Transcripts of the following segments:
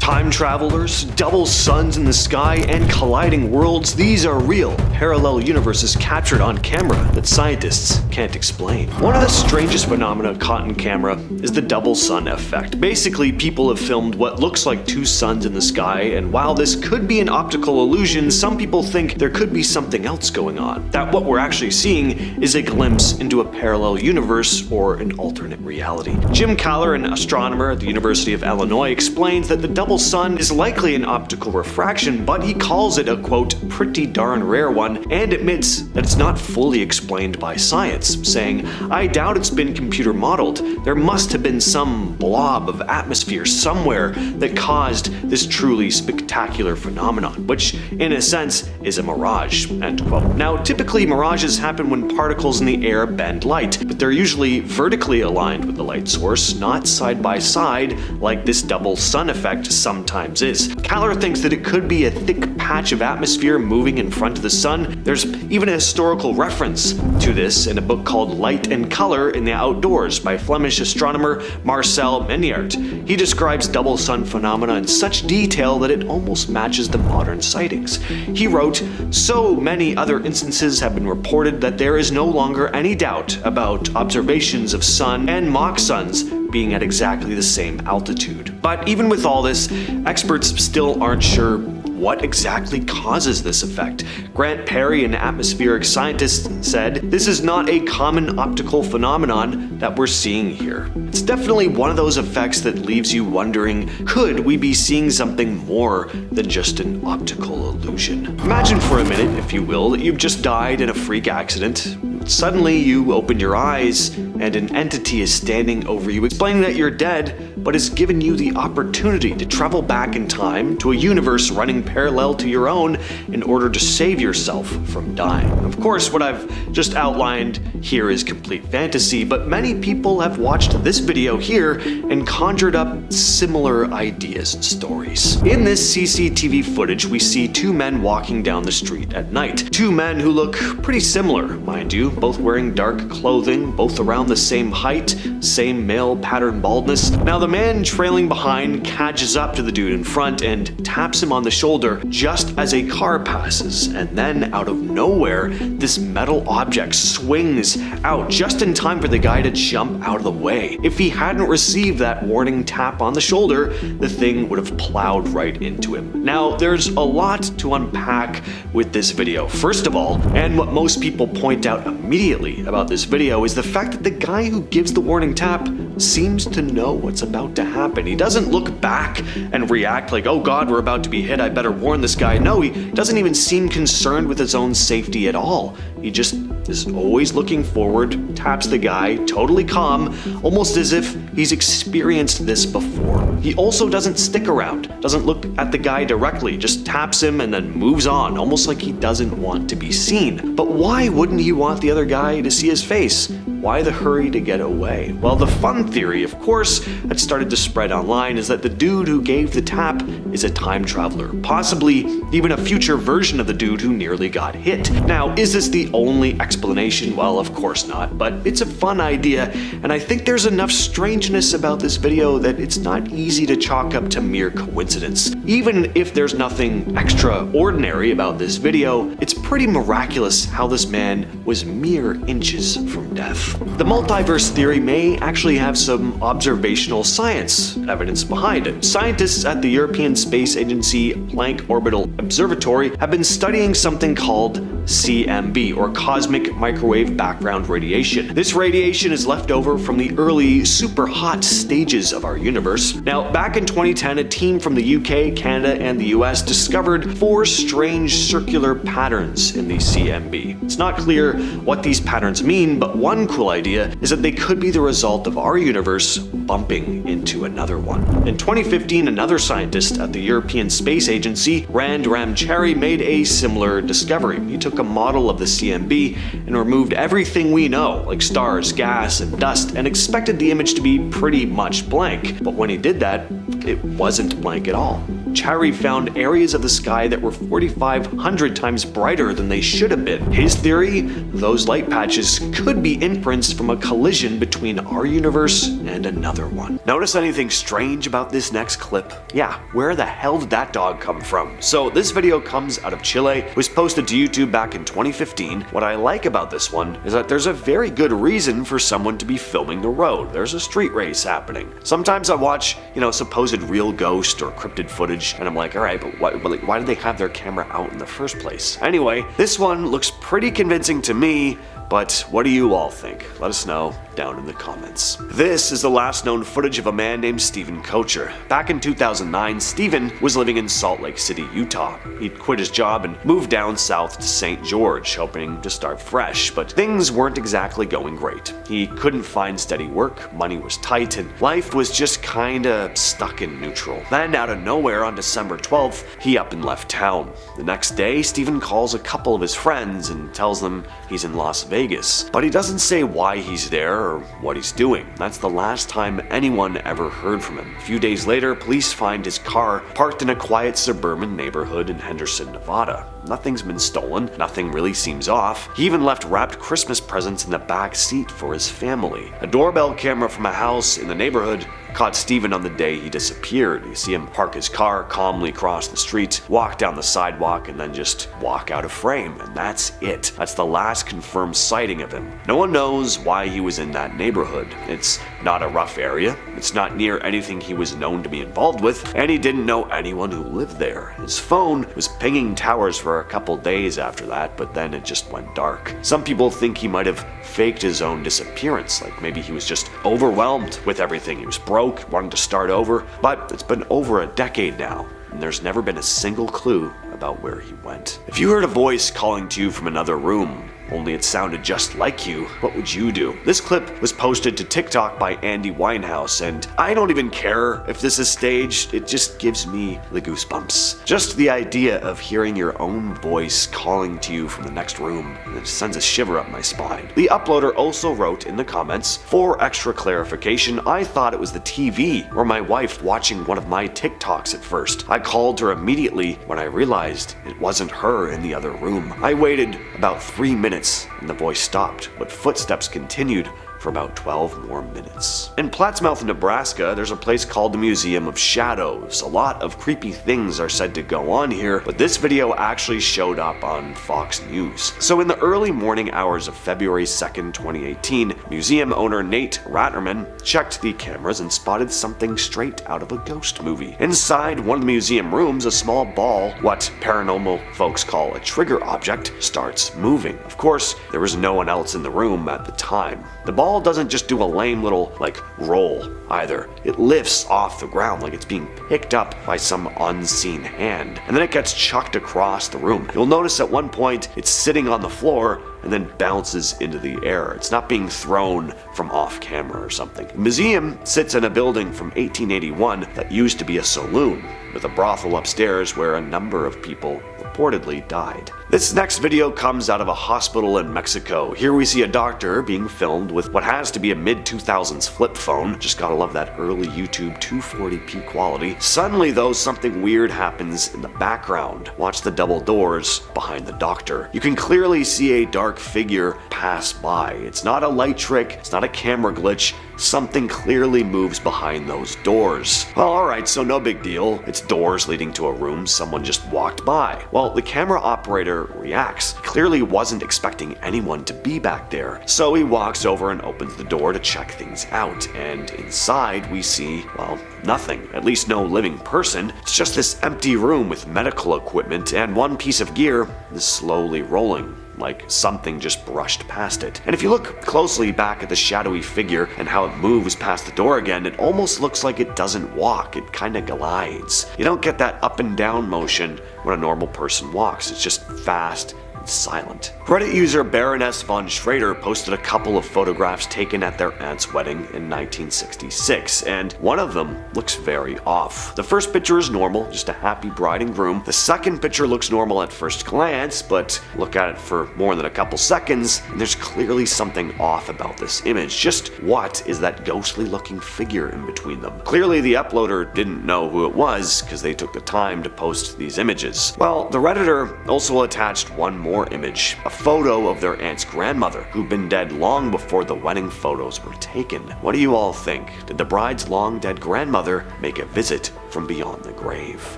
Time travelers, double suns in the sky, and colliding worlds, these are real, parallel universes captured on camera that scientists can't explain. One of the strangest phenomena caught on camera is the double sun effect. Basically, people have filmed what looks like two suns in the sky, and while this could be an optical illusion, some people think there could be something else going on. That what we're actually seeing is a glimpse into a parallel universe or an alternate reality. Jim Kaller, an astronomer at the University of Illinois, explains that the double sun is likely an optical refraction, but he calls it a, quote, pretty darn rare one, and admits that it's not fully explained by science, saying, "I doubt it's been computer modeled. There must have been some blob of atmosphere somewhere that caused this truly spectacular phenomenon, which in a sense is a mirage," end quote. Now, typically mirages happen when particles in the air bend light, but they're usually vertically aligned with the light source, not side by side like this double sun effect sometimes is. Kaller thinks that it could be a thick patch of atmosphere moving in front of the sun. There's even a historical reference to this in a book called Light and Color in the Outdoors by Flemish astronomer Marcel Meniert. He describes double sun phenomena in such detail that it almost matches the modern sightings. He wrote, "So many other instances have been reported that there is no longer any doubt about observations of sun and mock suns being at exactly the same altitude." But even with all this, experts still aren't sure what exactly causes this effect. Grant Perry, an atmospheric scientist, said, "This is not a common optical phenomenon that we're seeing here. It's definitely one of those effects that leaves you wondering, could we be seeing something more than just an optical illusion?" Imagine for a minute, if you will, that you've just died in a freak accident. Suddenly you open your eyes and an entity is standing over you explaining that you're dead, but has given you the opportunity to travel back in time to a universe running parallel to your own in order to save yourself from dying. Of course, what I've just outlined here is complete fantasy, but many people have watched this video here and conjured up similar ideas and stories. In this CCTV footage, we see two men walking down the street at night. Two men who look pretty similar, mind you, both wearing dark clothing, both around the same height, same male pattern baldness. Now, the man trailing behind catches up to the dude in front and taps him on the shoulder just as a car passes, and then out of nowhere, this metal object swings out just in time for the guy to jump out of the way. If he hadn't received that warning tap on the shoulder, the thing would have plowed right into him. Now, there's a lot to unpack with this video. First of all, and what most people point out immediately about this video, is the fact that the guy who gives the warning tap seems to know what's about to happen. He doesn't look back and react like, "Oh God, we're about to be hit, I better warn this guy." No, he doesn't even seem concerned with his own safety at all. He just is always looking forward, taps the guy, totally calm, almost as if he's experienced this before. He also doesn't stick around, doesn't look at the guy directly, just taps him and then moves on, almost like he doesn't want to be seen. But why wouldn't he want the other guy to see his face? Why the hurry to get away? Well, the fun theory, of course, that started to spread online is that the dude who gave the tap is a time traveler, possibly even a future version of the dude who nearly got hit. Now, is this the only explanation? Well, of course not, but it's a fun idea, and I think there's enough strangeness about this video that it's not easy to chalk up to mere coincidence. Even if there's nothing extraordinary about this video, it's pretty miraculous how this man was mere inches from death. The multiverse theory may actually have some observational science evidence behind it. Scientists at the European Space Agency Planck Orbital Observatory have been studying something called CMB, or cosmic microwave background radiation. This radiation is left over from the early super hot stages of our universe. Now, back in 2010, a team from the UK, Canada, and the US discovered 4 strange circular patterns in the CMB. It's not clear what these patterns mean, but one cool idea is that they could be the result of our universe bumping into another one. In 2015, another scientist at the European Space Agency, Rand Ramchari, made a similar discovery. He took a model of the CMB and removed everything we know, like stars, gas, and dust, and expected the image to be pretty much blank. But when he did that, it wasn't blank at all. Chari found areas of the sky that were 4,500 times brighter than they should have been. His theory? Those light patches could be imprints from a collision between our universe and another one. Notice anything strange about this next clip? Yeah, where the hell did that dog come from? So this video comes out of Chile. It was posted to YouTube back in 2015. What I like about this one is that there's a very good reason for someone to be filming the road. There's a street race happening. Sometimes I watch, supposed real ghost or cryptid footage, and I'm like, alright, but why did they have their camera out in the first place? Anyway, this one looks pretty convincing to me, but what do you all think? Let us know down in the comments. This is the last known footage of a man named Stephen Kocher. Back in 2009, Stephen was living in Salt Lake City, Utah. He'd quit his job and moved down south to St. George, hoping to start fresh, but things weren't exactly going great. He couldn't find steady work, money was tight, and life was just kinda stuck in neutral. Then out of nowhere on December 12th, he up and left town. The next day, Stephen calls a couple of his friends and tells them he's in Las Vegas, but he doesn't say why he's there or what he's doing. That's the last time anyone ever heard from him. A few days later, police find his car parked in a quiet suburban neighborhood in Henderson, Nevada. Nothing's been stolen, nothing really seems off. He even left wrapped Christmas presents in the back seat for his family. A doorbell camera from a house in the neighborhood caught Stephen on the day he disappeared. You see him park his car, calmly cross the street, walk down the sidewalk, and then just walk out of frame. And that's it. That's the last confirmed sighting of him. No one knows why he was in that neighborhood. It's not a rough area. It's not near anything he was known to be involved with, and he didn't know anyone who lived there. His phone was pinging towers for a couple days after that, but then it just went dark. Some people think he might have faked his own disappearance, like maybe he was just overwhelmed with everything. He was broke, wanted to start over, but it's been over a decade now, and there's never been a single clue about where he went. If you heard a voice calling to you from another room, only it sounded just like you, what would you do? This clip was posted to TikTok by Andy Winehouse, and I don't even care if this is staged, it just gives me the goosebumps. Just the idea of hearing your own voice calling to you from the next room, it sends a shiver up my spine. The uploader also wrote in the comments, for extra clarification, I thought it was the TV or my wife watching one of my TikToks at first. I called her immediately when I realized it wasn't her in the other room. I waited about 3 minutes and the voice stopped, but footsteps continued for about 12 more minutes. In Plattsmouth, Nebraska, there's a place called the Museum of Shadows. A lot of creepy things are said to go on here, but this video actually showed up on Fox News. So in the early morning hours of February 2nd, 2018, museum owner Nate Ratterman checked the cameras and spotted something straight out of a ghost movie. Inside one of the museum rooms, a small ball, what paranormal folks call a trigger object, starts moving. Of course, there was no one else in the room at the time. The ball doesn't just do a lame little, roll either. It lifts off the ground like it's being picked up by some unseen hand, and then it gets chucked across the room. You'll notice at one point it's sitting on the floor and then bounces into the air. It's not being thrown from off camera or something. The museum sits in a building from 1881 that used to be a saloon, with a brothel upstairs where a number of people reportedly died. This next video comes out of a hospital in Mexico. Here we see a doctor being filmed with what has to be a mid-2000s flip phone. Just gotta love that early YouTube 240p quality. Suddenly though, something weird happens in the background. Watch the double doors behind the doctor. You can clearly see a dark figure pass by. It's not a light trick, it's not a camera glitch. Something clearly moves behind those doors. Well, alright, so no big deal. It's doors leading to a room someone just walked by. Well, the camera operator reacts. Clearly wasn't expecting anyone to be back there. So he walks over and opens the door to check things out. And inside we see, well, nothing. At least no living person. It's just this empty room with medical equipment, and one piece of gear is slowly rolling, like something just brushed past it. And if you look closely back at the shadowy figure and how it moves past the door again, it almost looks like it doesn't walk, it kinda glides. You don't get that up and down motion when a normal person walks. It's just fast and silent. Reddit user Baroness von Schrader posted a couple of photographs taken at their aunt's wedding in 1966, and one of them looks very off. The first picture is normal, just a happy bride and groom. The second picture looks normal at first glance, but look at it for more than a couple seconds, and there's clearly something off about this image. Just what is that ghostly looking figure in between them? Clearly the uploader didn't know who it was because they took the time to post these images. Well, the Redditor also attached one more image, a photo of their aunt's grandmother, who'd been dead long before the wedding photos were taken. What do you all think? Did the bride's long dead grandmother make a visit from beyond the grave?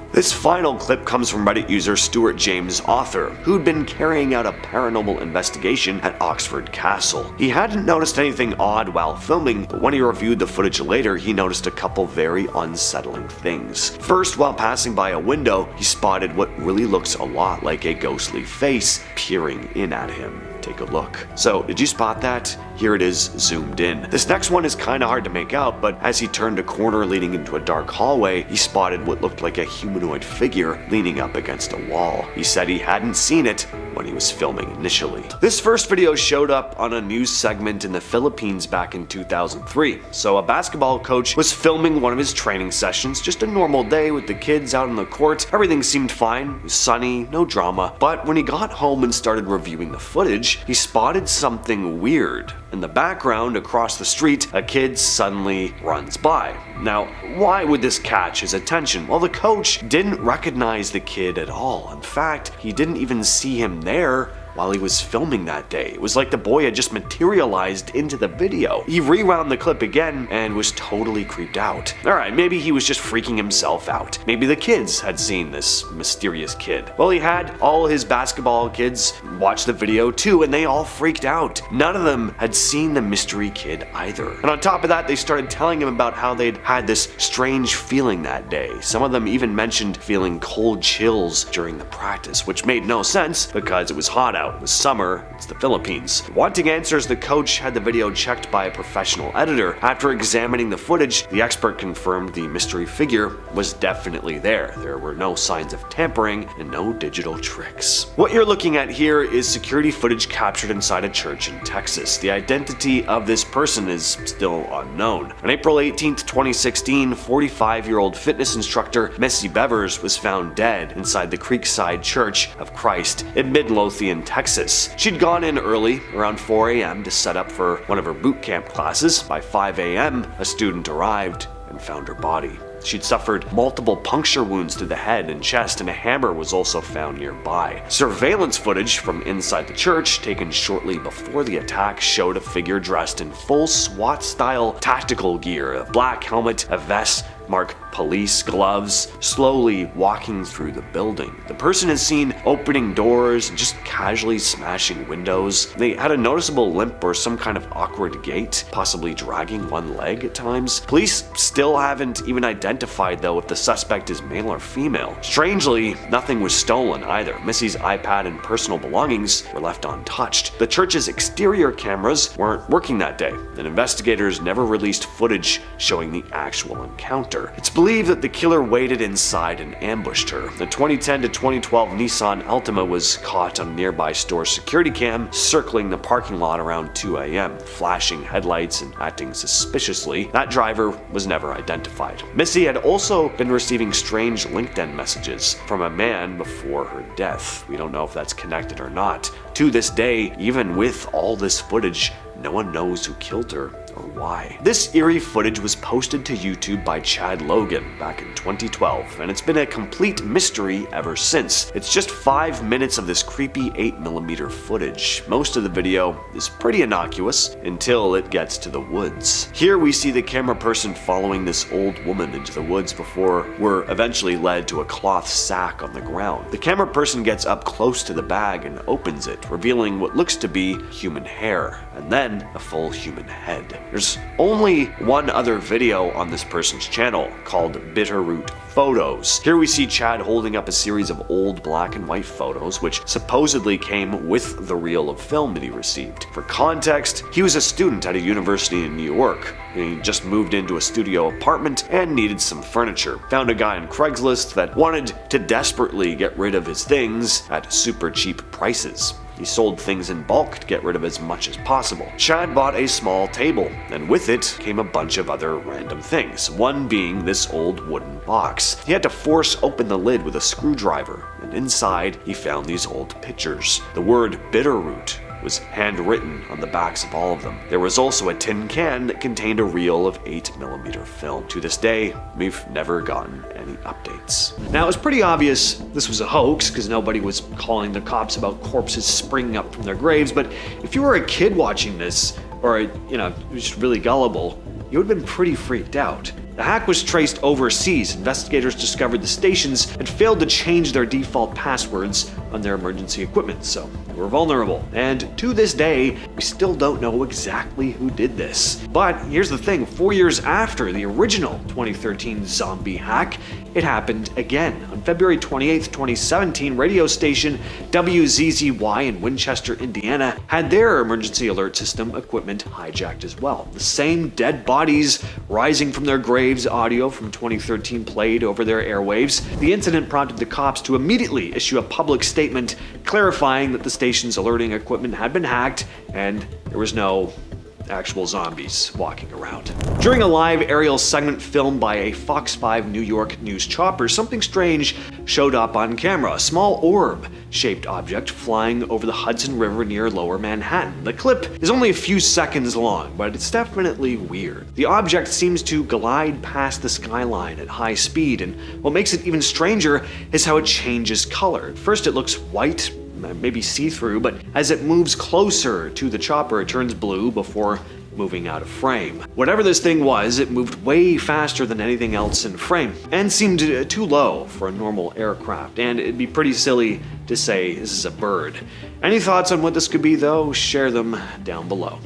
This final clip comes from Reddit user Stuart James Author, who'd been carrying out a paranormal investigation at Oxford Castle. He hadn't noticed anything odd while filming, but when he reviewed the footage later, he noticed a couple very unsettling things. First, while passing by a window, he spotted what really looks a lot like a ghostly face peering in at him. Take a look. So, did you spot that? Here it is zoomed in. This next one is kinda hard to make out, but as he turned a corner leading into a dark hallway, he spotted what looked like a humanoid figure leaning up against a wall. He said he hadn't seen it when he was filming initially. This first video showed up on a news segment in the Philippines back in 2003. So a basketball coach was filming one of his training sessions, just a normal day with the kids out on the court. Everything seemed fine, it was sunny, no drama. But when he got home and started reviewing the footage, he spotted something weird. In the background, across the street, a kid suddenly runs by. Now, why would this catch his attention? Well, the coach didn't recognize the kid at all. In fact, he didn't even see him there while he was filming that day. It was like the boy had just materialized into the video. He rewound the clip again and was totally creeped out. Alright, maybe he was just freaking himself out. Maybe the kids had seen this mysterious kid. Well, he had all his basketball kids watch the video too, and they all freaked out. None of them had seen the mystery kid either. And on top of that, they started telling him about how they'd had this strange feeling that day. Some of them even mentioned feeling cold chills during the practice, which made no sense because it was hot out. It was summer, it's the Philippines. Wanting answers, the coach had the video checked by a professional editor. After examining the footage, the expert confirmed the mystery figure was definitely there. There were no signs of tampering and no digital tricks. What you're looking at here is security footage captured inside a church in Texas. The identity of this person is still unknown. On April 18th, 2016, 45-year-old fitness instructor Missy Bevers was found dead inside the Creekside Church of Christ in Midlothian, Texas. She'd gone in early, around 4 a.m. to set up for one of her boot camp classes. By 5 a.m., a student arrived and found her body. She'd suffered multiple puncture wounds to the head and chest, and a hammer was also found nearby. Surveillance footage from inside the church, taken shortly before the attack, showed a figure dressed in full SWAT-style tactical gear, a black helmet, a vest marked police gloves, slowly walking through the building. The person is seen opening doors and just casually smashing windows. They had a noticeable limp or some kind of awkward gait, possibly dragging one leg at times. Police still haven't even identified though if the suspect is male or female. Strangely, nothing was stolen either. Missy's iPad and personal belongings were left untouched. The church's exterior cameras weren't working that day, and investigators never released footage showing the actual encounter. It's believed that the killer waited inside and ambushed her. The 2010 to 2012 Nissan Altima was caught on a nearby store security cam circling the parking lot around 2 a.m., flashing headlights and acting suspiciously. That driver was never identified. Missy had also been receiving strange LinkedIn messages from a man before her death. We don't know if that's connected or not. To this day, even with all this footage, no one knows who killed her or why. This eerie footage was posted to YouTube by Chad Logan back in 2012, and it's been a complete mystery ever since. It's just 5 minutes of this creepy 8mm footage. Most of the video is pretty innocuous until it gets to the woods. Here we see the camera person following this old woman into the woods before we're eventually led to a cloth sack on the ground. The camera person gets up close to the bag and opens it, revealing what looks to be human hair. And then then a full human head. There's only one other video on this person's channel called Bitterroot Photos. Here we see Chad holding up a series of old black and white photos which supposedly came with the reel of film that he received. For context, he was a student at a university in New York. He just moved into a studio apartment and needed some furniture. Found a guy on Craigslist that wanted to desperately get rid of his things at super cheap prices. He sold things in bulk to get rid of as much as possible. Chad bought a small table, and with it came a bunch of other random things, one being this old wooden box. He had to force open the lid with a screwdriver, and inside he found these old pictures. The word Bitterroot was handwritten on the backs of all of them. There was also a tin can that contained a reel of 8mm film. To this day, we've never gotten any updates. Now, it was pretty obvious this was a hoax because nobody was calling the cops about corpses springing up from their graves, but if you were a kid watching this, or just really gullible, you would have been pretty freaked out. The hack was traced overseas. Investigators discovered the stations had failed to change their default passwords on their emergency equipment, so they were vulnerable. And to this day, we still don't know exactly who did this. But here's the thing, 4 years after the original 2013 zombie hack, it happened again. On February 28th, 2017, radio station WZZY in Winchester, Indiana, had their emergency alert system equipment hijacked as well. The same dead bodies rising from their graves audio from 2013 played over their airwaves. The incident prompted the cops to immediately issue a public statement clarifying that the station's alerting equipment had been hacked and there was no actual zombies walking around. During a live aerial segment filmed by a Fox 5 New York news chopper, something strange showed up on camera, a small orb-shaped object flying over the Hudson River near Lower Manhattan. The clip is only a few seconds long, but it's definitely weird. The object seems to glide past the skyline at high speed, and what makes it even stranger is how it changes color. At first it looks white, maybe see-through, but as it moves closer to the chopper, it turns blue before moving out of frame. Whatever this thing was, it moved way faster than anything else in frame and seemed too low for a normal aircraft, and it'd be pretty silly to say this is a bird. Any thoughts on what this could be though? Share them down below.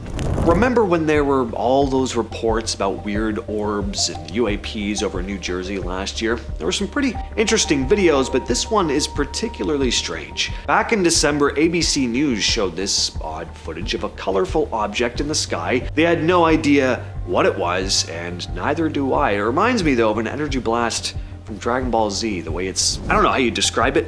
Remember when there were all those reports about weird orbs and UAPs over New Jersey last year? There were some pretty interesting videos, but this one is particularly strange. Back in December, ABC News showed this odd footage of a colorful object in the sky. They had no idea what it was, and neither do I. It reminds me though of an energy blast from Dragon Ball Z, the way it's, I don't know how you describe it,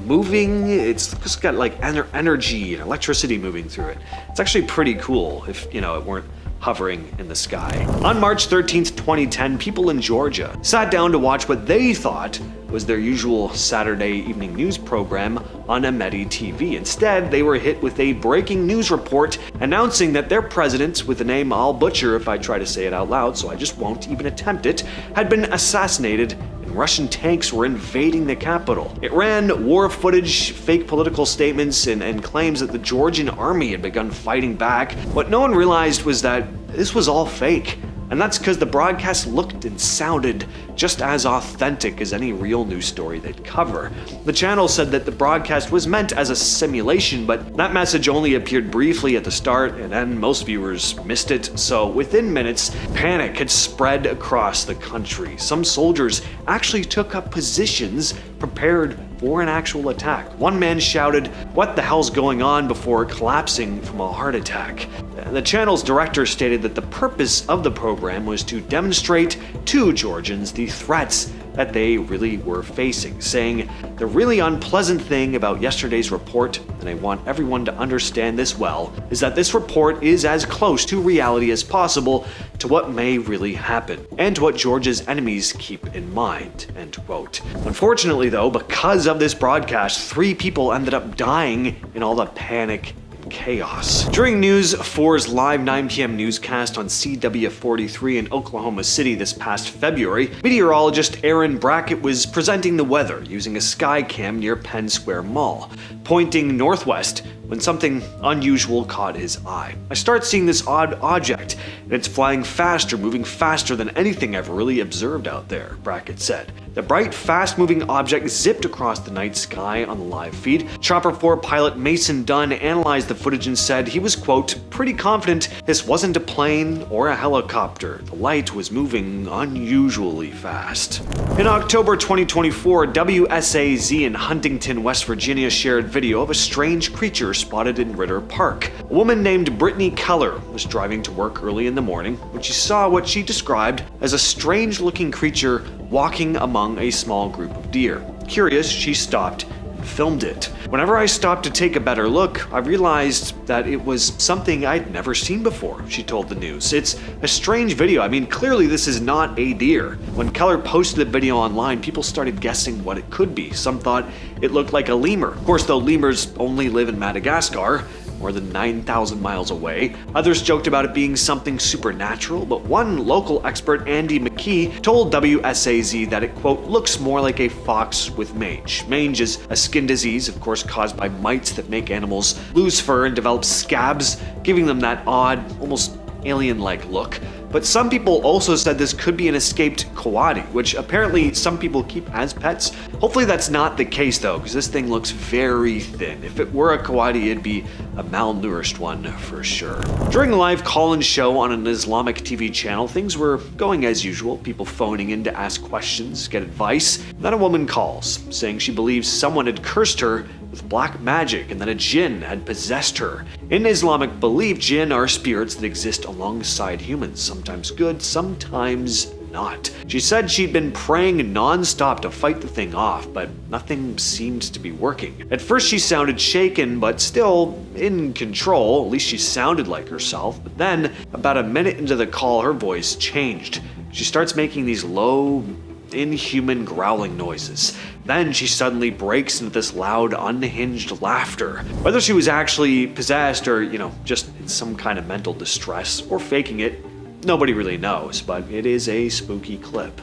moving, it's just got like energy and electricity moving through it. It's actually pretty cool if, it weren't hovering in the sky. On March 13th, 2010, people in Georgia sat down to watch what they thought was their usual Saturday evening news program on Ameti TV. Instead, they were hit with a breaking news report announcing that their president, with a name I'll butcher if I try to say it out loud, so I just won't even attempt it, had been assassinated and Russian tanks were invading the capital. It ran war footage, fake political statements, and claims that the Georgian army had begun fighting back. What no one realized was that this was all fake. And that's because the broadcast looked and sounded just as authentic as any real news story they'd cover. The channel said that the broadcast was meant as a simulation, but that message only appeared briefly at the start, and then most viewers missed it. So within minutes, panic had spread across the country. Some soldiers actually took up positions prepared for an actual attack. One man shouted, "What the hell's going on?" before collapsing from a heart attack. The channel's director stated that the purpose of the program was to demonstrate to Georgians the threats that they really were facing, saying, "The really unpleasant thing about yesterday's report, and I want everyone to understand this well, is that this report is as close to reality as possible to what may really happen, and to what Georgia's enemies keep in mind." End quote. Unfortunately though, because of this broadcast, 3 people ended up dying in all the panic and chaos. During News 4's live 9 p.m. newscast on CW43 in Oklahoma City this past February, meteorologist Aaron Brackett was presenting the weather using a sky cam near Penn Square Mall. Pointing northwest when something unusual caught his eye. I start seeing this odd object, and it's flying faster, moving faster than anything I've really observed out there, Brackett said. The bright, fast-moving object zipped across the night sky on the live feed. Chopper 4 pilot Mason Dunn analyzed the footage and said he was, quote, pretty confident this wasn't a plane or a helicopter. The light was moving unusually fast. In October 2024, WSAZ in Huntington, West Virginia shared video of a strange creature spotted in Ritter Park. A woman named Brittany Keller was driving to work early in the morning when she saw what she described as a strange-looking creature walking among a small group of deer. Curious, she stopped and filmed it. Whenever I stopped to take a better look, I realized that it was something I'd never seen before, she told the news. It's a strange video. I mean, clearly this is not a deer. When Keller posted the video online, people started guessing what it could be. Some thought it looked like a lemur. Of course, though, lemurs only live in Madagascar, more than 9,000 miles away. Others joked about it being something supernatural, but one local expert, Andy McKee, told WSAZ that it, quote, looks more like a fox with mange. Mange is a skin disease, of course, caused by mites that make animals lose fur and develop scabs, giving them that odd, almost alien-like look. But some people also said this could be an escaped coati, which apparently some people keep as pets. Hopefully that's not the case though, because this thing looks very thin. If it were a coati, it'd be a malnourished one for sure. During a live call-in show on an Islamic TV channel, things were going as usual, people phoning in to ask questions, get advice. Then a woman calls, saying she believes someone had cursed her with black magic and that a jinn had possessed her. In Islamic belief, jinn are spirits that exist alongside humans, sometimes good, sometimes not. She said she'd been praying non-stop to fight the thing off, but nothing seemed to be working. At first she sounded shaken, but still in control, at least she sounded like herself. But then, about a minute into the call, her voice changed. She starts making these low, inhuman growling noises. Then she suddenly breaks into this loud, unhinged laughter. Whether she was actually possessed or, just in some kind of mental distress or faking it, nobody really knows, but it is a spooky clip.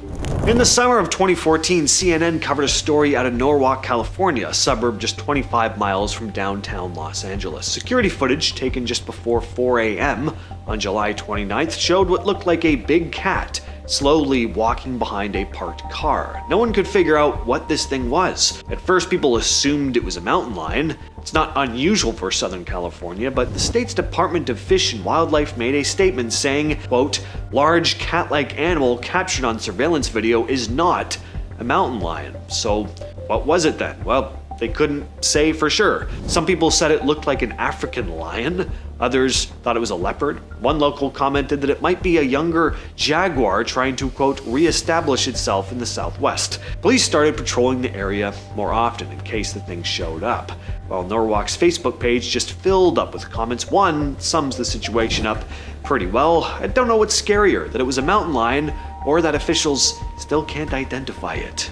In the summer of 2014, CNN covered a story out of Norwalk, California, a suburb just 25 miles from downtown Los Angeles. Security footage taken just before 4 a.m. on July 29th showed what looked like a big cat slowly walking behind a parked car. No one could figure out what this thing was. At first, people assumed it was a mountain lion. It's not unusual for Southern California, but the state's Department of Fish and Wildlife made a statement saying, quote, large cat-like animal captured on surveillance video is not a mountain lion. So what was it then? Well, they couldn't say for sure. Some people said it looked like an African lion. Others thought it was a leopard. One local commented that it might be a younger jaguar trying to, quote, reestablish itself in the Southwest. Police started patrolling the area more often in case the thing showed up. While Norwalk's Facebook page just filled up with comments, one sums the situation up pretty well. I don't know what's scarier, that it was a mountain lion or that officials still can't identify it.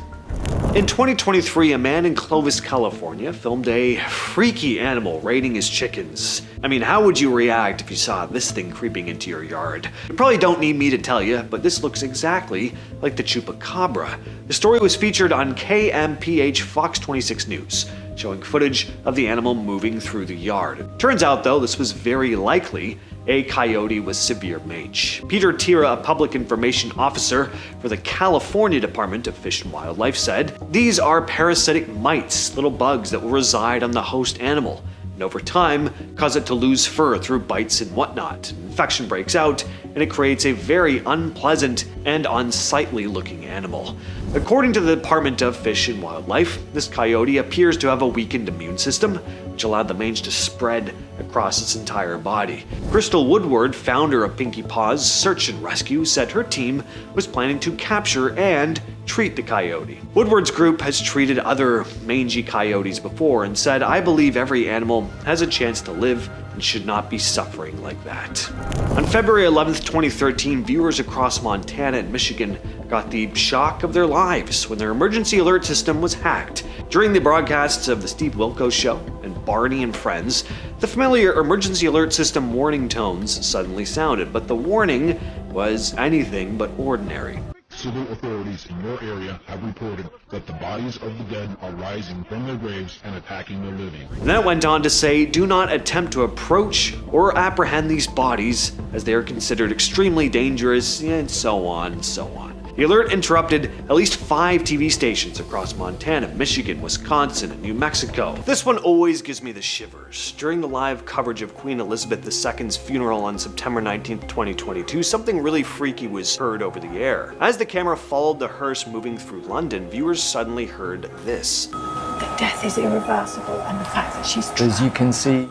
In 2023, a man in Clovis, California filmed a freaky animal raiding his chickens. I mean, how would you react if you saw this thing creeping into your yard? You probably don't need me to tell you, but this looks exactly like the chupacabra. The story was featured on KMPH Fox 26 News, showing footage of the animal moving through the yard. Turns out, though, this was very likely a coyote with severe mange. Peter Tira, a public information officer for the California Department of Fish and Wildlife, said, these are parasitic mites, little bugs that will reside on the host animal, and over time cause it to lose fur through bites and whatnot. An infection breaks out, and it creates a very unpleasant and unsightly looking animal. According to the Department of Fish and Wildlife, this coyote appears to have a weakened immune system, which allowed the mange to spread across its entire body. Crystal Woodward, founder of Pinky Paws Search and Rescue, said her team was planning to capture and treat the coyote. Woodward's group has treated other mangy coyotes before and said, I believe every animal has a chance to live and should not be suffering like that. On February 11th, 2013, viewers across Montana and Michigan got the shock of their lives when their emergency alert system was hacked. During the broadcasts of The Steve Wilkos Show and Barney and Friends, the familiar emergency alert system warning tones suddenly sounded, but the warning was anything but ordinary. civil authorities in your area have reported that the bodies of the dead are rising from their graves and attacking the living. And then it went on to say, do not attempt to approach or apprehend these bodies as they are considered extremely dangerous, and so on and so on. The alert interrupted at least 5 TV stations across Montana, Michigan, Wisconsin, and New Mexico. This one always gives me the shivers. During the live coverage of Queen Elizabeth II's funeral on September 19, 2022, something really freaky was heard over the air. As the camera followed the hearse moving through London, viewers suddenly heard this. That death is irreversible, and the fact that she's trapped. As you can see,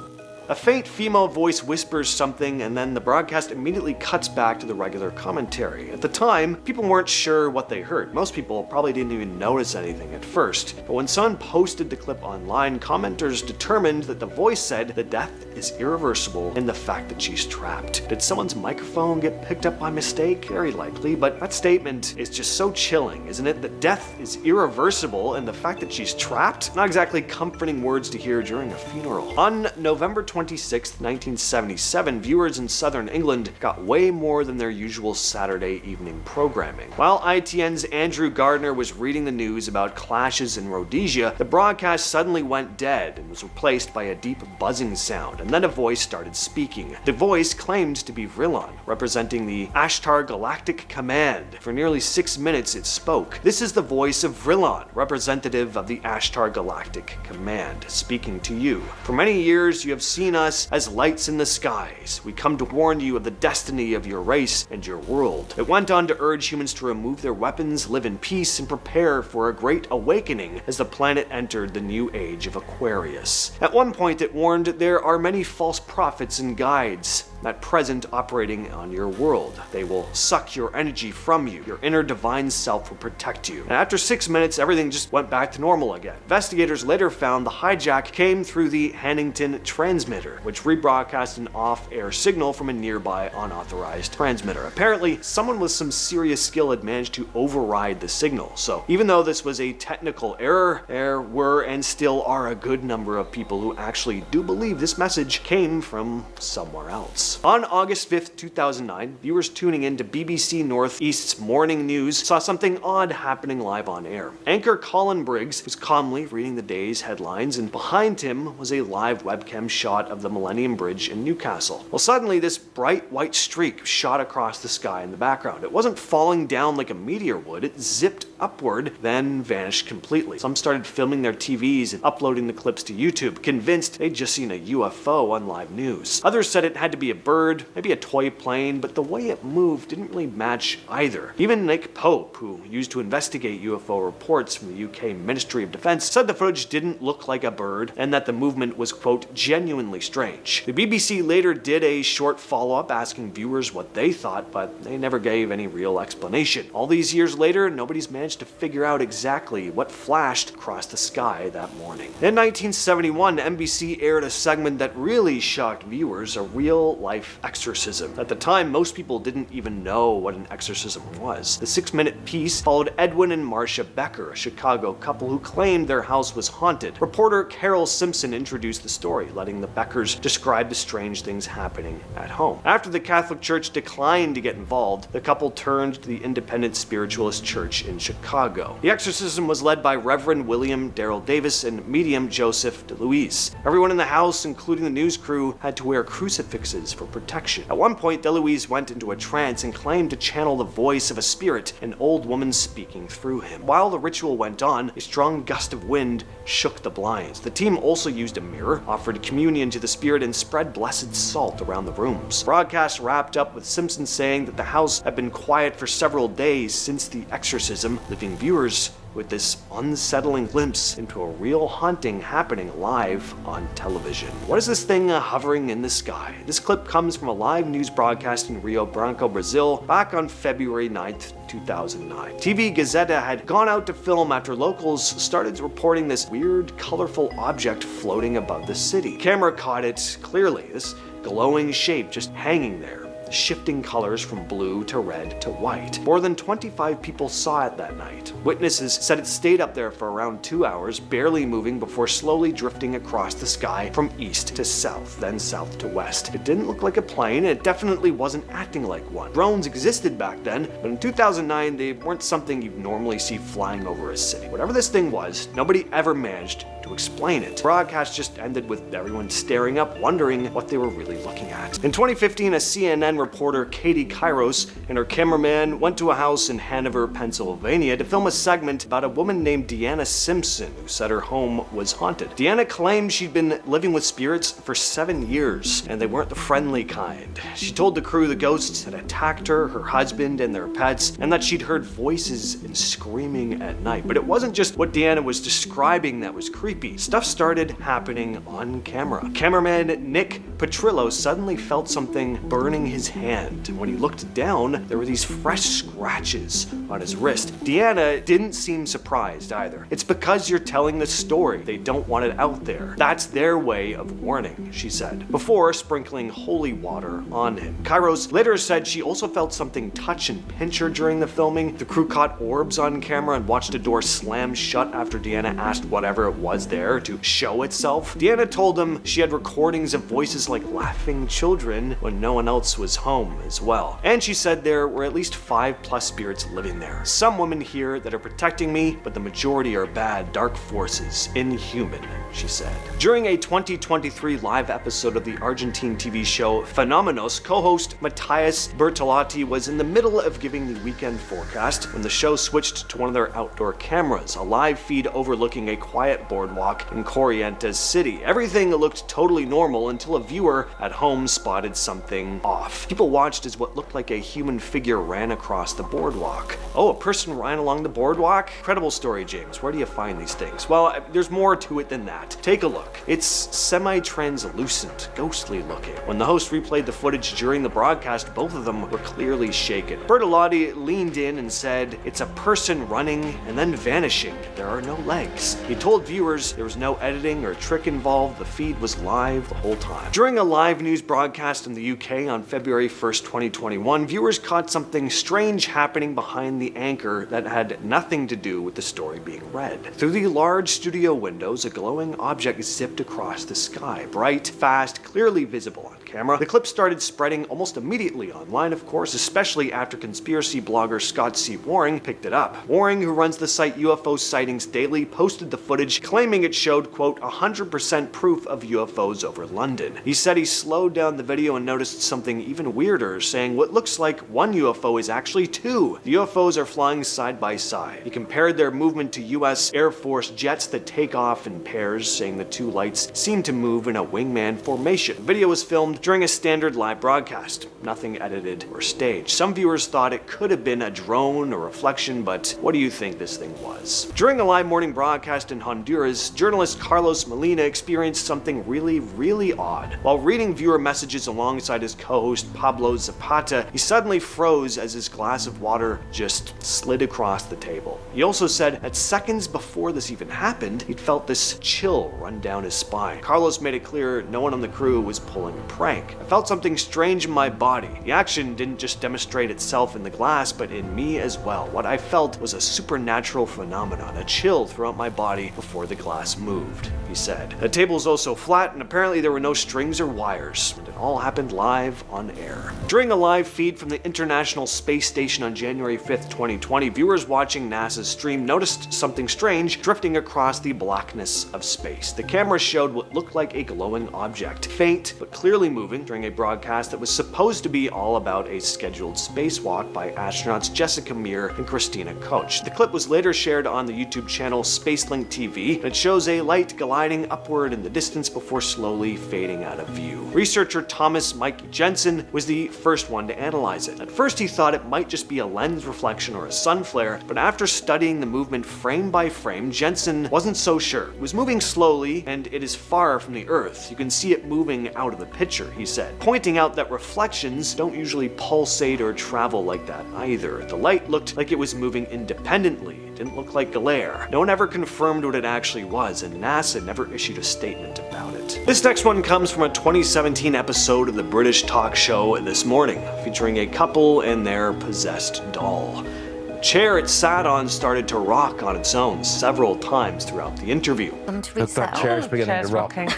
a faint female voice whispers something, and then the broadcast immediately cuts back to the regular commentary. At the time, people weren't sure what they heard. Most people probably didn't even notice anything at first. But when someone posted the clip online, commenters determined that the voice said the death is irreversible and the fact that she's trapped. Did someone's microphone get picked up by mistake? Very likely, but that statement is just so chilling, isn't it? That death is irreversible and the fact that she's trapped? Not exactly comforting words to hear during a funeral. On November 26, 1977, viewers in southern England got way more than their usual Saturday evening programming. While ITN's Andrew Gardner was reading the news about clashes in Rhodesia, the broadcast suddenly went dead and was replaced by a deep buzzing sound, and then a voice started speaking. The voice claimed to be Vrillon, representing the Ashtar Galactic Command. For nearly 6 minutes it spoke. This is the voice of Vrillon, representative of the Ashtar Galactic Command, speaking to you. For many years you have seen us as lights in the skies. We come to warn you of the destiny of your race and your world. It went on to urge humans to remove their weapons, live in peace, and prepare for a great awakening as the planet entered the new age of Aquarius. At one point it warned there are many false prophets and guides at present operating on your world. They will suck your energy from you. Your inner divine self will protect you. And after 6 minutes, everything just went back to normal again. Investigators later found the hijack came through the Hannington transmitter, which rebroadcast an off-air signal from a nearby unauthorized transmitter. Apparently, someone with some serious skill had managed to override the signal. So even though this was a technical error, there were and still are a good number of people who actually do believe this message came from somewhere else. On August 5th, 2009, viewers tuning in to BBC Northeast's morning news saw something odd happening live on air. Anchor Colin Briggs was calmly reading the day's headlines, and behind him was a live webcam shot of the Millennium Bridge in Newcastle. Well, suddenly this bright white streak shot across the sky in the background. It wasn't falling down like a meteor would, it zipped upward, then vanished completely. Some started filming their TVs and uploading the clips to YouTube, convinced they'd just seen a UFO on live news. Others said it had to be a bird, maybe a toy plane, but the way it moved didn't really match either. Even Nick Pope, who used to investigate UFO reports from the UK Ministry of Defence, said the footage didn't look like a bird and that the movement was, quote, genuinely strange. The BBC later did a short follow-up asking viewers what they thought, but they never gave any real explanation. All these years later, nobody's managed to figure out exactly what flashed across the sky that morning. In 1971, NBC aired a segment that really shocked viewers, a real-life exorcism. At the time, most people didn't even know what an exorcism was. The 6-minute piece followed Edwin and Marcia Becker, a Chicago couple who claimed their house was haunted. Reporter Carol Simpson introduced the story, letting the Beckers describe the strange things happening at home. After the Catholic Church declined to get involved, the couple turned to the Independent Spiritualist Church in Chicago. The exorcism was led by Reverend William Darrell Davis and medium Joseph DeLuise. Everyone in the house, including the news crew, had to wear crucifixes for protection. At one point, DeLuise went into a trance and claimed to channel the voice of a spirit, an old woman speaking through him. While the ritual went on, a strong gust of wind shook the blinds. The team also used a mirror, offered communion to the spirit, and spread blessed salt around the rooms. The broadcast wrapped up with Simpson saying that the house had been quiet for several days since the exorcism, leaving viewers with this unsettling glimpse into a real haunting happening live on television. What is this thing hovering in the sky? This clip comes from a live news broadcast in Rio Branco, Brazil, back on February 9th, 2009. TV Gazeta had gone out to film after locals started reporting this weird, colorful object floating above the city. The camera caught it clearly, this glowing shape just hanging there. The shifting colors from blue to red to white. More than 25 people saw it that night. Witnesses said it stayed up there for around 2 hours, barely moving before slowly drifting across the sky from east to south, then south to west. It didn't look like a plane, and it definitely wasn't acting like one. Drones existed back then, but in 2009 they weren't something you'd normally see flying over a city. Whatever this thing was, nobody ever managed to explain it. The broadcast just ended with everyone staring up, wondering what they were really looking at. In 2015, a CNN reporter, Katie Kairos, and her cameraman went to a house in Hanover, Pennsylvania to film a segment about a woman named Deanna Simpson who said her home was haunted. Deanna claimed she'd been living with spirits for 7 years, and they weren't the friendly kind. She told the crew the ghosts had attacked her, her husband, and their pets, and that she'd heard voices and screaming at night. But it wasn't just what Deanna was describing that was creepy. Stuff started happening on camera. Cameraman Nick Petrillo suddenly felt something burning his hand, and when he looked down, there were these fresh scratches on his wrist. Deanna didn't seem surprised either. It's because you're telling the story. They don't want it out there. That's their way of warning, she said, before sprinkling holy water on him. Kairos later said she also felt something touch and pinch her during the filming. The crew caught orbs on camera and watched a door slam shut after Deanna asked whatever it was there to show itself. Deanna told them she had recordings of voices like laughing children when no one else was home as well. And she said there were at least 5+ spirits living there. Some women here that are protecting me, but the majority are bad, dark forces, inhuman, she said. During a 2023 live episode of the Argentine TV show Fenómenos, co-host Matthias Bertolotti was in the middle of giving the weekend forecast when the show switched to one of their outdoor cameras, a live feed overlooking a quiet boardwalk in Corrientes City. Everything looked totally normal until a viewer at home spotted something off. People watched as what looked like a human figure ran across the boardwalk. Oh, a person ran along the boardwalk? Incredible story, James. Where do you find these things? Well, there's more to it than that. Take a look. It's semi-translucent, ghostly looking. When the host replayed the footage during the broadcast, both of them were clearly shaken. Bertolotti leaned in and said, "It's a person running and then vanishing. There are no legs." He told viewers there was no editing or trick involved. The feed was live the whole time. During a live news broadcast in the UK on February 1st, 2021, viewers caught something strange happening behind the anchor that had nothing to do with the story being read. Through the large studio windows, a glowing object zipped across the sky, bright, fast, clearly visible on camera. The clip started spreading almost immediately online, of course, especially after conspiracy blogger Scott C. Waring picked it up. Waring, who runs the site UFO Sightings Daily, posted the footage claiming it showed, quote, 100% proof of UFOs over London. He said he slowed down the video and noticed something even weirder, saying what looks like one UFO is actually two. The UFOs are flying side by side. He compared their movement to US Air Force jets that take off in pairs, saying the two lights seem to move in a wingman formation. The video was filmed during a standard live broadcast, nothing edited or staged. Some viewers thought it could have been a drone or reflection, but what do you think this thing was? During a live morning broadcast in Honduras, journalist Carlos Molina experienced something really odd. While reading viewer messages alongside his co-host Pablo Zapata, he suddenly froze as his glass of water just slid across the table. He also said that seconds before this even happened, he'd felt this chill run down his spine. Carlos made it clear no one on the crew was pulling a prank. I felt something strange in my body. The action didn't just demonstrate itself in the glass, but in me as well. What I felt was a supernatural phenomenon, a chill throughout my body before the glass moved, he said. The table was also flat, and apparently there were no strings or wires, and it all happened live on air. During a live feed from the International Space Station on January 5th, 2020, viewers watching NASA's stream noticed something strange drifting across the blackness of space. The camera showed what looked like a glowing object, faint but clearly moving during a broadcast that was supposed to be all about a scheduled spacewalk by astronauts Jessica Meir and Christina Koch. The clip was later shared on the YouTube channel Spacelink TV, and it shows a light gliding upward in the distance before slowly fading out of view. Researcher Thomas Mike Jensen was the first one to analyze it. At first he thought it might just be a lens reflection or a sun flare, but after studying the movement frame by frame, Jensen wasn't so sure. It was moving slowly, and it is far from the Earth. You can see it moving out of the picture, he said, pointing out that reflections don't usually pulsate or travel like that either. The light looked like it was moving independently. It didn't look like glare. No one ever confirmed what it actually was, and NASA never issued a statement about it. This next one comes from a 2017 episode of the British talk show show this morning, featuring a couple and their possessed doll. The chair it sat on started to rock on its own several times throughout the interview. That chair's beginning to rock. Rocking.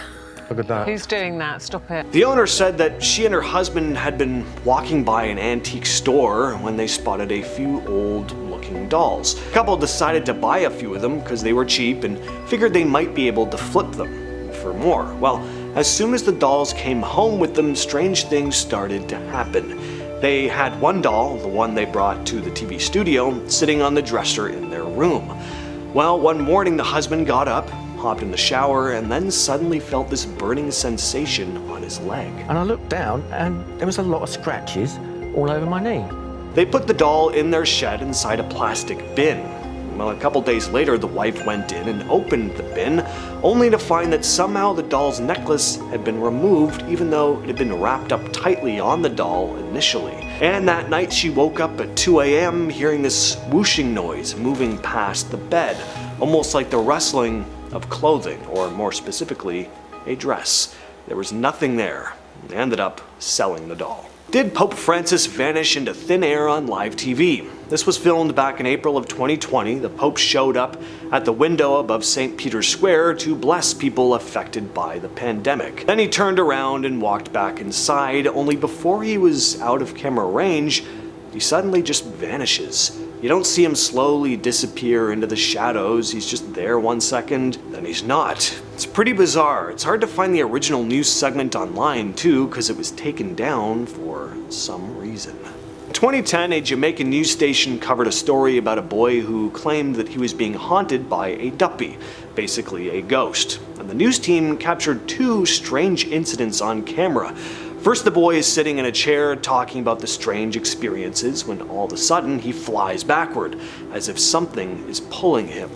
Look at that. Who's doing that? Stop it. The owner said that she and her husband had been walking by an antique store when they spotted a few old-looking dolls. The couple decided to buy a few of them because they were cheap and figured they might be able to flip them for more. Well, as soon as the dolls came home with them, strange things started to happen. They had one doll, the one they brought to the TV studio, sitting on the dresser in their room. Well, one morning the husband got up, hopped in the shower, and then suddenly felt this burning sensation on his leg. And I looked down and there was a lot of scratches all over my knee. They put the doll in their shed inside a plastic bin. Well, a couple days later, the wife went in and opened the bin, only to find that somehow the doll's necklace had been removed, even though it had been wrapped up tightly on the doll initially. And that night she woke up at 2 a.m. hearing this whooshing noise moving past the bed, almost like the rustling of clothing, or more specifically, a dress. There was nothing there. They ended up selling the doll. Did Pope Francis vanish into thin air on live TV? This was filmed back in April of 2020. The Pope showed up at the window above St. Peter's Square to bless people affected by the pandemic. Then he turned around and walked back inside, only before he was out of camera range, he suddenly just vanishes. You don't see him slowly disappear into the shadows. He's just there 1 second, then he's not. It's pretty bizarre. It's hard to find the original news segment online too, because it was taken down for some reason. In 2010, a Jamaican news station covered a story about a boy who claimed that he was being haunted by a duppy, basically a ghost. And the news team captured two strange incidents on camera. First, the boy is sitting in a chair talking about the strange experiences when all of a sudden he flies backward, as if something is pulling him.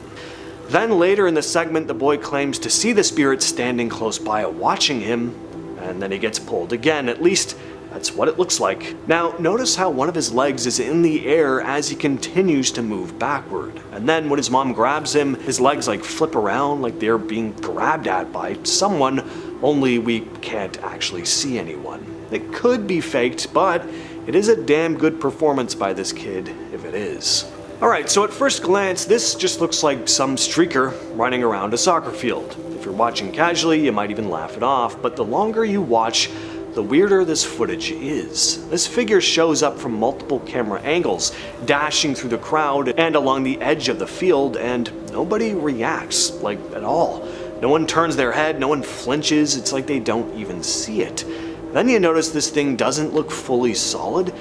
Then later in the segment, the boy claims to see the spirit standing close by watching him, and then he gets pulled again. At least that's what it looks like. Now, notice how one of his legs is in the air as he continues to move backward. And then when his mom grabs him, his legs like flip around like they're being grabbed at by someone, only we can't actually see anyone. It could be faked, but it is a damn good performance by this kid if it is. Alright, so at first glance, this just looks like some streaker running around a soccer field. If you're watching casually, you might even laugh it off, but the longer you watch, the weirder this footage is. This figure shows up from multiple camera angles, dashing through the crowd and along the edge of the field, and nobody reacts, like at all. No one turns their head, no one flinches, it's like they don't even see it. Then you notice this thing doesn't look fully solid,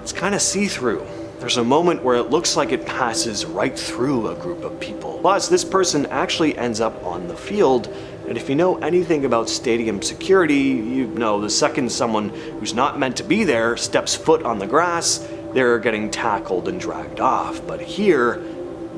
it's kind of see-through. There's a moment where it looks like it passes right through a group of people. Plus, this person actually ends up on the field, and if you know anything about stadium security, you know the second someone who's not meant to be there steps foot on the grass, they're getting tackled and dragged off. But here,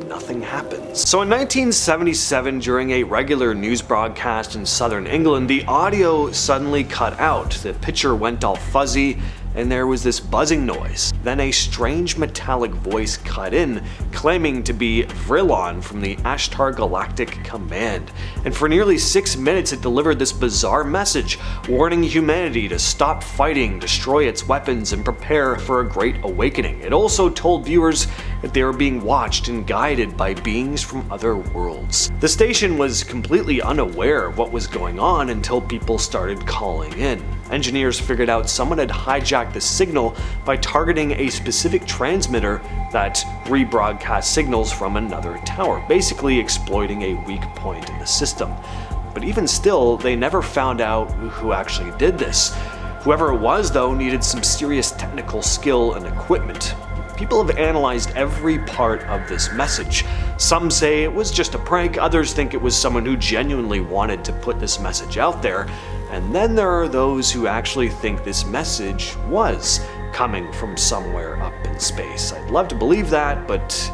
nothing happens. So in 1977, during a regular news broadcast in southern England, the audio suddenly cut out. The picture went all fuzzy, and there was this buzzing noise. Then a strange metallic voice cut in, claiming to be Vrillon from the Ashtar Galactic Command. And for nearly 6 minutes it delivered this bizarre message, warning humanity to stop fighting, destroy its weapons, and prepare for a great awakening. It also told viewers that they were being watched and guided by beings from other worlds. The station was completely unaware of what was going on until people started calling in. Engineers figured out someone had hijacked the signal by targeting a specific transmitter that rebroadcast signals from another tower, basically exploiting a weak point in the system. But even still, they never found out who actually did this. Whoever it was, though, needed some serious technical skill and equipment. People have analyzed every part of this message. Some say it was just a prank, others think it was someone who genuinely wanted to put this message out there, and then there are those who actually think this message was coming from somewhere up in space. I'd love to believe that, but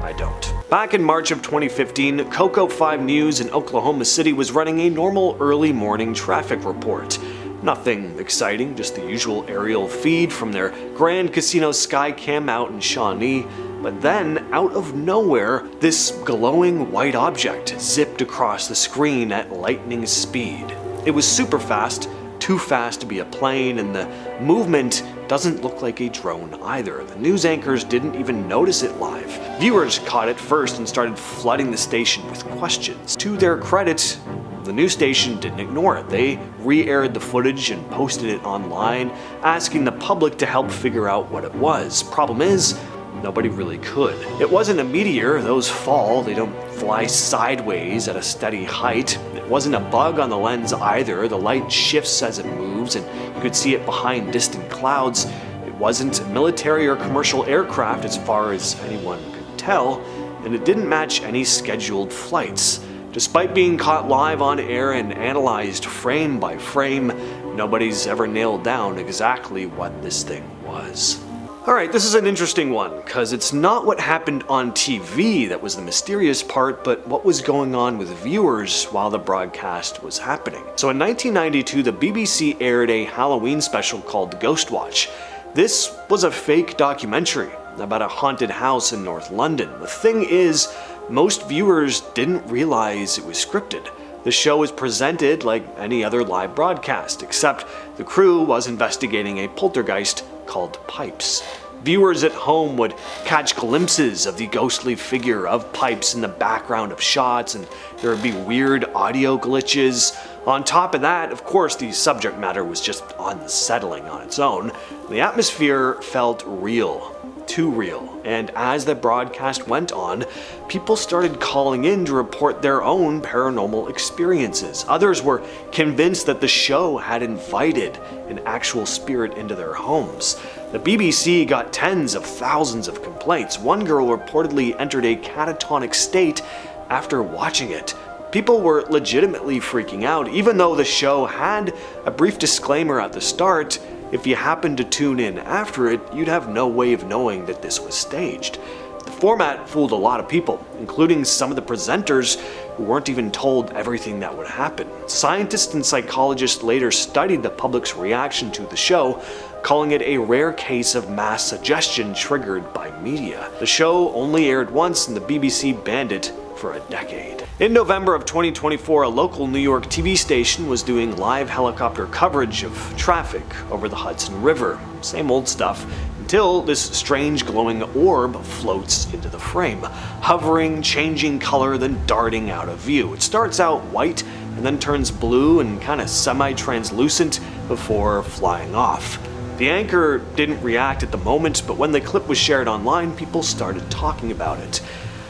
I don't. Back in March of 2015, Coco 5 News in Oklahoma City was running a normal early morning traffic report. Nothing exciting, just the usual aerial feed from their Grand Casino Skycam out in Shawnee. But then, out of nowhere, this glowing white object zipped across the screen at lightning speed. It was super fast, too fast to be a plane, and the movement doesn't look like a drone either. The news anchors didn't even notice it live. Viewers caught it first and started flooding the station with questions. To their credit, the news station didn't ignore it. They re-aired the footage and posted it online, asking the public to help figure out what it was. Problem is, nobody really could. It wasn't a meteor, those fall, they don't fly sideways at a steady height. It wasn't a bug on the lens either, the light shifts as it moves and you could see it behind distant clouds. It wasn't a military or commercial aircraft as far as anyone could tell, and it didn't match any scheduled flights. Despite being caught live on air and analyzed frame by frame, nobody's ever nailed down exactly what this thing was. Alright, this is an interesting one, because it's not what happened on TV that was the mysterious part, but what was going on with viewers while the broadcast was happening. So in 1992, the BBC aired a Halloween special called Ghost Watch. This was a fake documentary about a haunted house in North London. The thing is, most viewers didn't realize it was scripted. The show was presented like any other live broadcast, except the crew was investigating a poltergeist called Pipes. Viewers at home would catch glimpses of the ghostly figure of Pipes in the background of shots, and there would be weird audio glitches. On top of that, of course, the subject matter was just unsettling on its own. The atmosphere felt real. Too real, and as the broadcast went on, people started calling in to report their own paranormal experiences. Others were convinced that the show had invited an actual spirit into their homes. The BBC got tens of thousands of complaints. One girl reportedly entered a catatonic state after watching it. People were legitimately freaking out, even though the show had a brief disclaimer at the start. If you happened to tune in after it, you'd have no way of knowing that this was staged. The format fooled a lot of people, including some of the presenters who weren't even told everything that would happen. Scientists and psychologists later studied the public's reaction to the show, calling it a rare case of mass suggestion triggered by media. The show only aired once and the BBC banned it for a decade. In November of 2024, a local New York TV station was doing live helicopter coverage of traffic over the Hudson River. Same old stuff, until this strange glowing orb floats into the frame, hovering, changing color, then darting out of view. It starts out white and then turns blue and kind of semi-translucent before flying off. The anchor didn't react at the moment, but when the clip was shared online, people started talking about it.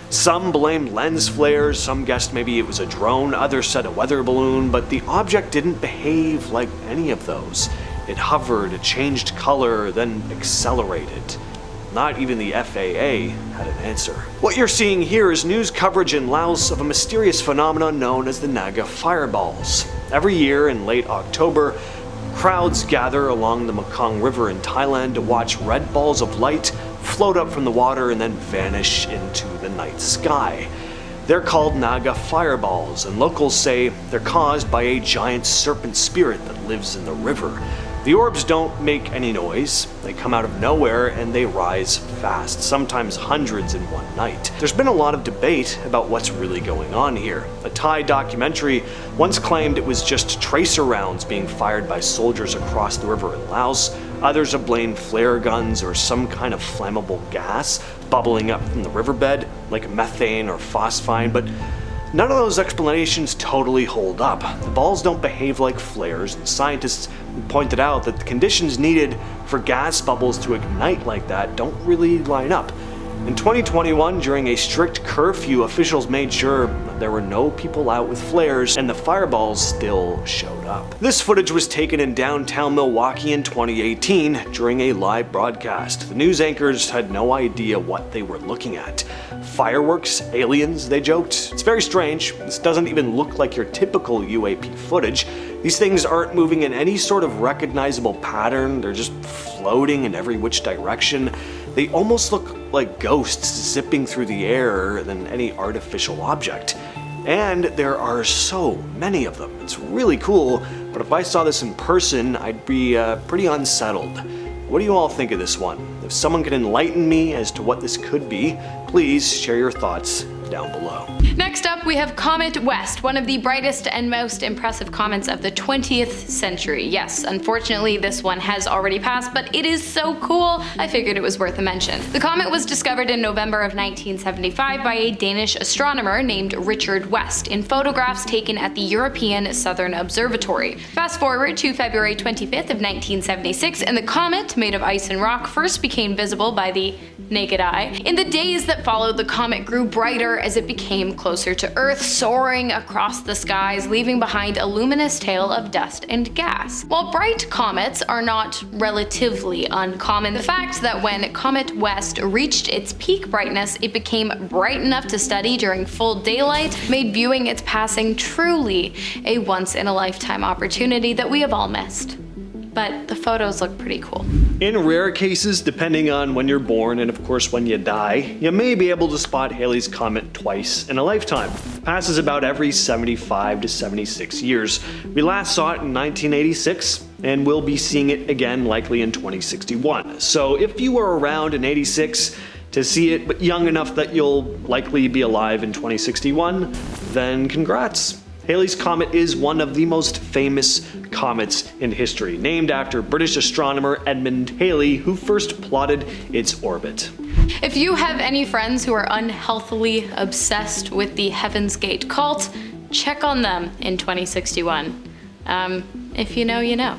Some blamed lens flares, some guessed maybe it was a drone, others said a weather balloon, but the object didn't behave like any of those. It hovered, it changed color, then accelerated. Not even the FAA had an answer. What you're seeing here is news coverage in Laos of a mysterious phenomenon known as the Naga fireballs. Every year in late October, crowds gather along the Mekong River in Thailand to watch red balls of light float up from the water and then vanish into the night sky. They're called Naga fireballs, and locals say they're caused by a giant serpent spirit that lives in the river. The orbs don't make any noise, they come out of nowhere and they rise fast, sometimes hundreds in one night. There's been a lot of debate about what's really going on here. A Thai documentary once claimed it was just tracer rounds being fired by soldiers across the river in Laos. Others have blamed flare guns or some kind of flammable gas bubbling up from the riverbed, like methane or phosphine, but none of those explanations totally hold up. The balls don't behave like flares, and scientists pointed out that the conditions needed for gas bubbles to ignite like that don't really line up. In 2021, during a strict curfew, officials made sure there were no people out with flares, and the fireballs still showed up. This footage was taken in downtown Milwaukee in 2018 during a live broadcast. The news anchors had no idea what they were looking at. Fireworks? Aliens? They joked. It's very strange. This doesn't even look like your typical UAP footage. These things aren't moving in any sort of recognizable pattern. They're just floating in every which direction. They almost look like ghosts zipping through the air than any artificial object. And there are so many of them. It's really cool, but if I saw this in person, I'd be pretty unsettled. What do you all think of this one? If someone could enlighten me as to what this could be, please share your thoughts down below. Next up, we have Comet West, one of the brightest and most impressive comets of the 20th century. Yes, unfortunately, this one has already passed, but it is so cool, I figured it was worth a mention. The comet was discovered in November of 1975 by a Danish astronomer named Richard West in photographs taken at the European Southern Observatory. Fast forward to February 25th of 1976, and the comet, made of ice and rock, first became visible by the naked eye. In the days that followed, the comet grew brighter as it became closer to Earth, soaring across the skies, leaving behind a luminous tail of dust and gas. While bright comets are not relatively uncommon, the fact that when Comet West reached its peak brightness, it became bright enough to study during full daylight made viewing its passing truly a once-in-a-lifetime opportunity that we have all missed. But the photos look pretty cool. In rare cases, depending on when you're born and of course when you die, you may be able to spot Halley's Comet twice in a lifetime. It passes about every 75 to 76 years. We last saw it in 1986, and we'll be seeing it again likely in 2061. So if you were around in 86 to see it, but young enough that you'll likely be alive in 2061, then congrats. Halley's Comet is one of the most famous comets in history, named after British astronomer Edmund Halley, who first plotted its orbit. If you have any friends who are unhealthily obsessed with the Heaven's Gate cult, check on them in 2061. If you know, you know.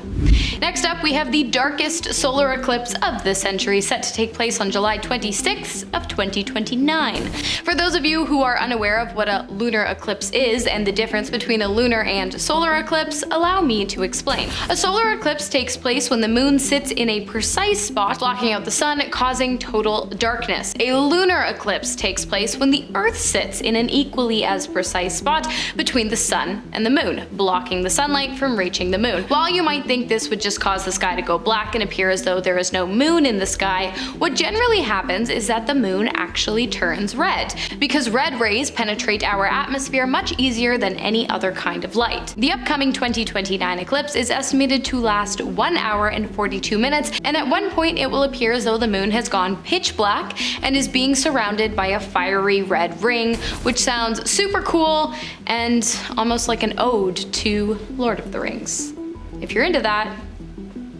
Next up, we have the darkest solar eclipse of the century, set to take place on July 26th of 2029. For those of you who are unaware of what a lunar eclipse is and the difference between a lunar and solar eclipse, allow me to explain. A solar eclipse takes place when the moon sits in a precise spot, blocking out the sun, causing total darkness. A lunar eclipse takes place when the Earth sits in an equally as precise spot between the sun and the moon, blocking the sunlight from reaching the moon. While you might think this would just cause the sky to go black and appear as though there is no moon in the sky, what generally happens is that the moon actually turns red, because red rays penetrate our atmosphere much easier than any other kind of light. The upcoming 2029 eclipse is estimated to last 1 hour and 42 minutes, and at one point it will appear as though the moon has gone pitch black and is being surrounded by a fiery red ring, which sounds super cool and almost like an ode to Lord of the Rings. If you're into that,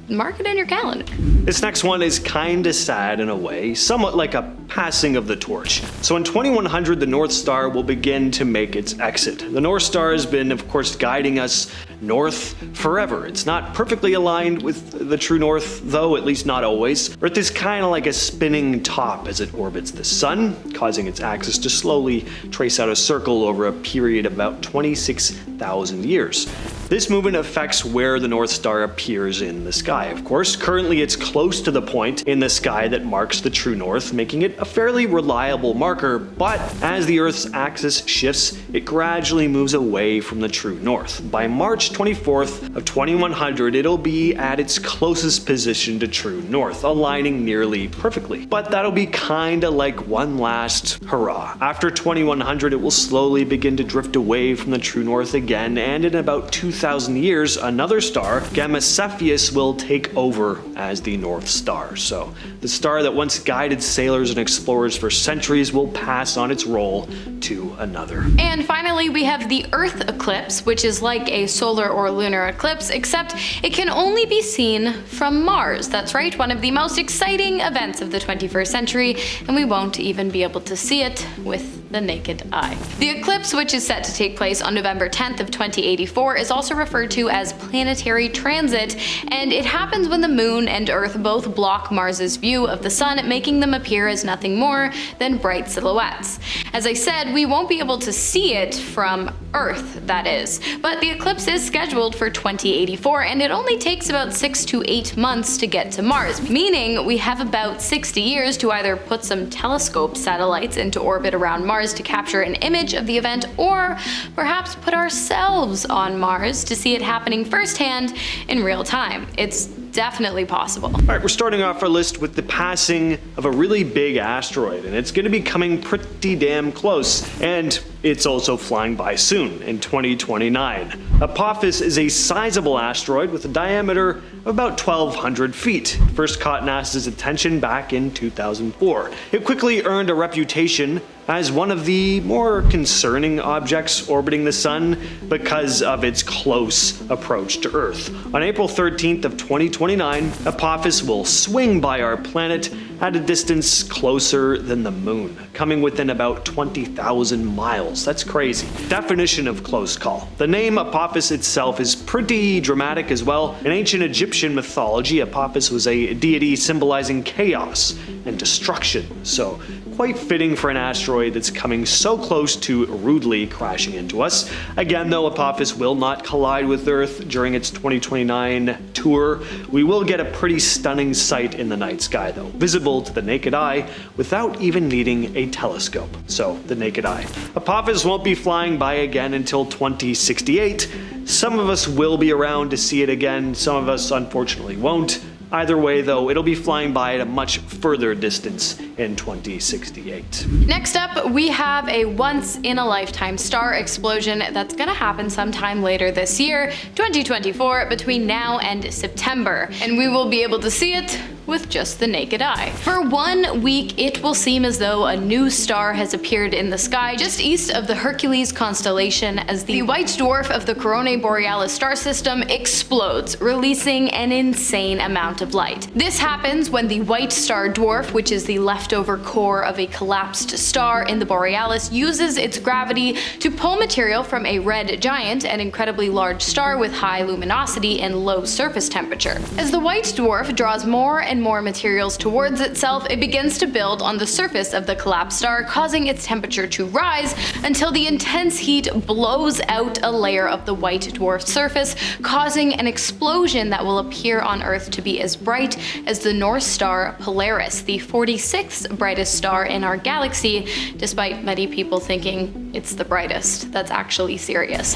mark it in your calendar. This next one is kinda sad in a way, somewhat like a passing of the torch. So in 2100, the North Star will begin to make its exit. The North Star has been, of course, guiding us north forever. It's not perfectly aligned with the true north, though, at least not always. Earth is kind of like a spinning top as it orbits the sun, causing its axis to slowly trace out a circle over a period of about 26,000 years. This movement affects where the North Star appears in the sky. Of course, currently it's close to the point in the sky that marks the true north, making it a fairly reliable marker, but as the Earth's axis shifts, it gradually moves away from the true north. By March 24th of 2100, it'll be at its closest position to true north, aligning nearly perfectly. But that'll be kinda like one last hurrah. After 2100, it will slowly begin to drift away from the true north again, and in about 2,000 years, another star, Gamma Cepheus, will take over as the North Star. So the star that once guided sailors and explorers for centuries will pass on its role to another. And finally, we have the Earth eclipse, which is like a solar or lunar eclipse, except it can only be seen from Mars. That's right, one of the most exciting events of the 21st century, and we won't even be able to see it with the naked eye. The eclipse, which is set to take place on November 10th of 2084, is also referred to as planetary transit, and it happens when the moon and Earth both block Mars's view of the sun, making them appear as nothing more than bright silhouettes. As I said, we won't be able to see it from Earth, that is, but the eclipse is scheduled for 2084, and it only takes about 6 to 8 months to get to Mars, meaning we have about 60 years to either put some telescope satellites into orbit around Mars to capture an image of the event, or perhaps put ourselves on Mars to see it happening firsthand in real time. It's definitely possible. All right, we're starting off our list with the passing of a really big asteroid, and it's going to be coming pretty damn close, and it's also flying by soon in 2029. Apophis is a sizable asteroid with a diameter of about 1,200 feet. First caught NASA's attention back in 2004. It quickly earned a reputation as one of the more concerning objects orbiting the sun because of its close approach to Earth. On April 13th of 2029, Apophis will swing by our planet at a distance closer than the moon, coming within about 20,000 miles. That's crazy. Definition of close call. The name Apophis itself is pretty dramatic as well. In ancient Egyptian mythology, Apophis was a deity symbolizing chaos and destruction, so quite fitting for an asteroid that's coming so close to rudely crashing into us. Again though, Apophis will not collide with Earth during its 2029 tour. We will get a pretty stunning sight in the night sky though, visible to the naked eye without even needing a telescope. So, the naked eye. Apophis won't be flying by again until 2068. Some of us will be around to see it again, some of us unfortunately won't. Either way though, it'll be flying by at a much further distance in 2068. Next up, we have a once-in-a-lifetime star explosion that's gonna happen sometime later this year, 2024, between now and September. And we will be able to see it with just the naked eye. For 1 week, it will seem as though a new star has appeared in the sky just east of the Hercules constellation as the white dwarf of the Coronae Borealis star system explodes, releasing an insane amount of light. This happens when the white star dwarf, which is the leftover core of a collapsed star in the Borealis, uses its gravity to pull material from a red giant, an incredibly large star with high luminosity and low surface temperature. As the white dwarf draws more and more materials towards itself, it begins to build on the surface of the collapsed star, causing its temperature to rise until the intense heat blows out a layer of the white dwarf's surface, causing an explosion that will appear on Earth to be as bright as the North Star Polaris, the 46th brightest star in our galaxy, despite many people thinking it's the brightest. That's actually Sirius.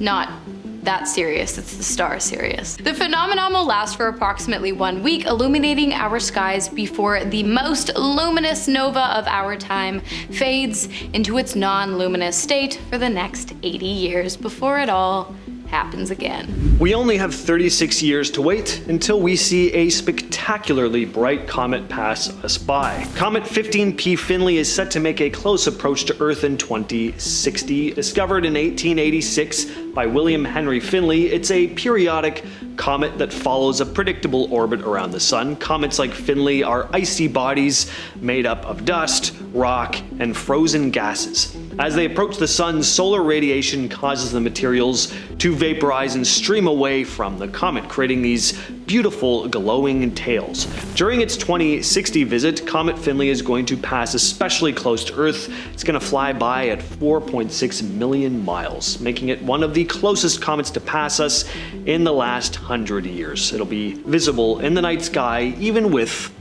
Not that Sirius, it's the star Sirius. The phenomenon will last for approximately 1 week, illuminating our skies before the most luminous nova of our time fades into its non-luminous state for the next 80 years before it all happens again. We only have 36 years to wait until we see a spectacularly bright comet pass us by. Comet 15P Finley is set to make a close approach to Earth in 2060. Discovered in 1886 by William Henry Finley, it's a periodic comet that follows a predictable orbit around the sun. Comets like Finley are icy bodies made up of dust, rock, and frozen gases. As they approach the sun, solar radiation causes the materials to vaporize and stream away from the comet, creating these beautiful glowing tails. During its 2060 visit, Comet Finley is going to pass especially close to Earth. It's going to fly by at 4.6 million miles, making it one of the closest comets to pass us in the last 100 years. It'll be visible in the night sky, even with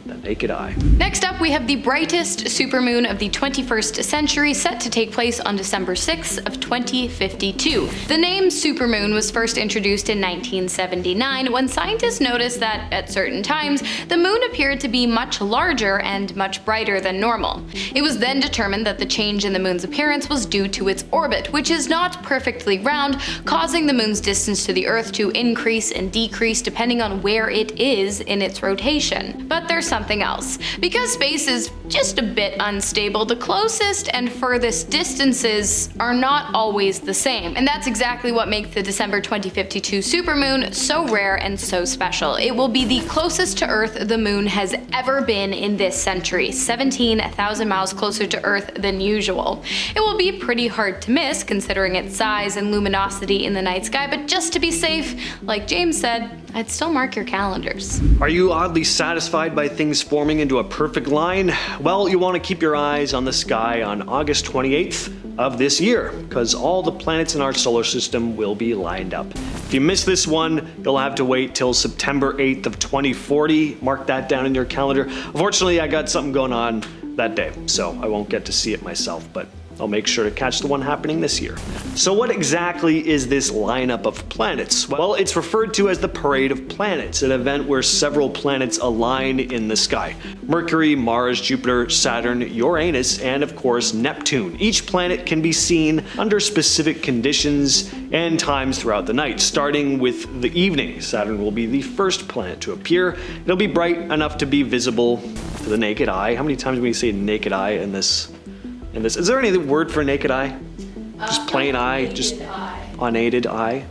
the naked eye. Next up, we have the brightest supermoon of the 21st century, set to take place on December 6th of 2052. The name supermoon was first introduced in 1979 when scientists noticed that at certain times the moon appeared to be much larger and much brighter than normal. It was then determined that the change in the moon's appearance was due to its orbit, which is not perfectly round, causing the moon's distance to the Earth to increase and decrease depending on where it is in its rotation. But there's something else. Because space is just a bit unstable, the closest and furthest distances are not always the same. And that's exactly what makes the December 2052 supermoon so rare and so special. It will be the closest to Earth the moon has ever been in this century, 17,000 miles closer to Earth than usual. It will be pretty hard to miss considering its size and luminosity in the night sky, but just to be safe, like James said, I'd still mark your calendars. Are you oddly satisfied by things forming into a perfect line? Well, you want to keep your eyes on the sky on August 28th of this year, because all the planets in our solar system will be lined up. If you miss this one, you'll have to wait till September 8th of 2040. Mark that down in your calendar. Unfortunately, I got something going on that day, so I won't get to see it myself, but I'll make sure to catch the one happening this year. So what exactly is this lineup of planets? Well, it's referred to as the Parade of Planets, an event where several planets align in the sky. Mercury, Mars, Jupiter, Saturn, Uranus, and of course Neptune. Each planet can be seen under specific conditions and times throughout the night. Starting with the evening, Saturn will be the first planet to appear. It'll be bright enough to be visible to the naked eye. How many times do we say naked eye in this? Is there any word for naked eye? Just plain eye, just unaided eye.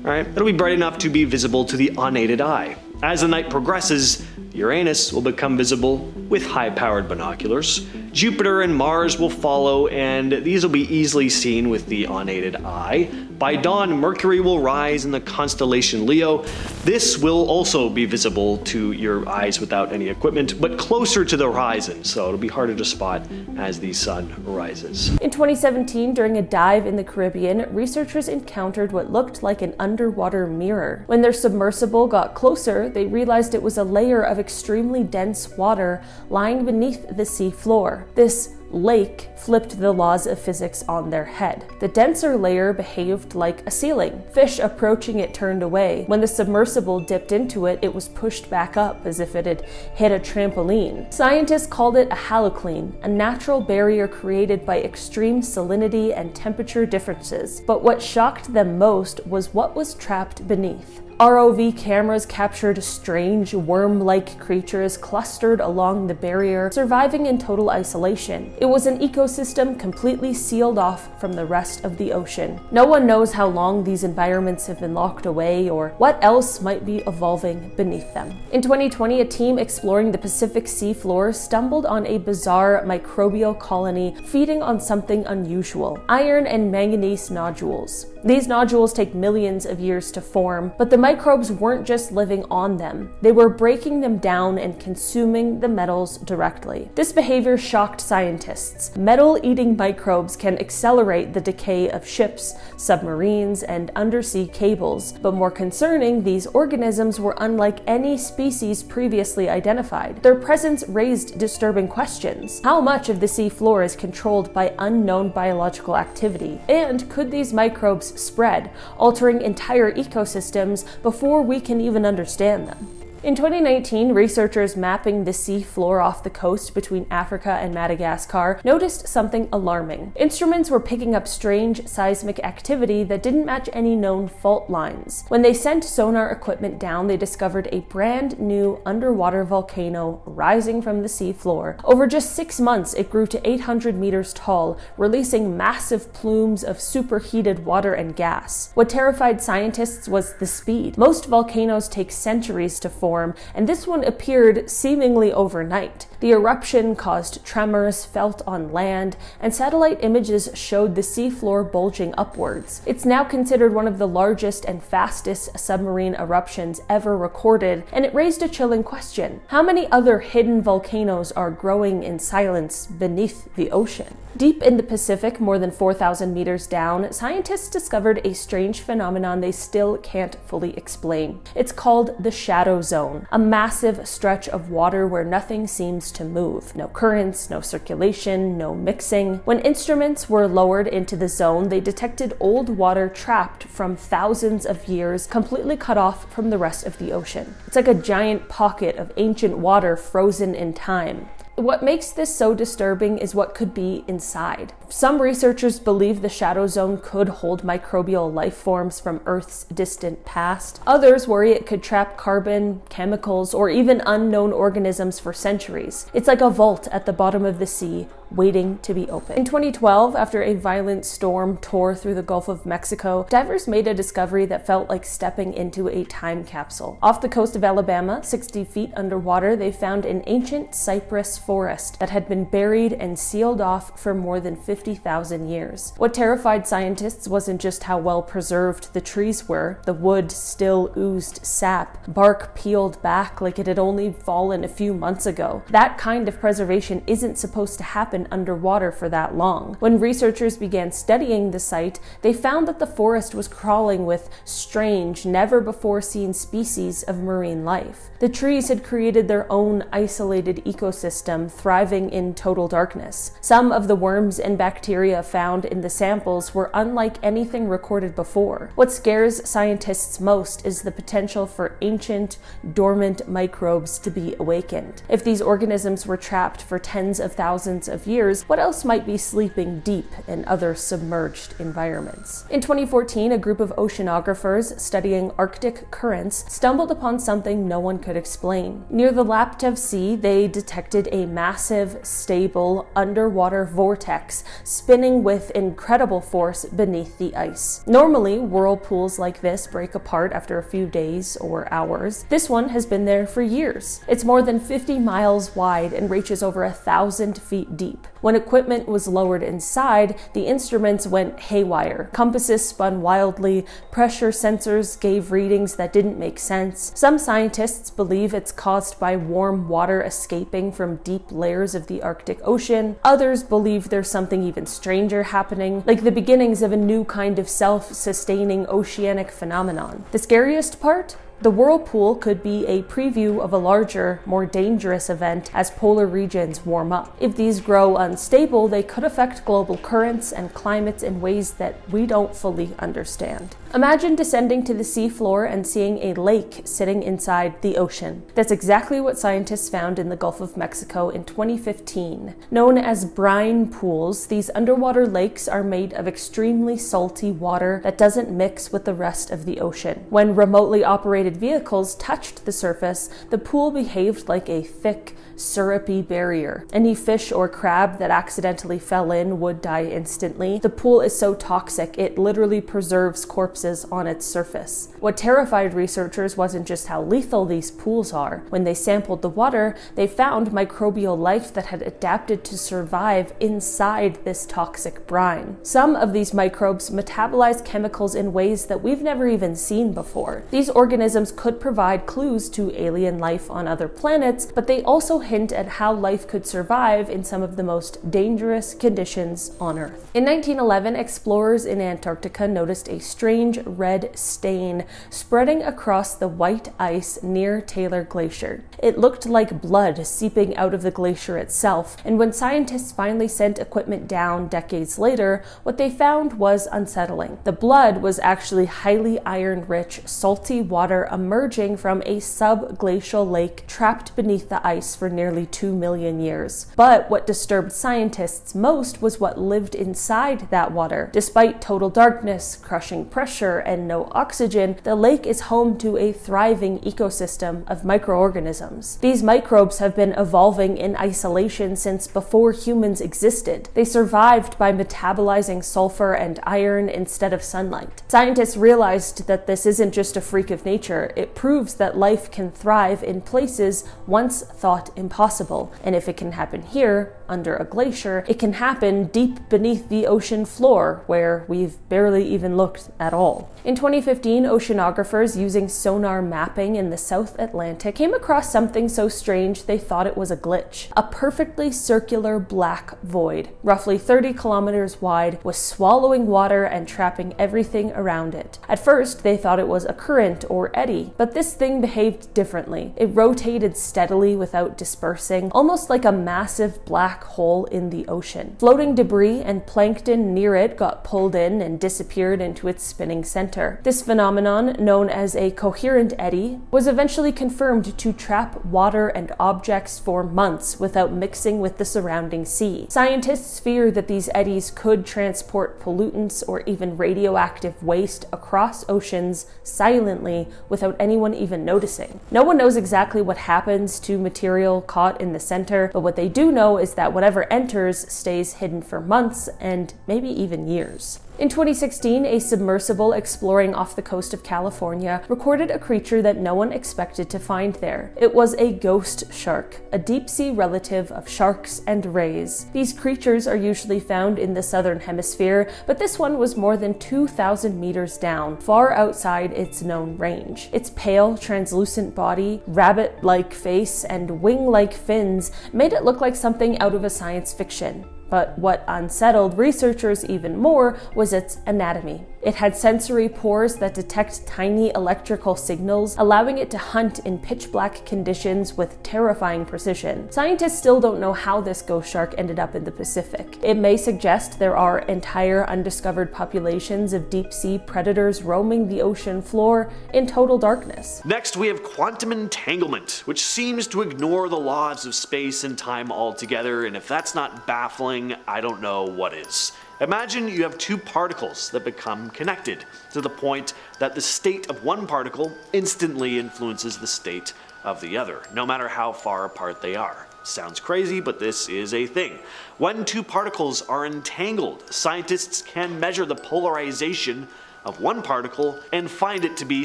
All right, it'll be bright enough to be visible to the unaided eye. As the night progresses, Uranus will become visible with high-powered binoculars. Jupiter and Mars will follow, and these will be easily seen with the unaided eye. By dawn, Mercury will rise in the constellation Leo. This will also be visible to your eyes without any equipment, but closer to the horizon, so it'll be harder to spot as the sun rises. In 2017, during a dive in the Caribbean, researchers encountered what looked like an underwater mirror. When their submersible got closer, they realized it was a layer of extremely dense water lying beneath the sea floor. This lake flipped the laws of physics on their head. The denser layer behaved like a ceiling. Fish approaching it turned away. When the submersible dipped into it, it was pushed back up as if it had hit a trampoline. Scientists called it a halocline, a natural barrier created by extreme salinity and temperature differences. But what shocked them most was what was trapped beneath. ROV cameras captured strange worm-like creatures clustered along the barrier, surviving in total isolation. It was an ecosystem completely sealed off from the rest of the ocean. No one knows how long these environments have been locked away or what else might be evolving beneath them. In 2020, a team exploring the Pacific sea floor stumbled on a bizarre microbial colony feeding on something unusual: iron and manganese nodules. These nodules take millions of years to form, but the microbes weren't just living on them. They were breaking them down and consuming the metals directly. This behavior shocked scientists. Metal-eating microbes can accelerate the decay of ships, submarines, and undersea cables. But more concerning, these organisms were unlike any species previously identified. Their presence raised disturbing questions. How much of the sea floor is controlled by unknown biological activity? And could these microbes spread, altering entire ecosystems before we can even understand them? In 2019, researchers mapping the sea floor off the coast between Africa and Madagascar noticed something alarming. Instruments were picking up strange seismic activity that didn't match any known fault lines. When they sent sonar equipment down, they discovered a brand new underwater volcano rising from the sea floor. Over just 6 months, it grew to 800 meters tall, releasing massive plumes of superheated water and gas. What terrified scientists was the speed. Most volcanoes take centuries to form, and this one appeared seemingly overnight. The eruption caused tremors felt on land, and satellite images showed the seafloor bulging upwards. It's now considered one of the largest and fastest submarine eruptions ever recorded, and it raised a chilling question: how many other hidden volcanoes are growing in silence beneath the ocean? Deep in the Pacific, more than 4,000 meters down, scientists discovered a strange phenomenon they still can't fully explain. It's called the shadow zone, a massive stretch of water where nothing seems to move. No currents, no circulation, no mixing. When instruments were lowered into the zone, they detected old water trapped from thousands of years, completely cut off from the rest of the ocean. It's like a giant pocket of ancient water frozen in time. What makes this so disturbing is what could be inside. Some researchers believe the shadow zone could hold microbial life forms from Earth's distant past. Others worry it could trap carbon, chemicals, or even unknown organisms for centuries. It's like a vault at the bottom of the sea, waiting to be opened. In 2012, after a violent storm tore through the Gulf of Mexico, divers made a discovery that felt like stepping into a time capsule. Off the coast of Alabama, 60 feet underwater, they found an ancient cypress forest that had been buried and sealed off for more than 50,000 years. What terrified scientists wasn't just how well preserved the trees were. The wood still oozed sap, bark peeled back like it had only fallen a few months ago. That kind of preservation isn't supposed to happen happen underwater for that long. When researchers began studying the site, they found that the forest was crawling with strange, never-before-seen species of marine life. The trees had created their own isolated ecosystem, thriving in total darkness. Some of the worms and bacteria found in the samples were unlike anything recorded before. What scares scientists most is the potential for ancient, dormant microbes to be awakened. If these organisms were trapped for tens of thousands of years, what else might be sleeping deep in other submerged environments? In 2014, a group of oceanographers studying Arctic currents stumbled upon something no one could explain. Near the Laptev Sea, they detected a massive, stable, underwater vortex spinning with incredible force beneath the ice. Normally, whirlpools like this break apart after a few days or hours. This one has been there for years. It's more than 50 miles wide and reaches over 1,000 feet deep. When equipment was lowered inside, the instruments went haywire. Compasses spun wildly, pressure sensors gave readings that didn't make sense. Some scientists believe it's caused by warm water escaping from deep layers of the Arctic Ocean. Others believe there's something even stranger happening, like the beginnings of a new kind of self-sustaining oceanic phenomenon. The scariest part? The whirlpool could be a preview of a larger, more dangerous event as polar regions warm up. If these grow unstable, they could affect global currents and climates in ways that we don't fully understand. Imagine descending to the seafloor and seeing a lake sitting inside the ocean. That's exactly what scientists found in the Gulf of Mexico in 2015. Known as brine pools, these underwater lakes are made of extremely salty water that doesn't mix with the rest of the ocean. When remotely operated vehicles touched the surface, the pool behaved like a thick, syrupy barrier. Any fish or crab that accidentally fell in would die instantly. The pool is so toxic, it literally preserves corpses on its surface. What terrified researchers wasn't just how lethal these pools are. When they sampled the water, they found microbial life that had adapted to survive inside this toxic brine. Some of these microbes metabolize chemicals in ways that we've never even seen before. These organisms could provide clues to alien life on other planets, but they also hint at how life could survive in some of the most dangerous conditions on Earth. In 1911, explorers in Antarctica noticed a strange red stain spreading across the white ice near Taylor Glacier. It looked like blood seeping out of the glacier itself, and when scientists finally sent equipment down decades later, what they found was unsettling. The blood was actually highly iron-rich, salty water emerging from a subglacial lake trapped beneath the ice for nearly 2 million years. But what disturbed scientists most was what lived inside that water. Despite total darkness, crushing pressure, and no oxygen, the lake is home to a thriving ecosystem of microorganisms. These microbes have been evolving in isolation since before humans existed. They survived by metabolizing sulfur and iron instead of sunlight. Scientists realized that this isn't just a freak of nature. It proves that life can thrive in places once thought impossible. And if it can happen here, under a glacier, it can happen deep beneath the ocean floor, where we've barely even looked at all. In 2015, oceanographers using sonar mapping in the South Atlantic came across something so strange they thought it was a glitch. A perfectly circular black void, roughly 30 kilometers wide, was swallowing water and trapping everything around it. At first, they thought it was a current or eddy, but this thing behaved differently. It rotated steadily without dispersing, almost like a massive black hole in the ocean. Floating debris and plankton near it got pulled in and disappeared into its spinning center. This phenomenon, known as a coherent eddy, was eventually confirmed to trap water and objects for months without mixing with the surrounding sea. Scientists fear that these eddies could transport pollutants or even radioactive waste across oceans silently without anyone even noticing. No one knows exactly what happens to material caught in the center, but what they do know is that whatever enters stays hidden for months and maybe even years. In 2016, a submersible exploring off the coast of California recorded a creature that no one expected to find there. It was a ghost shark, a deep-sea relative of sharks and rays. These creatures are usually found in the southern hemisphere, but this one was more than 2,000 meters down, far outside its known range. Its pale, translucent body, rabbit-like face, and wing-like fins made it look like something out of a science fiction. But what unsettled researchers even more was its anatomy. It had sensory pores that detect tiny electrical signals, allowing it to hunt in pitch-black conditions with terrifying precision. Scientists still don't know how this ghost shark ended up in the Pacific. It may suggest there are entire undiscovered populations of deep-sea predators roaming the ocean floor in total darkness. Next, we have quantum entanglement, which seems to ignore the laws of space and time altogether, and if that's not baffling, I don't know what is. Imagine you have two particles that become connected to the point that the state of one particle instantly influences the state of the other, no matter how far apart they are. Sounds crazy, but this is a thing. When two particles are entangled, scientists can measure the polarization of one particle and find it to be,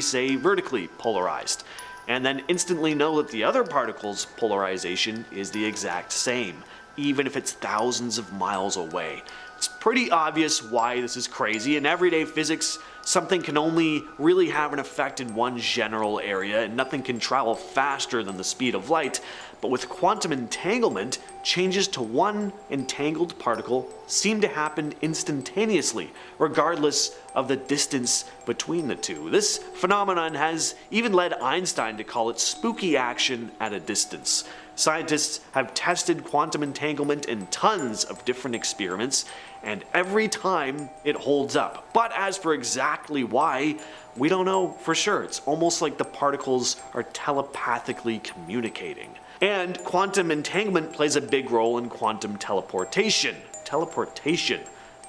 say, vertically polarized, and then instantly know that the other particle's polarization is the exact same, even if it's thousands of miles away. It's pretty obvious why this is crazy. In everyday physics, something can only really have an effect in one general area, and nothing can travel faster than the speed of light. But with quantum entanglement, changes to one entangled particle seem to happen instantaneously, regardless of the distance between the two. This phenomenon has even led Einstein to call it spooky action at a distance. Scientists have tested quantum entanglement in tons of different experiments, and every time it holds up. But as for exactly why, we don't know for sure. It's almost like the particles are telepathically communicating. And quantum entanglement plays a big role in quantum teleportation. Teleportation.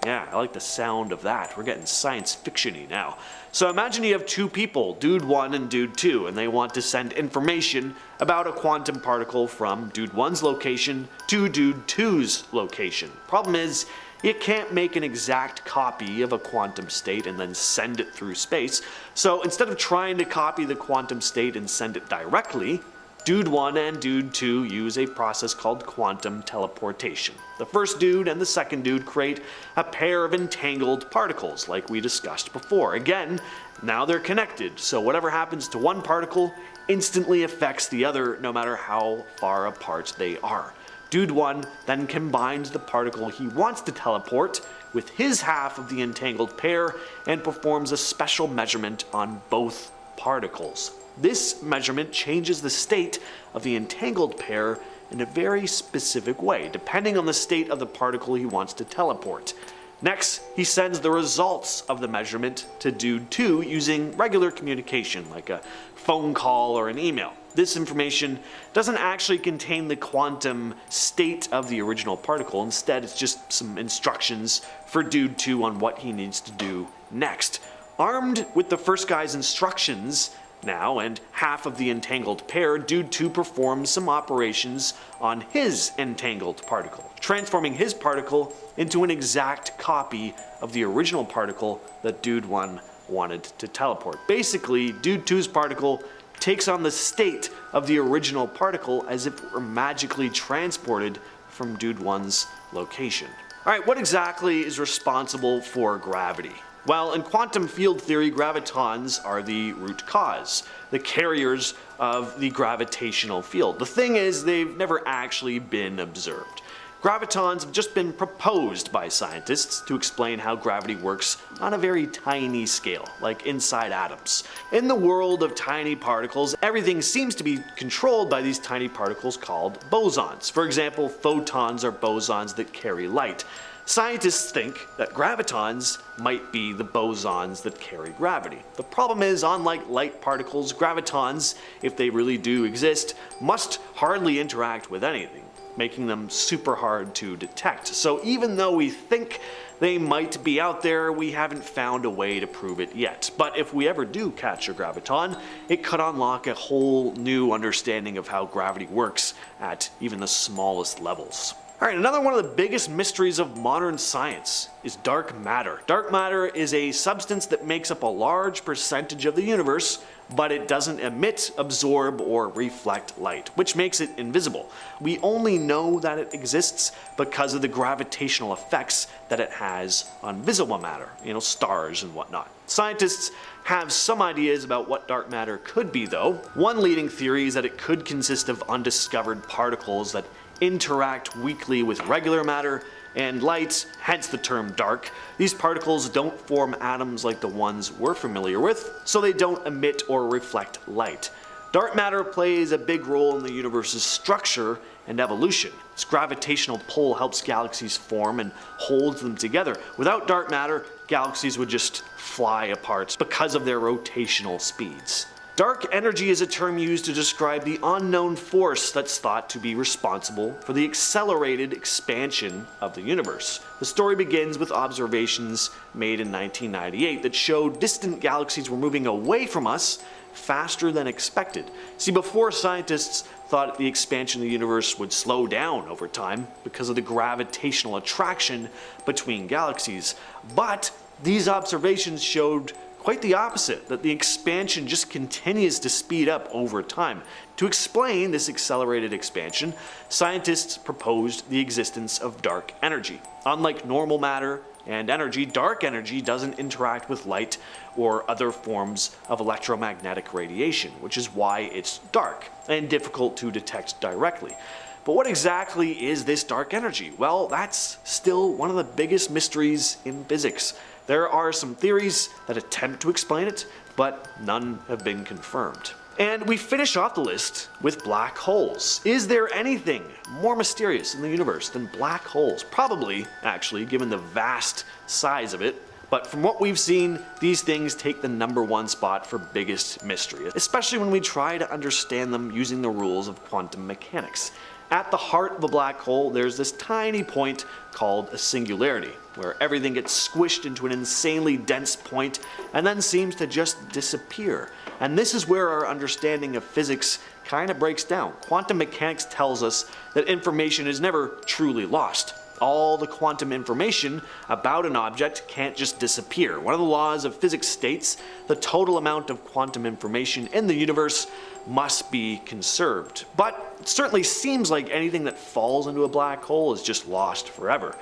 Yeah, I like the sound of that. We're getting science fiction-y now. So imagine you have two people, dude 1 and dude 2, and they want to send information about a quantum particle from dude 1's location to dude 2's location. Problem is, you can't make an exact copy of a quantum state and then send it through space. So instead of trying to copy the quantum state and send it directly, Dude 1 and Dude 2 use a process called quantum teleportation. The first dude and the second dude create a pair of entangled particles, like we discussed before. Again, now they're connected, so whatever happens to one particle instantly affects the other, no matter how far apart they are. Dude 1 then combines the particle he wants to teleport with his half of the entangled pair and performs a special measurement on both particles. This measurement changes the state of the entangled pair in a very specific way, depending on the state of the particle he wants to teleport. Next, he sends the results of the measurement to Dude 2 using regular communication, like a phone call or an email. This information doesn't actually contain the quantum state of the original particle. Instead, it's just some instructions for Dude 2 on what he needs to do next. Armed with the first guy's instructions now and half of the entangled pair, Dude 2 performs some operations on his entangled particle, transforming his particle into an exact copy of the original particle that Dude 1 wanted to teleport. Basically, Dude 2's particle takes on the state of the original particle as if it were magically transported from Dude 1's location. Alright, what exactly is responsible for gravity? Well, in quantum field theory, gravitons are the root cause, the carriers of the gravitational field. The thing is, they've never actually been observed. Gravitons have just been proposed by scientists to explain how gravity works on a very tiny scale, like inside atoms. In the world of tiny particles, everything seems to be controlled by these tiny particles called bosons. For example, photons are bosons that carry light. Scientists think that gravitons might be the bosons that carry gravity. The problem is, unlike light particles, gravitons, if they really do exist, must hardly interact with anything, making them super hard to detect. So even though we think they might be out there, we haven't found a way to prove it yet. But if we ever do catch a graviton, it could unlock a whole new understanding of how gravity works at even the smallest levels. Alright, another one of the biggest mysteries of modern science is dark matter. Dark matter is a substance that makes up a large percentage of the universe, but it doesn't emit, absorb, or reflect light, which makes it invisible. We only know that it exists because of the gravitational effects that it has on visible matter, stars and whatnot. Scientists have some ideas about what dark matter could be though. One leading theory is that it could consist of undiscovered particles that interact weakly with regular matter and light, hence the term dark. These particles don't form atoms like the ones we're familiar with, so they don't emit or reflect light. Dark matter plays a big role in the universe's structure and evolution. Its gravitational pull helps galaxies form and holds them together. Without dark matter, galaxies would just fly apart because of their rotational speeds. Dark energy is a term used to describe the unknown force that's thought to be responsible for the accelerated expansion of the universe. The story begins with observations made in 1998 that showed distant galaxies were moving away from us faster than expected. See, before, scientists thought the expansion of the universe would slow down over time because of the gravitational attraction between galaxies. But these observations showed quite the opposite, that the expansion just continues to speed up over time. To explain this accelerated expansion, scientists proposed the existence of dark energy. Unlike normal matter and energy, dark energy doesn't interact with light or other forms of electromagnetic radiation, which is why it's dark and difficult to detect directly. But what exactly is this dark energy? Well, that's still one of the biggest mysteries in physics. There are some theories that attempt to explain it, but none have been confirmed. And we finish off the list with black holes. Is there anything more mysterious in the universe than black holes? Probably, actually, given the vast size of it. But from what we've seen, these things take the #1 spot for biggest mystery, especially when we try to understand them using the rules of quantum mechanics. At the heart of a black hole, there's this tiny point called a singularity, where everything gets squished into an insanely dense point and then seems to just disappear. And this is where our understanding of physics kind of breaks down. Quantum mechanics tells us that information is never truly lost. All the quantum information about an object can't just disappear. One of the laws of physics states the total amount of quantum information in the universe must be conserved. But it certainly seems like anything that falls into a black hole is just lost forever.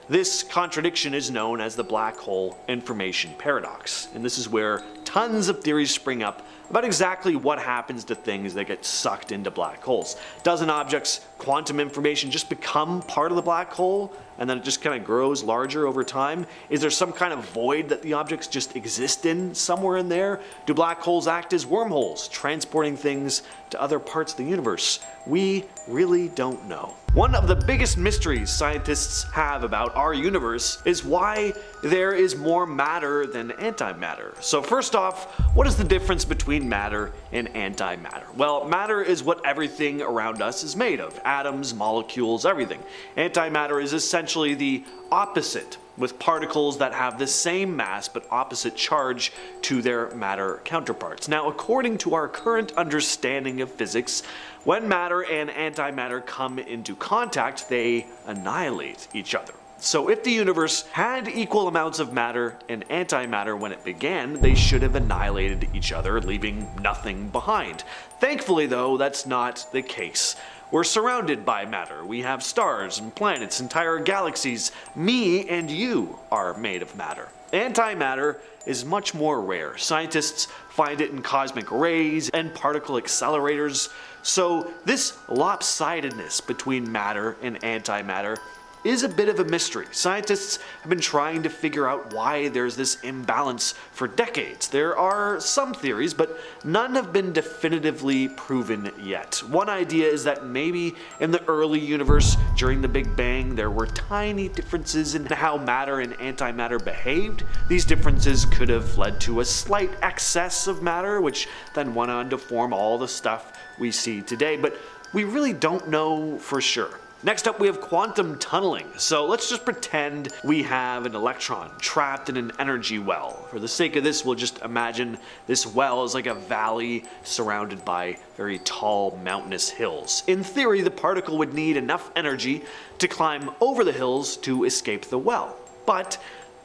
This contradiction is known as the black hole information paradox, and this is where tons of theories spring up about exactly what happens to things that get sucked into black holes. Does an object's quantum information just become part of the black hole and then it just kind of grows larger over time? Is there some kind of void that the objects just exist in somewhere in there? Do black holes act as wormholes, transporting things to other parts of the universe? We really don't know. One of the biggest mysteries scientists have about our universe is why there is more matter than antimatter. So first off, what is the difference between matter and antimatter? Well, matter is what everything around us is made of. Atoms, molecules, everything. Antimatter is essentially the opposite, with particles that have the same mass but opposite charge to their matter counterparts. Now, according to our current understanding of physics, when matter and antimatter come into contact, they annihilate each other. So if the universe had equal amounts of matter and antimatter when it began, they should have annihilated each other, leaving nothing behind. Thankfully though, that's not the case. We're surrounded by matter. We have stars and planets, entire galaxies. Me and you are made of matter. Antimatter is much more rare. Scientists find it in cosmic rays and particle accelerators. So this lopsidedness between matter and antimatter is a bit of a mystery. Scientists have been trying to figure out why there's this imbalance for decades. There are some theories, but none have been definitively proven yet. One idea is that maybe in the early universe during the Big Bang there were tiny differences in how matter and antimatter behaved. These differences could have led to a slight excess of matter, which then went on to form all the stuff we see today, but we really don't know for sure. Next up, we have quantum tunneling. So let's just pretend we have an electron trapped in an energy well. For the sake of this, we'll just imagine this well is like a valley surrounded by very tall mountainous hills. In theory, the particle would need enough energy to climb over the hills to escape the well. But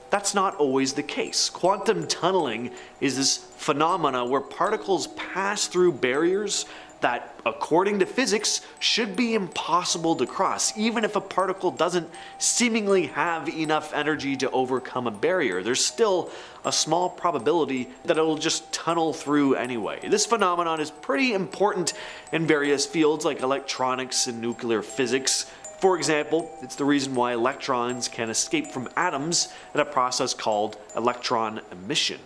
that's not always the case. Quantum tunneling is this phenomena where particles pass through barriers that, according to physics, should be impossible to cross, even if a particle doesn't seemingly have enough energy to overcome a barrier. There's still a small probability that it'll just tunnel through anyway. This phenomenon is pretty important in various fields like electronics and nuclear physics. For example, it's the reason why electrons can escape from atoms in a process called electron emission.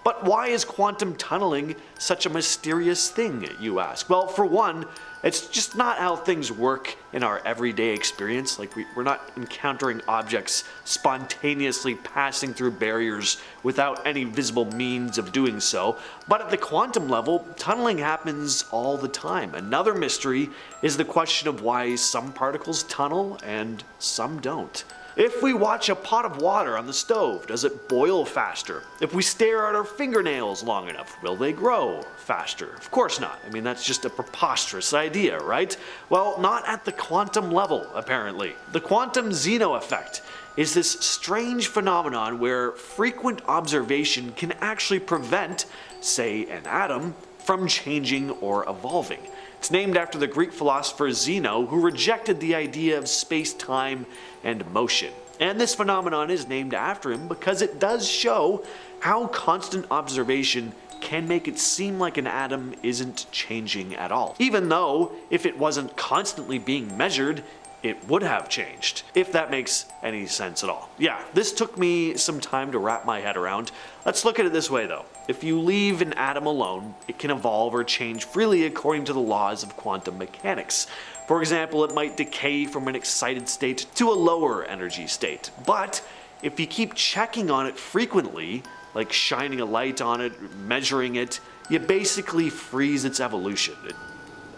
But why is quantum tunneling such a mysterious thing, you ask? Well, for one, it's just not how things work in our everyday experience. Like, we're not encountering objects spontaneously passing through barriers without any visible means of doing so. But at the quantum level, tunneling happens all the time. Another mystery is the question of why some particles tunnel and some don't. If we watch a pot of water on the stove, does it boil faster? If we stare at our fingernails long enough, will they grow faster? Of course not. I mean, that's just a preposterous idea, right? Well, not at the quantum level, apparently. The quantum Zeno effect is this strange phenomenon where frequent observation can actually prevent, say, an atom from changing or evolving. It's named after the Greek philosopher Zeno, who rejected the idea of space-time and motion. And this phenomenon is named after him because it does show how constant observation can make it seem like an atom isn't changing at all. Even though, if it wasn't constantly being measured, it would have changed, if that makes any sense at all. Yeah, this took me some time to wrap my head around. Let's look at it this way though. If you leave an atom alone, it can evolve or change freely according to the laws of quantum mechanics. For example, it might decay from an excited state to a lower energy state. But if you keep checking on it frequently, like shining a light on it, measuring it, you basically freeze its evolution.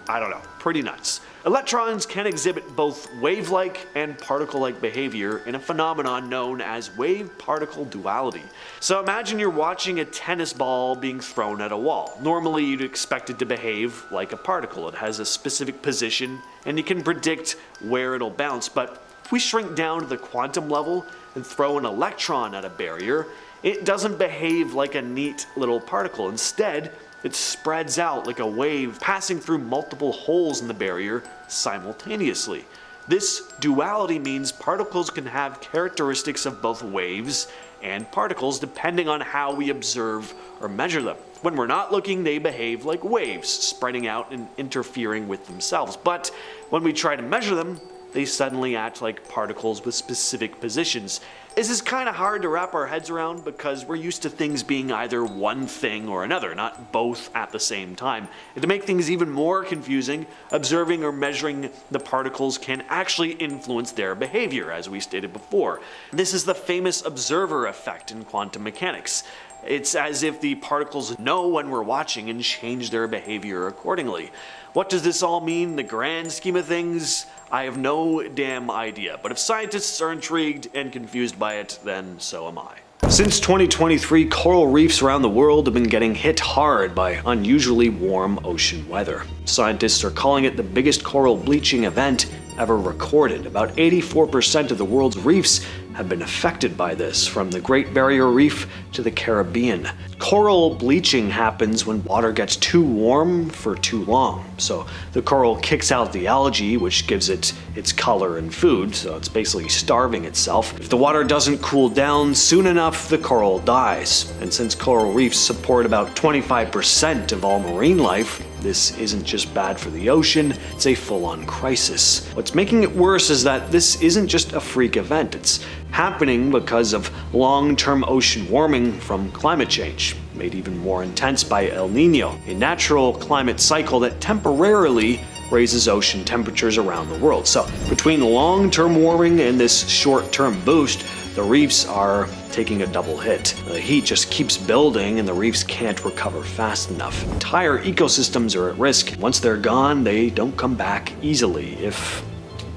I don't know, pretty nuts. Electrons can exhibit both wave-like and particle-like behavior in a phenomenon known as wave-particle duality. So imagine you're watching a tennis ball being thrown at a wall. Normally you'd expect it to behave like a particle. It has a specific position and you can predict where it'll bounce, but if we shrink down to the quantum level and throw an electron at a barrier, it doesn't behave like a neat little particle. Instead, it spreads out like a wave passing through multiple holes in the barrier simultaneously. This duality means particles can have characteristics of both waves and particles depending on how we observe or measure them. When we're not looking, they behave like waves, spreading out and interfering with themselves. But when we try to measure them, they suddenly act like particles with specific positions. This is kind of hard to wrap our heads around because we're used to things being either one thing or another, not both at the same time. And to make things even more confusing, observing or measuring the particles can actually influence their behavior, as we stated before. This is the famous observer effect in quantum mechanics. It's as if the particles know when we're watching and change their behavior accordingly. What does this all mean in the grand scheme of things? I have no damn idea, but if scientists are intrigued and confused by it, then so am I. Since 2023, coral reefs around the world have been getting hit hard by unusually warm ocean weather. Scientists are calling it the biggest coral bleaching event ever recorded. About 84% of the world's reefs have been affected by this, from the Great Barrier Reef to the Caribbean. Coral bleaching happens when water gets too warm for too long. So the coral kicks out the algae, which gives it its color and food, so it's basically starving itself. If the water doesn't cool down soon enough, the coral dies. And since coral reefs support about 25% of all marine life, this isn't just bad for the ocean, it's a full-on crisis. What's making it worse is that this isn't just a freak event, it's happening because of long-term ocean warming from climate change, made even more intense by El Nino, a natural climate cycle that temporarily raises ocean temperatures around the world. So between long-term warming and this short-term boost, the reefs are taking a double hit. The heat just keeps building and the reefs can't recover fast enough. Entire ecosystems are at risk. Once they're gone, they don't come back easily, if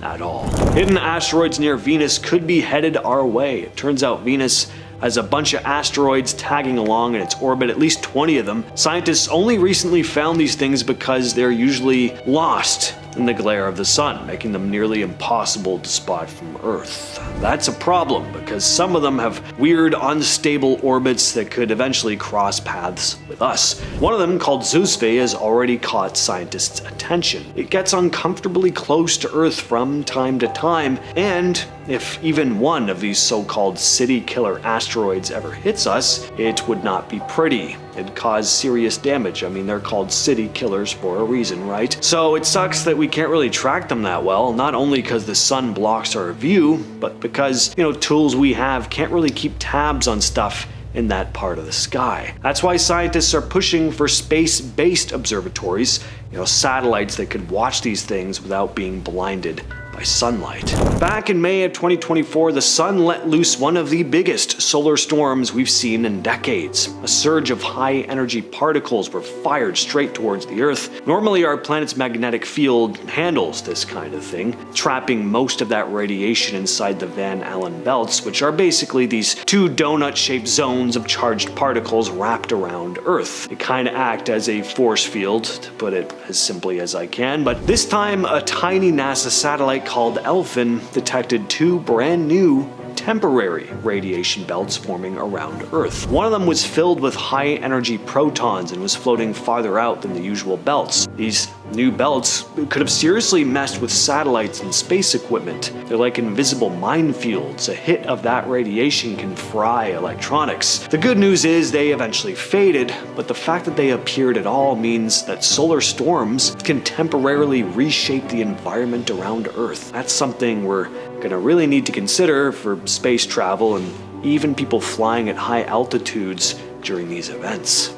at all. Hidden asteroids near Venus could be headed our way. It turns out Venus has a bunch of asteroids tagging along in its orbit, at least 20 of them. Scientists only recently found these things because they're usually lost in the glare of the sun, making them nearly impossible to spot from Earth. That's a problem because some of them have weird, unstable orbits that could eventually cross paths with us. One of them, called Zoosve, has already caught scientists' attention. It gets uncomfortably close to Earth from time to time, and if even one of these so-called city killer asteroids ever hits us, it would not be pretty. It'd cause serious damage. I mean, they're called city killers for a reason, right? So it sucks that we can't really track them that well, not only because the sun blocks our view, but because, tools we have can't really keep tabs on stuff in that part of the sky. That's why scientists are pushing for space-based observatories, satellites that could watch these things without being blinded by sunlight. Back in May of 2024, the sun let loose one of the biggest solar storms we've seen in decades. A surge of high-energy particles were fired straight towards the Earth. Normally, our planet's magnetic field handles this kind of thing, trapping most of that radiation inside the Van Allen belts, which are basically these two donut-shaped zones of charged particles wrapped around Earth. They kind of act as a force field, to put it as simply as I can, but this time a tiny NASA satellite called Elfin detected two brand new temporary radiation belts forming around Earth. One of them was filled with high-energy protons and was floating farther out than the usual belts. These new belts could have seriously messed with satellites and space equipment. They're like invisible minefields. A hit of that radiation can fry electronics. The good news is they eventually faded, but the fact that they appeared at all means that solar storms can temporarily reshape the environment around Earth. That's something we're gonna really need to consider for space travel and even people flying at high altitudes during these events.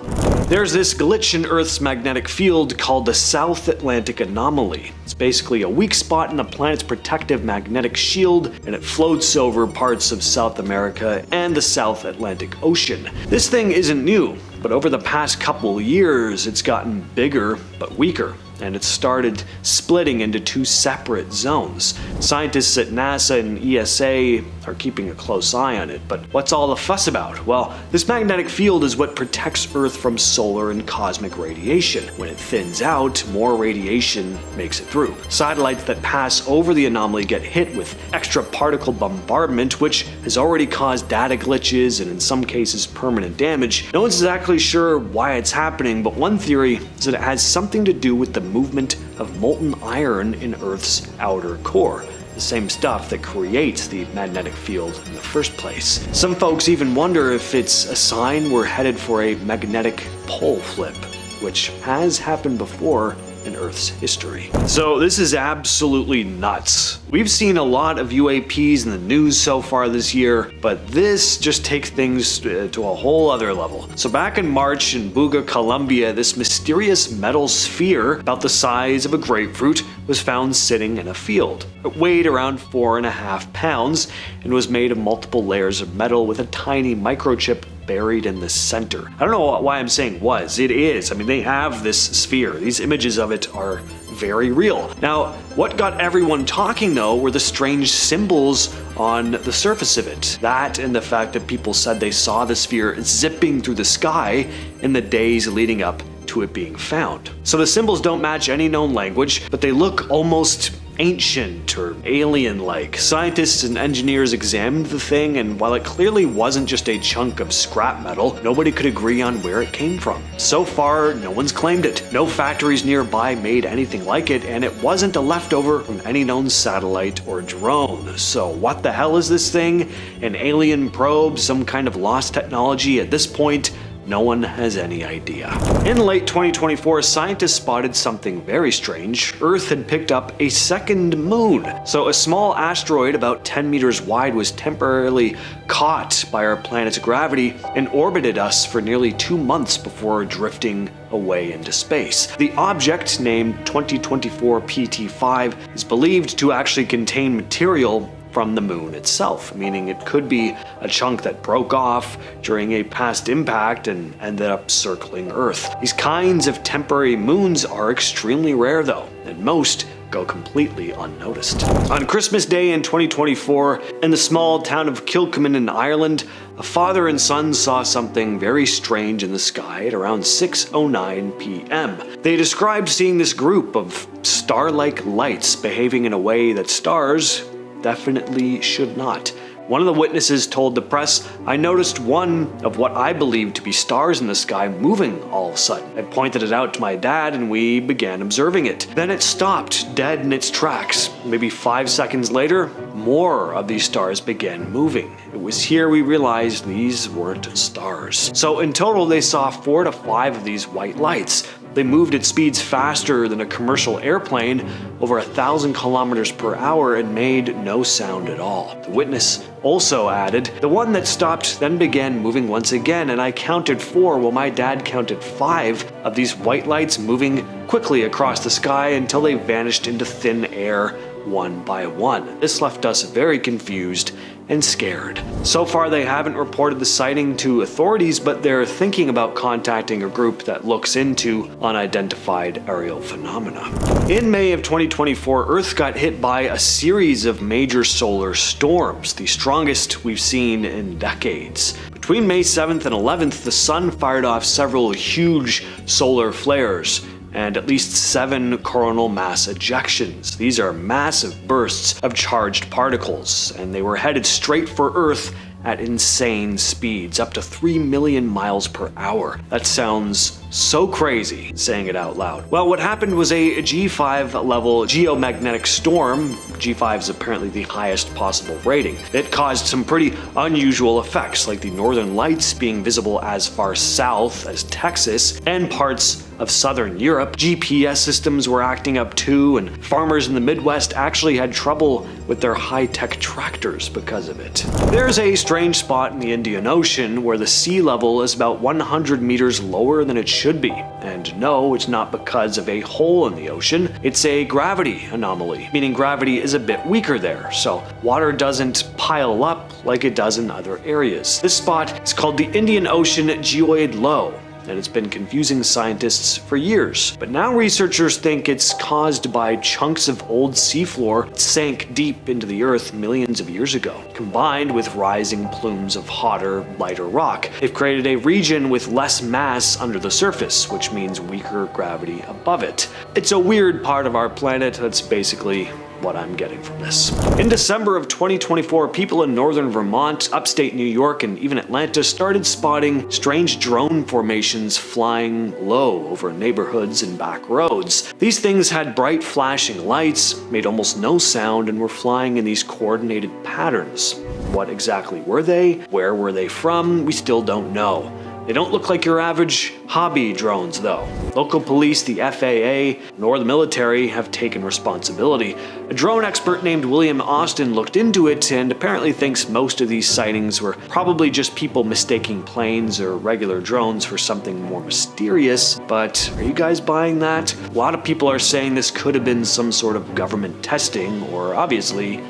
There's this glitch in Earth's magnetic field called the South Atlantic Anomaly. It's basically a weak spot in the planet's protective magnetic shield, and it floats over parts of South America and the South Atlantic Ocean. This thing isn't new, but over the past couple years, it's gotten bigger but weaker, and it started splitting into two separate zones. Scientists at NASA and ESA are keeping a close eye on it, but what's all the fuss about? Well, this magnetic field is what protects Earth from solar and cosmic radiation. When it thins out, more radiation makes it through. Satellites that pass over the anomaly get hit with extra particle bombardment, which has already caused data glitches and in some cases permanent damage. No one's exactly sure why it's happening, but one theory is that it has something to do with the movement of molten iron in Earth's outer core, the same stuff that creates the magnetic field in the first place. Some folks even wonder if it's a sign we're headed for a magnetic pole flip, which has happened before in Earth's history. So this is absolutely nuts. We've seen a lot of UAPs in the news so far this year, but this just takes things to a whole other level. So back in March in Buga, Colombia, this mysterious metal sphere about the size of a grapefruit was found sitting in a field. It weighed around 4.5 pounds and was made of multiple layers of metal with a tiny microchip buried in the center. I don't know why I'm saying was. It is. I mean, they have this sphere. These images of it are very real. Now, what got everyone talking though were the strange symbols on the surface of it. That and the fact that people said they saw the sphere zipping through the sky in the days leading up to it being found. So the symbols don't match any known language, but they look almost ancient or alien-like. Scientists and engineers examined the thing, and while it clearly wasn't just a chunk of scrap metal, nobody could agree on where it came from. So far, no one's claimed it. No factories nearby made anything like it, and it wasn't a leftover from any known satellite or drone. So what the hell is this thing? An alien probe? Some kind of lost technology? At this point, no one has any idea. In late 2024, scientists spotted something very strange. Earth had picked up a second moon. So a small asteroid about 10 meters wide was temporarily caught by our planet's gravity and orbited us for nearly 2 months before drifting away into space. The object, named 2024 PT5, is believed to actually contain material from the moon itself, meaning it could be a chunk that broke off during a past impact and ended up circling Earth. These kinds of temporary moons are extremely rare though, and most go completely unnoticed. On Christmas Day in 2024, in the small town of Kilcoman in Ireland, a father and son saw something very strange in the sky at around 6:09 p.m. They described seeing this group of star-like lights behaving in a way that stars definitely should not. One of the witnesses told the press, "I noticed one of what I believed to be stars in the sky moving all of a sudden. I pointed it out to my dad and we began observing it. Then it stopped, dead in its tracks. Maybe 5 seconds later, more of these stars began moving. It was here we realized these weren't stars." So in total, they saw 4 to 5 of these white lights. They moved at speeds faster than a commercial airplane, over 1,000 kilometers per hour, and made no sound at all. The witness also added, "The one that stopped then began moving once again, and I counted 4 while my dad counted 5 of these white lights moving quickly across the sky until they vanished into thin air one by one. This left us very confused and scared." So far, they haven't reported the sighting to authorities, but they're thinking about contacting a group that looks into unidentified aerial phenomena. In May of 2024, Earth got hit by a series of major solar storms, the strongest we've seen in decades. Between May 7th and 11th, the sun fired off several huge solar flares and at least 7 coronal mass ejections. These are massive bursts of charged particles, and they were headed straight for Earth at insane speeds, up to 3 million miles per hour. That sounds so crazy saying it out loud. Well, what happened was a G5 level geomagnetic storm. G5 is apparently the highest possible rating. It caused some pretty unusual effects, like the northern lights being visible as far south as Texas and parts of southern Europe. GPS systems were acting up too, and farmers in the Midwest actually had trouble with their high-tech tractors because of it. There's a strange spot in the Indian Ocean where the sea level is about 100 meters lower than it should be. And no, it's not because of a hole in the ocean. It's a gravity anomaly, meaning gravity is a bit weaker there, so water doesn't pile up like it does in other areas. This spot is called the Indian Ocean Geoid Low, and it's been confusing scientists for years. But now researchers think it's caused by chunks of old seafloor that sank deep into the earth millions of years ago, combined with rising plumes of hotter, lighter rock. They've created a region with less mass under the surface, which means weaker gravity above it. It's a weird part of our planet. That's basically what I'm getting from this. In December of 2024, people in northern Vermont, upstate New York, and even Atlanta started spotting strange drone formations flying low over neighborhoods and back roads. These things had bright flashing lights, made almost no sound, and were flying in these coordinated patterns. What exactly were they? Where were they from? We still don't know. They don't look like your average hobby drones, though. Local police, the FAA, nor the military have taken responsibility. A drone expert named William Austin looked into it and apparently thinks most of these sightings were probably just people mistaking planes or regular drones for something more mysterious. But are you guys buying that? A lot of people are saying this could have been some sort of government testing, or obviously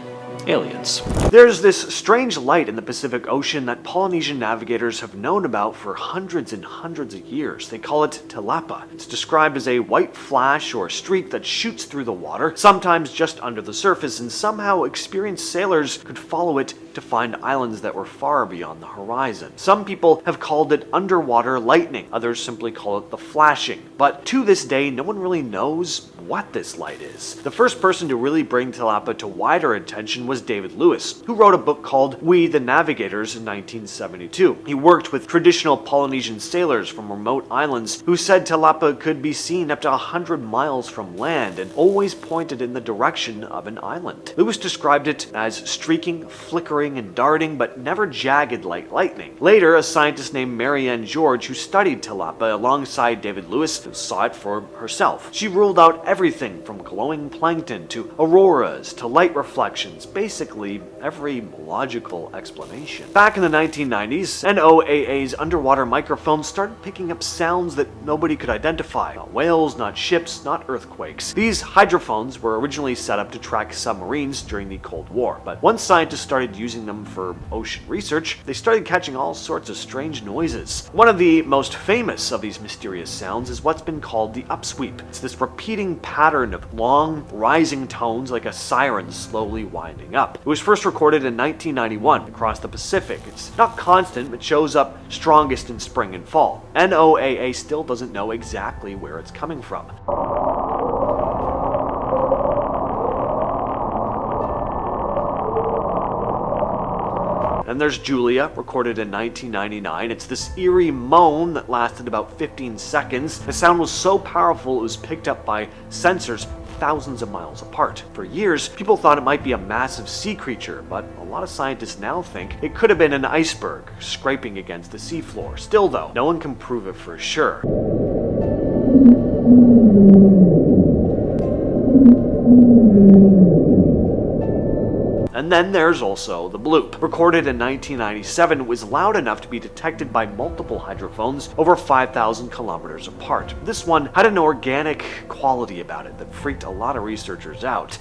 aliens. There's this strange light in the Pacific Ocean that Polynesian navigators have known about for hundreds and hundreds of years. They call it tilapia. It's described as a white flash or streak that shoots through the water, sometimes just under the surface, and somehow experienced sailors could follow it to find islands that were far beyond the horizon. Some people have called it underwater lightning. Others simply call it the flashing. But to this day, no one really knows what this light is. The first person to really bring tilapia to wider attention was David Lewis, who wrote a book called We the Navigators in 1972. He worked with traditional Polynesian sailors from remote islands who said tilapia could be seen up to 100 miles from land and always pointed in the direction of an island. Lewis described it as streaking, flickering, and darting, but never jagged like lightning. Later, a scientist named Marianne George, who studied tilapia alongside David Lewis, saw it for herself. She ruled out everything from glowing plankton to auroras to light reflections, basically every logical explanation. Back in the 1990s, NOAA's underwater microphones started picking up sounds that nobody could identify. Not whales, not ships, not earthquakes. These hydrophones were originally set up to track submarines during the Cold War, but once scientists started using using them for ocean research, they started catching all sorts of strange noises. One of the most famous of these mysterious sounds is what's been called the upsweep. It's this repeating pattern of long, rising tones like a siren slowly winding up. It was first recorded in 1991 across the Pacific. It's not constant, but shows up strongest in spring and fall. NOAA still doesn't know exactly where it's coming from. And there's Julia, recorded in 1999. It's this eerie moan that lasted about 15 seconds. The sound was so powerful it was picked up by sensors thousands of miles apart. For years, people thought it might be a massive sea creature, but a lot of scientists now think it could have been an iceberg scraping against the seafloor. Still though, no one can prove it for sure. And then there's also the bloop. Recorded in 1997, it was loud enough to be detected by multiple hydrophones over 5,000 kilometers apart. This one had an organic quality about it that freaked a lot of researchers out.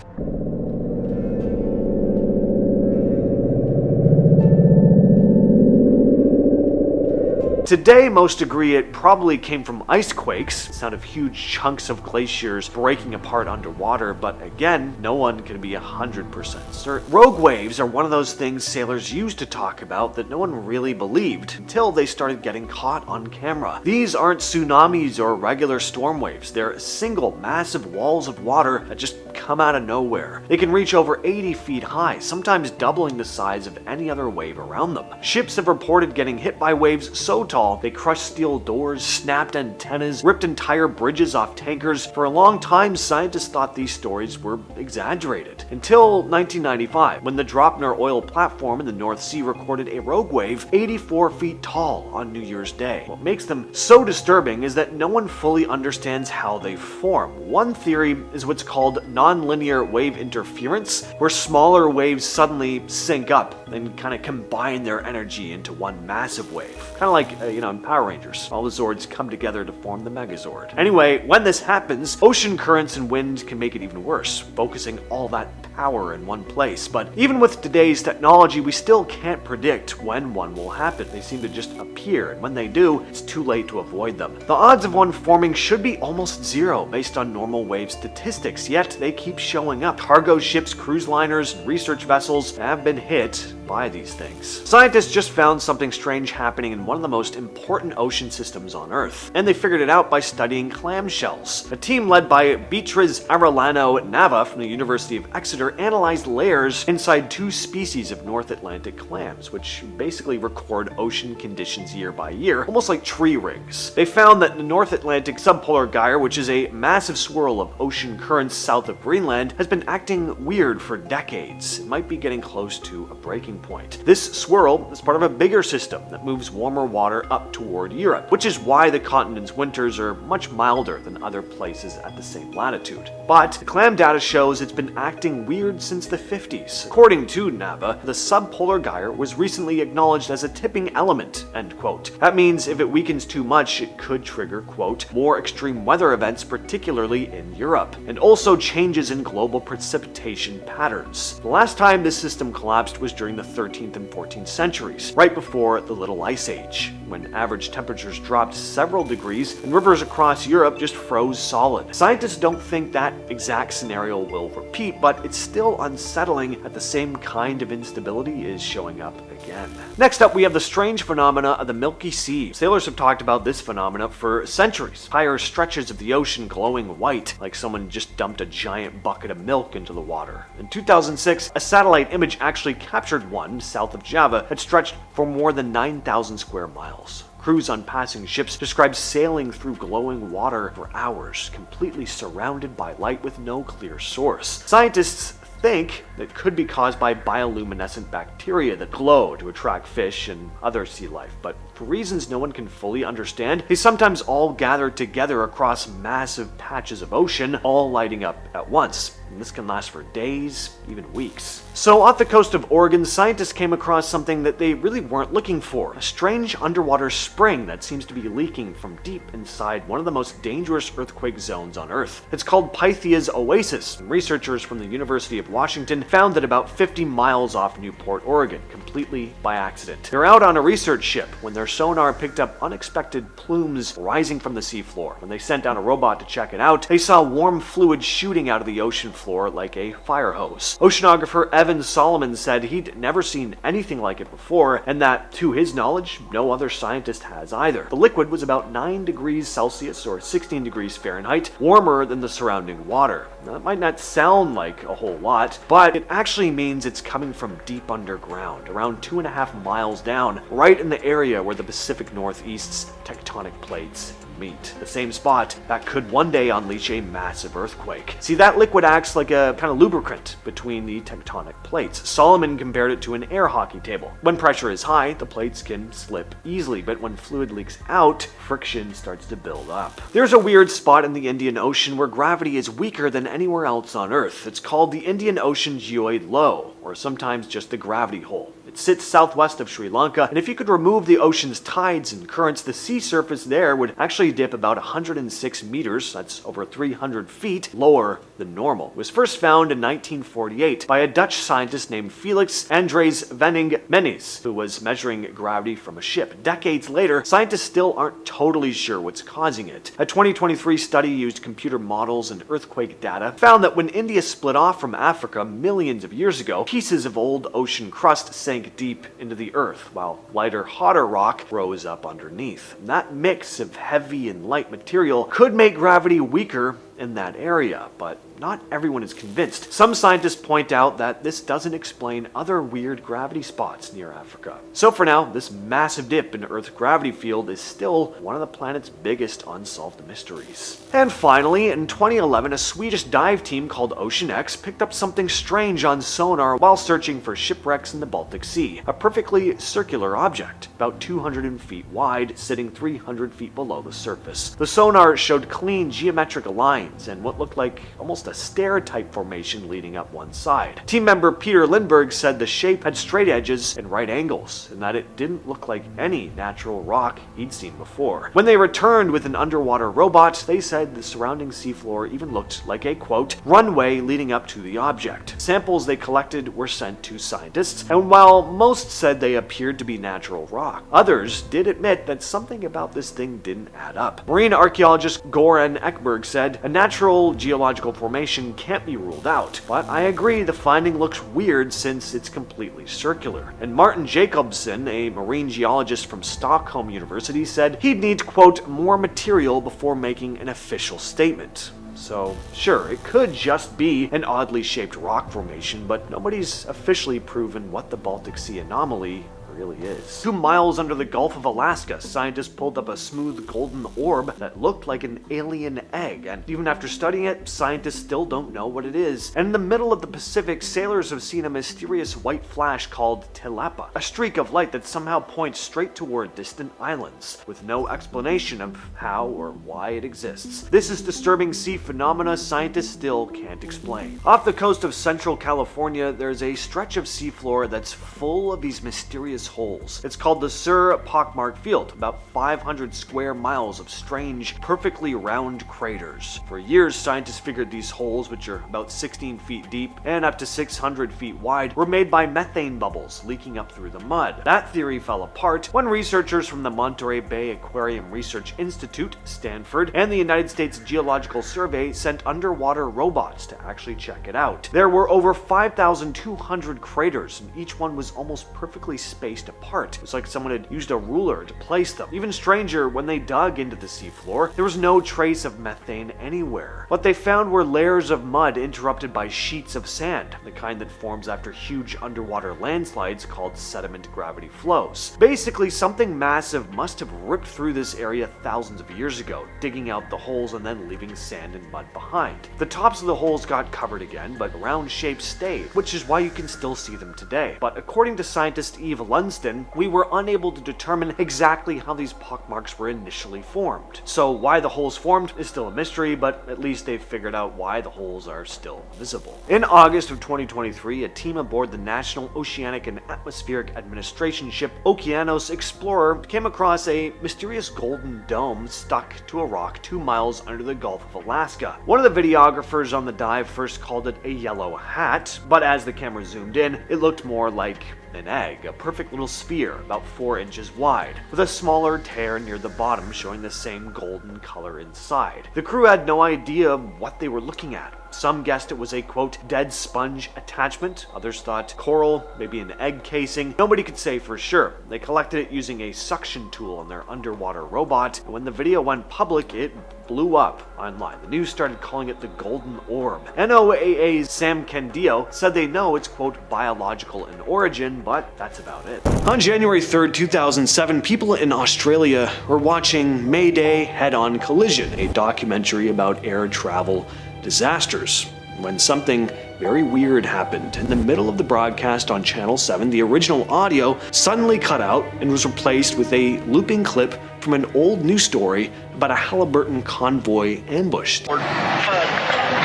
Today, most agree it probably came from ice quakes, the sound of huge chunks of glaciers breaking apart underwater, but again, no one can be 100% certain. Rogue waves are one of those things sailors used to talk about that no one really believed, until they started getting caught on camera. These aren't tsunamis or regular storm waves, they're single massive walls of water that just come out of nowhere. They can reach over 80 feet high, sometimes doubling the size of any other wave around them. Ships have reported getting hit by waves so tall they crushed steel doors, snapped antennas, ripped entire bridges off tankers. For a long time, scientists thought these stories were exaggerated. Until 1995, when the Dropner oil platform in the North Sea recorded a rogue wave 84 feet tall on New Year's Day. What makes them so disturbing is that no one fully understands how they form. One theory is what's called nonlinear wave interference, where smaller waves suddenly sync up and kind of combine their energy into one massive wave. Kind of like in Power Rangers. All the Zords come together to form the Megazord. Anyway, when this happens, ocean currents and wind can make it even worse, focusing all that power in one place. But even with today's technology, we still can't predict when one will happen. They seem to just appear, and when they do, it's too late to avoid them. The odds of one forming should be almost zero based on normal wave statistics, yet they keep showing up. Cargo ships, cruise liners, and research vessels have been hit by these things. Scientists just found something strange happening in one of the most important ocean systems on Earth, and they figured it out by studying clamshells. A team led by Beatriz Arellano Nava from the University of Exeter analyzed layers inside two species of North Atlantic clams, which basically record ocean conditions year by year, almost like tree rings. They found that the North Atlantic subpolar gyre, which is a massive swirl of ocean currents south of Greenland, has been acting weird for decades. It might be getting close to a breaking point. This swirl is part of a bigger system that moves warmer water up toward Europe, which is why the continent's winters are much milder than other places at the same latitude. But the clam data shows it's been acting weird since the 50s. According to Nava, the subpolar gyre was recently acknowledged as a tipping element, end quote. That means if it weakens too much, it could trigger, quote, more extreme weather events, particularly in Europe, and also changes in global precipitation patterns. The last time this system collapsed was during the 13th and 14th centuries, right before the Little Ice Age, when average temperatures dropped several degrees and rivers across Europe just froze solid. Scientists don't think that exact scenario will repeat, but it's still unsettling that the same kind of instability is showing up again. Next up, we have the strange phenomena of the Milky Sea. Sailors have talked about this phenomena for centuries. Entire stretches of the ocean glowing white, like someone just dumped a giant bucket of milk into the water. In 2006, a satellite image actually captured one south of Java that stretched for more than 9,000 square miles. Crews on passing ships described sailing through glowing water for hours, completely surrounded by light with no clear source. Scientists think that could be caused by bioluminescent bacteria that glow to attract fish and other sea life, but For reasons no one can fully understand, they sometimes all gather together across massive patches of ocean, all lighting up at once. And this can last for days, even weeks. So off the coast of Oregon, scientists came across something that they really weren't looking for. A strange underwater spring that seems to be leaking from deep inside one of the most dangerous earthquake zones on Earth. It's called Pythia's Oasis. And researchers from the University of Washington found it about 50 miles off Newport, Oregon, completely by accident. They're out on a research ship when their sonar picked up unexpected plumes rising from the seafloor. When they sent down a robot to check it out, they saw warm fluid shooting out of the ocean floor like a fire hose. Oceanographer Evan Solomon said he'd never seen anything like it before, and that, to his knowledge, no other scientist has either. The liquid was about 9 degrees Celsius or 16 degrees Fahrenheit, warmer than the surrounding water. Now, that might not sound like a whole lot, but it actually means it's coming from deep underground, around 2.5 miles down, right in the area where the Pacific Northeast's tectonic plates meet. The same spot that could one day unleash a massive earthquake. See, that liquid acts like a kind of lubricant between the tectonic plates. Solomon compared it to an air hockey table. When pressure is high, the plates can slip easily, but when fluid leaks out, friction starts to build up. There's a weird spot in the Indian Ocean where gravity is weaker than anywhere else on Earth. It's called the Indian Ocean Geoid Low, or sometimes just the gravity hole. It sits southwest of Sri Lanka, and if you could remove the ocean's tides and currents, the sea surface there would actually dip about 106 meters, that's over 300 feet, lower than normal. It was first found in 1948 by a Dutch scientist named Felix Andries Venning Menis, who was measuring gravity from a ship. Decades later, scientists still aren't totally sure what's causing it. A 2023 study used computer models and earthquake data found that when India split off from Africa millions of years ago, pieces of old ocean crust sank deep into the earth, while lighter, hotter rock rose up underneath. And that mix of heavy and light material could make gravity weaker in that area, but not everyone is convinced. Some scientists point out that this doesn't explain other weird gravity spots near Africa. So for now, this massive dip in Earth's gravity field is still one of the planet's biggest unsolved mysteries. And finally, in 2011, a Swedish dive team called Ocean X picked up something strange on sonar while searching for shipwrecks in the Baltic Sea. A perfectly circular object, about 200 feet wide, sitting 300 feet below the surface. The sonar showed clean geometric lines and what looked like almost a stair-type formation leading up one side. Team member Peter Lindbergh said the shape had straight edges and right angles, and that it didn't look like any natural rock he'd seen before. When they returned with an underwater robot, they said the surrounding seafloor even looked like a, quote, runway leading up to the object. Samples they collected were sent to scientists, and while most said they appeared to be natural rock, others did admit that something about this thing didn't add up. Marine archaeologist Goran Ekberg said, a natural geological formation can't be ruled out, but I agree the finding looks weird since it's completely circular. And Martin Jacobson, a marine geologist from Stockholm University, said he'd need, quote, more material before making an official statement. So, sure, it could just be an oddly shaped rock formation, but nobody's officially proven what the Baltic Sea anomaly really is. 2 miles under the Gulf of Alaska, scientists pulled up a smooth golden orb that looked like an alien egg, and even after studying it, scientists still don't know what it is. And in the middle of the Pacific, sailors have seen a mysterious white flash called Telepa, a streak of light that somehow points straight toward distant islands, with no explanation of how or why it exists. This is disturbing sea phenomena scientists still can't explain. Off the coast of central California, there's a stretch of seafloor that's full of these mysterious holes. It's called the Sur Pockmark Field, about 500 square miles of strange, perfectly round craters. For years, scientists figured these holes, which are about 16 feet deep and up to 600 feet wide, were made by methane bubbles leaking up through the mud. That theory fell apart when researchers from the Monterey Bay Aquarium Research Institute, Stanford, and the United States Geological Survey sent underwater robots to actually check it out. There were over 5,200 craters, and each one was almost perfectly spaced apart. It was like someone had used a ruler to place them. Even stranger, when they dug into the seafloor, there was no trace of methane anywhere. What they found were layers of mud interrupted by sheets of sand, the kind that forms after huge underwater landslides called sediment gravity flows. Basically, something massive must have ripped through this area thousands of years ago, digging out the holes and then leaving sand and mud behind. The tops of the holes got covered again, but round shapes stayed, which is why you can still see them today. But according to scientist Eve Lundstedt, Lunston, we were unable to determine exactly how these pockmarks were initially formed. So why the holes formed is still a mystery, but at least they've figured out why the holes are still visible. In August of 2023, a team aboard the National Oceanic and Atmospheric Administration ship Okeanos Explorer came across a mysterious golden dome stuck to a rock 2 miles under the Gulf of Alaska. One of the videographers on the dive first called it a yellow hat, but as the camera zoomed in, it looked more like an egg, a perfect little sphere about 4 inches wide, with a smaller tear near the bottom showing the same golden color inside. The crew had no idea what they were looking at. Some guessed it was a, quote, dead sponge attachment. Others thought coral, maybe an egg casing. Nobody could say for sure. They collected it using a suction tool on their underwater robot, and when the video went public, it blew up online. The news started calling it the Golden Orb. NOAA's Sam Candio said they know it's, quote, biological in origin, but that's about it. On January 3rd, 2007, people in Australia were watching Mayday Head-On Collision, a documentary about air travel disasters, when something very weird happened. In the middle of the broadcast on Channel 7, the original audio suddenly cut out and was replaced with a looping clip from an old news story about a Halliburton convoy ambush. Lord.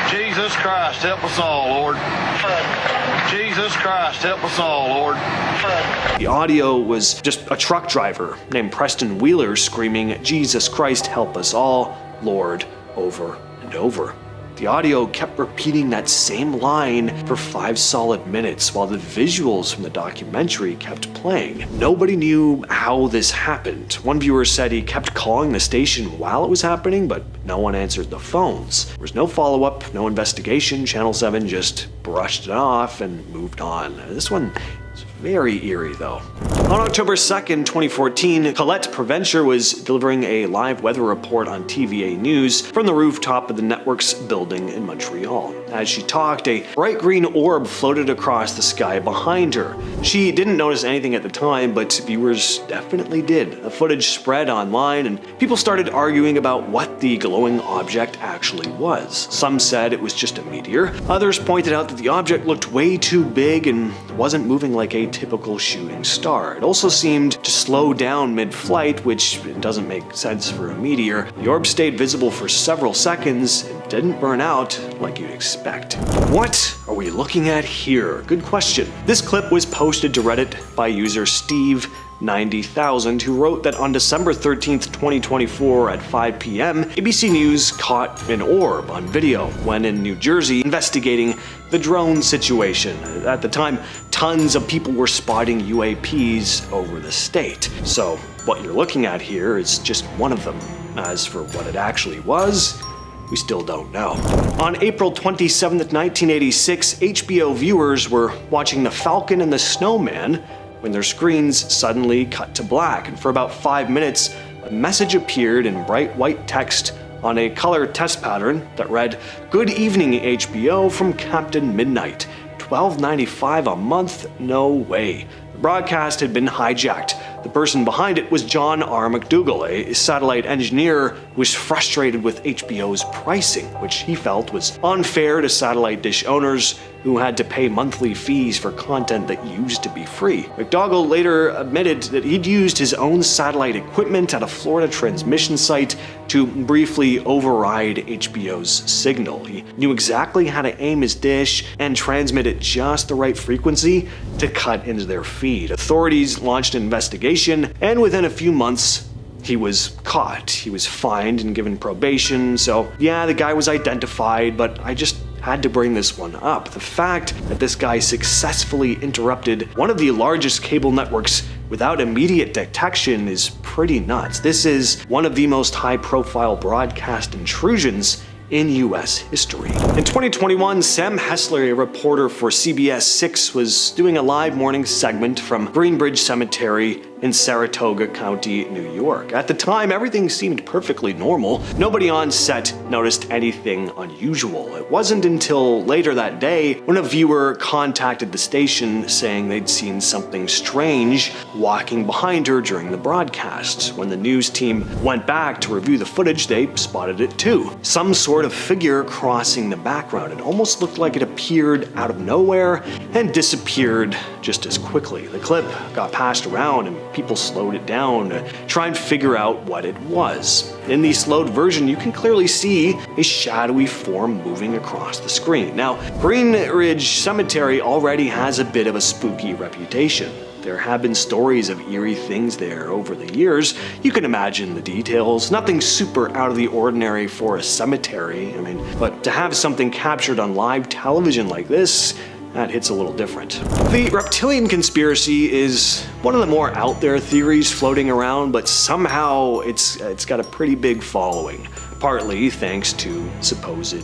Jesus Christ, help us all, Lord. Jesus Christ, help us all, Lord. The audio was just a truck driver named Preston Wheeler screaming, "Jesus Christ, help us all, Lord," over and over. The audio kept repeating that same line for 5 solid minutes while the visuals from the documentary kept playing. Nobody knew how this happened. One viewer said he kept calling the station while it was happening, but no one answered the phones. There was no follow-up, no investigation. Channel 7 just brushed it off and moved on. This one is very eerie though. On October 2nd, 2014, Colette Provencher was delivering a live weather report on TVA News from the rooftop of the network's building in Montreal. As she talked, a bright green orb floated across the sky behind her. She didn't notice anything at the time, but viewers definitely did. The footage spread online and people started arguing about what the glowing object actually was. Some said it was just a meteor. Others pointed out that the object looked way too big and wasn't moving like a typical shooting star. It also seemed to slow down mid-flight, which doesn't make sense for a meteor. The orb stayed visible for several seconds and didn't burn out like you'd expect. What are we looking at here? Good question. This clip was posted to Reddit by user Steve90,000, who wrote that on December 13th, 2024 at 5 p.m., ABC News caught an orb on video when in New Jersey investigating the drone situation. At the time, tons of people were spotting UAPs over the state. So what you're looking at here is just one of them. As for what it actually was, we still don't know. On April 27th, 1986, HBO viewers were watching The Falcon and the Snowman when their screens suddenly cut to black, and for about 5 minutes, a message appeared in bright white text on a color test pattern that read, "Good evening, HBO, from Captain Midnight. $12.95 a month? No way." The broadcast had been hijacked. The person behind it was John R. McDougall, a satellite engineer who was frustrated with HBO's pricing, which he felt was unfair to satellite dish owners who had to pay monthly fees for content that used to be free. McDougall later admitted that he'd used his own satellite equipment at a Florida transmission site to briefly override HBO's signal. He knew exactly how to aim his dish and transmit at just the right frequency to cut into their feed. Authorities launched an investigation, and within a few months, he was caught. He was fined and given probation, so yeah, the guy was identified, but I just had to bring this one up. The fact that this guy successfully interrupted one of the largest cable networks without immediate detection is pretty nuts. This is one of the most high-profile broadcast intrusions in US history. In 2021, Sam Hessler, a reporter for CBS 6, was doing a live morning segment from Greenbridge Cemetery in Saratoga County, New York. At the time, everything seemed perfectly normal. Nobody on set noticed anything unusual. It wasn't until later that day when a viewer contacted the station saying they'd seen something strange walking behind her during the broadcast. When the news team went back to review the footage, they spotted it too. Some sort of figure crossing the background. It almost looked like it appeared out of nowhere and disappeared just as quickly. The clip got passed around and people slowed it down to try and figure out what it was. In the slowed version, you can clearly see a shadowy form moving across the screen. Now, Green Ridge Cemetery already has a bit of a spooky reputation. There have been stories of eerie things there over the years. You can imagine the details. Nothing super out of the ordinary for a cemetery. But to have something captured on live television like this, that hits a little different. The reptilian conspiracy is one of the more out there theories floating around, but somehow it's got a pretty big following, partly thanks to supposed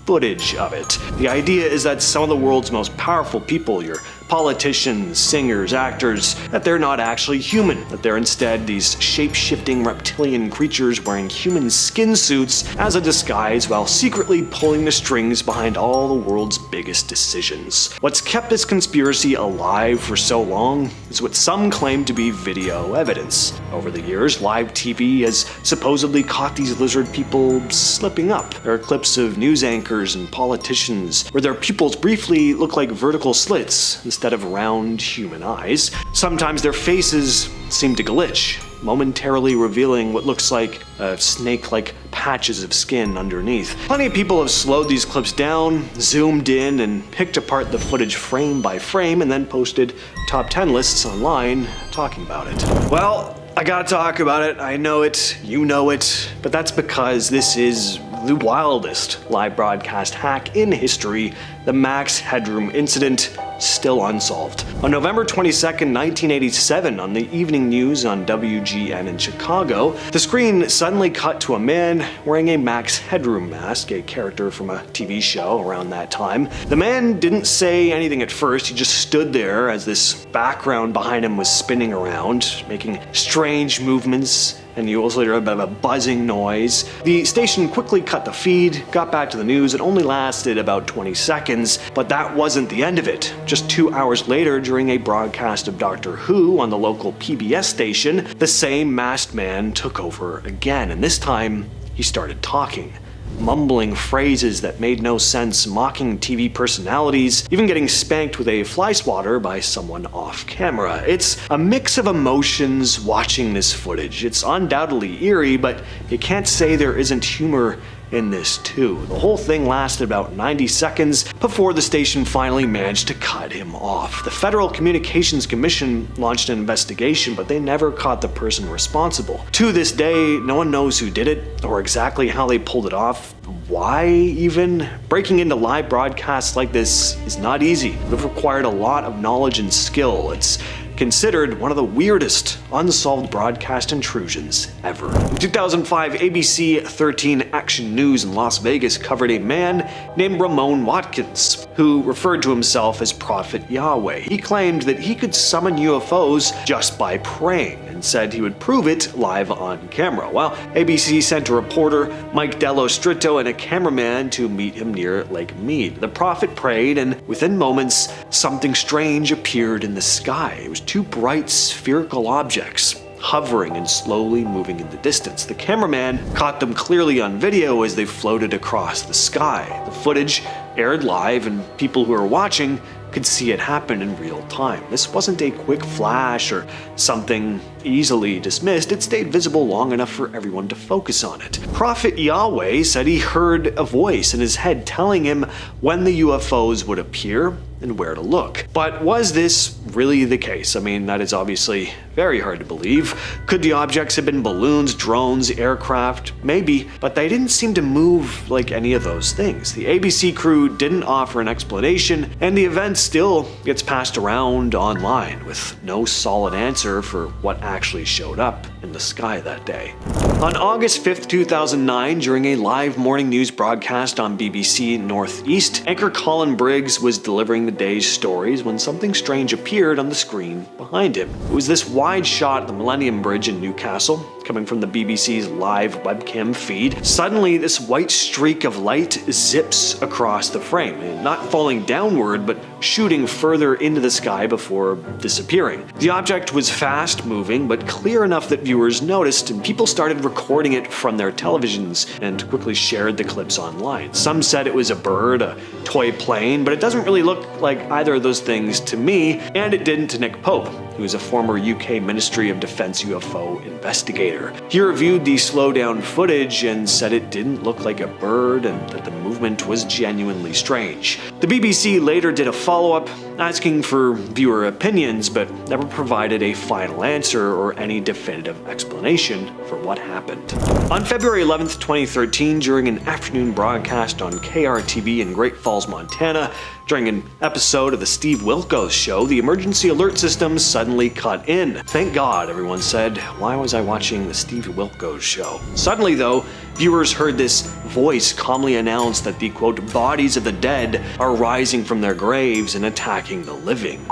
footage of it. The idea is that some of the world's most powerful people, your politicians, singers, actors, that they're not actually human, that they're instead these shape-shifting reptilian creatures wearing human skin suits as a disguise while secretly pulling the strings behind all the world's biggest decisions. What's kept this conspiracy alive for so long is what some claim to be video evidence. Over the years, live TV has supposedly caught these lizard people slipping up. There are clips of news anchors and politicians where their pupils briefly look like vertical slits instead of round human eyes. Sometimes their faces seem to glitch, momentarily revealing what looks like snake-like patches of skin underneath. Plenty of people have slowed these clips down, zoomed in, and picked apart the footage frame by frame, and then posted top 10 lists online talking about it. Well, I gotta talk about it. I know it, you know it, but that's because this is the wildest live broadcast hack in history, the Max Headroom incident, still unsolved. On November 22nd, 1987, on the evening news on WGN in Chicago, the screen suddenly cut to a man wearing a Max Headroom mask, a character from a TV show around that time. The man didn't say anything at first, he just stood there as this background behind him was spinning around, making strange movements, and you also hear a bit of a buzzing noise. The station quickly cut the feed, got back to the news. It only lasted about 20 seconds, but that wasn't the end of it. Just 2 hours later, during a broadcast of Doctor Who on the local PBS station, the same masked man took over again, and this time he started talking, mumbling phrases that made no sense, mocking TV personalities, even getting spanked with a fly swatter by someone off camera. It's a mix of emotions watching this footage. It's undoubtedly eerie, but you can't say there isn't humor in this too. The whole thing lasted about 90 seconds before the station finally managed to cut him off. The Federal Communications Commission launched an investigation, but they never caught the person responsible. To this day, no one knows who did it or exactly how they pulled it off. Why even? Breaking into live broadcasts like this is not easy. It would have required a lot of knowledge and skill. It's considered one of the weirdest unsolved broadcast intrusions ever. In 2005, ABC 13 Action News in Las Vegas covered a man named Ramon Watkins, who referred to himself as Prophet Yahweh. He claimed that he could summon UFOs just by praying, and said he would prove it live on camera. Well, ABC sent a reporter, Mike Dello Stritto, and a cameraman to meet him near Lake Mead. The prophet prayed, and within moments, something strange appeared in the sky. It was two bright spherical objects hovering and slowly moving in the distance. The cameraman caught them clearly on video as they floated across the sky. The footage aired live, and people who were watching could see it happen in real time. This wasn't a quick flash or something easily dismissed. It stayed visible long enough for everyone to focus on it. Prophet Yahweh said he heard a voice in his head telling him when the UFOs would appear and where to look. But was this really the case? I mean, that is obviously very hard to believe. Could the objects have been balloons, drones, aircraft? Maybe, but they didn't seem to move like any of those things. The ABC crew didn't offer an explanation, and the event still gets passed around online with no solid answer for what actually showed up in the sky that day. On August 5th, 2009, during a live morning news broadcast on BBC Northeast, anchor Colin Briggs was delivering the day's stories when something strange appeared on the screen behind him. It was this wide shot of the Millennium Bridge in Newcastle, coming from the BBC's live webcam feed. Suddenly, this white streak of light zips across the frame, not falling downward, but shooting further into the sky before disappearing. The object was fast moving, but clear enough that viewers noticed, and people started recording it from their televisions and quickly shared the clips online. Some said it was a bird, a toy plane, but it doesn't really look like either of those things to me, and it didn't to Nick Pope, who is a former UK Ministry of Defence UFO investigator. He reviewed the slowdown footage and said it didn't look like a bird and that the movement was genuinely strange. The BBC later did a follow-up asking for viewer opinions, but never provided a final answer or any definitive explanation for what happened. On February 11th, 2013, during an afternoon broadcast on KRTV in Great Falls, Montana, during an episode of the Steve Wilkos Show, the emergency alert system suddenly cut in. Thank God, everyone said. Why was I watching the Steve Wilkos Show? Suddenly, though, viewers heard this voice calmly announce that the, quote, bodies of the dead are rising from their graves and attacking the living.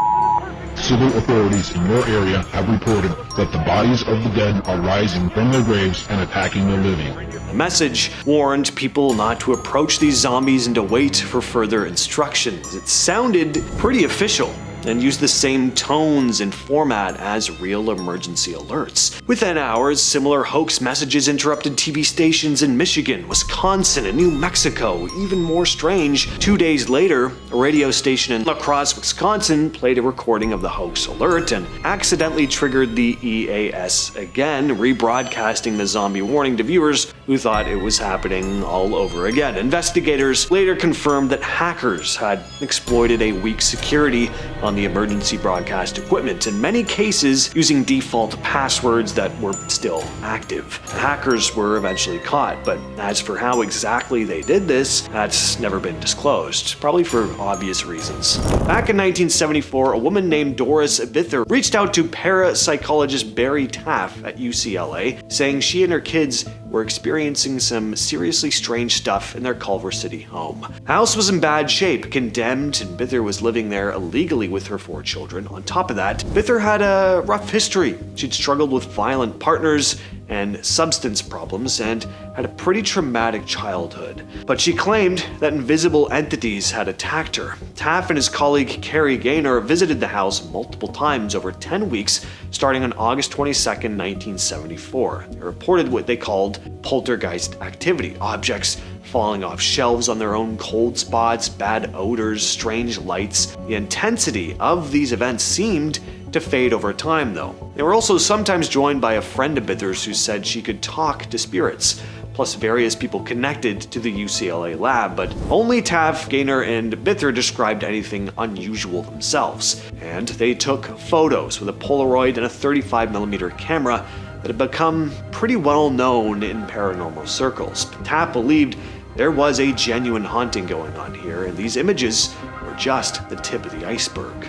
Civil authorities in your area have reported that the bodies of the dead are rising from their graves and attacking the living. The message warned people not to approach these zombies and to wait for further instructions. It sounded pretty official and used the same tones and format as real emergency alerts. Within hours, similar hoax messages interrupted TV stations in Michigan, Wisconsin, and New Mexico. Even more strange, 2 days later, a radio station in La Crosse, Wisconsin played a recording of the hoax alert and accidentally triggered the EAS again, rebroadcasting the zombie warning to viewers who thought it was happening all over again. Investigators later confirmed that hackers had exploited a weak security on the emergency broadcast equipment, in many cases using default passwords that were still active. The hackers were eventually caught, but as for how exactly they did this, that's never been disclosed, probably for obvious reasons. Back in 1974, a woman named Doris Vither reached out to parapsychologist Barry Taff at UCLA, saying she and her kids were experiencing some seriously strange stuff in their Culver City home. The house was in bad shape, condemned, and Vither was living there illegally with her 4 children. On top of that, Vither had a rough history. She'd struggled with violent partners and substance problems and had a pretty traumatic childhood. But she claimed that invisible entities had attacked her. Taff and his colleague Carrie Gaynor visited the house multiple times over 10 weeks, starting on August 22nd, 1974. They reported what they called poltergeist activity, objects falling off shelves on their own, cold spots, bad odors, strange lights. The intensity of these events seemed to fade over time, though. They were also sometimes joined by a friend of Bithers who said she could talk to spirits, plus various people connected to the UCLA lab, but only Taff, Gaynor, and Bither described anything unusual themselves. And they took photos with a Polaroid and a 35mm camera that had become pretty well known in paranormal circles. Taff believed there was a genuine haunting going on here, and these images were just the tip of the iceberg.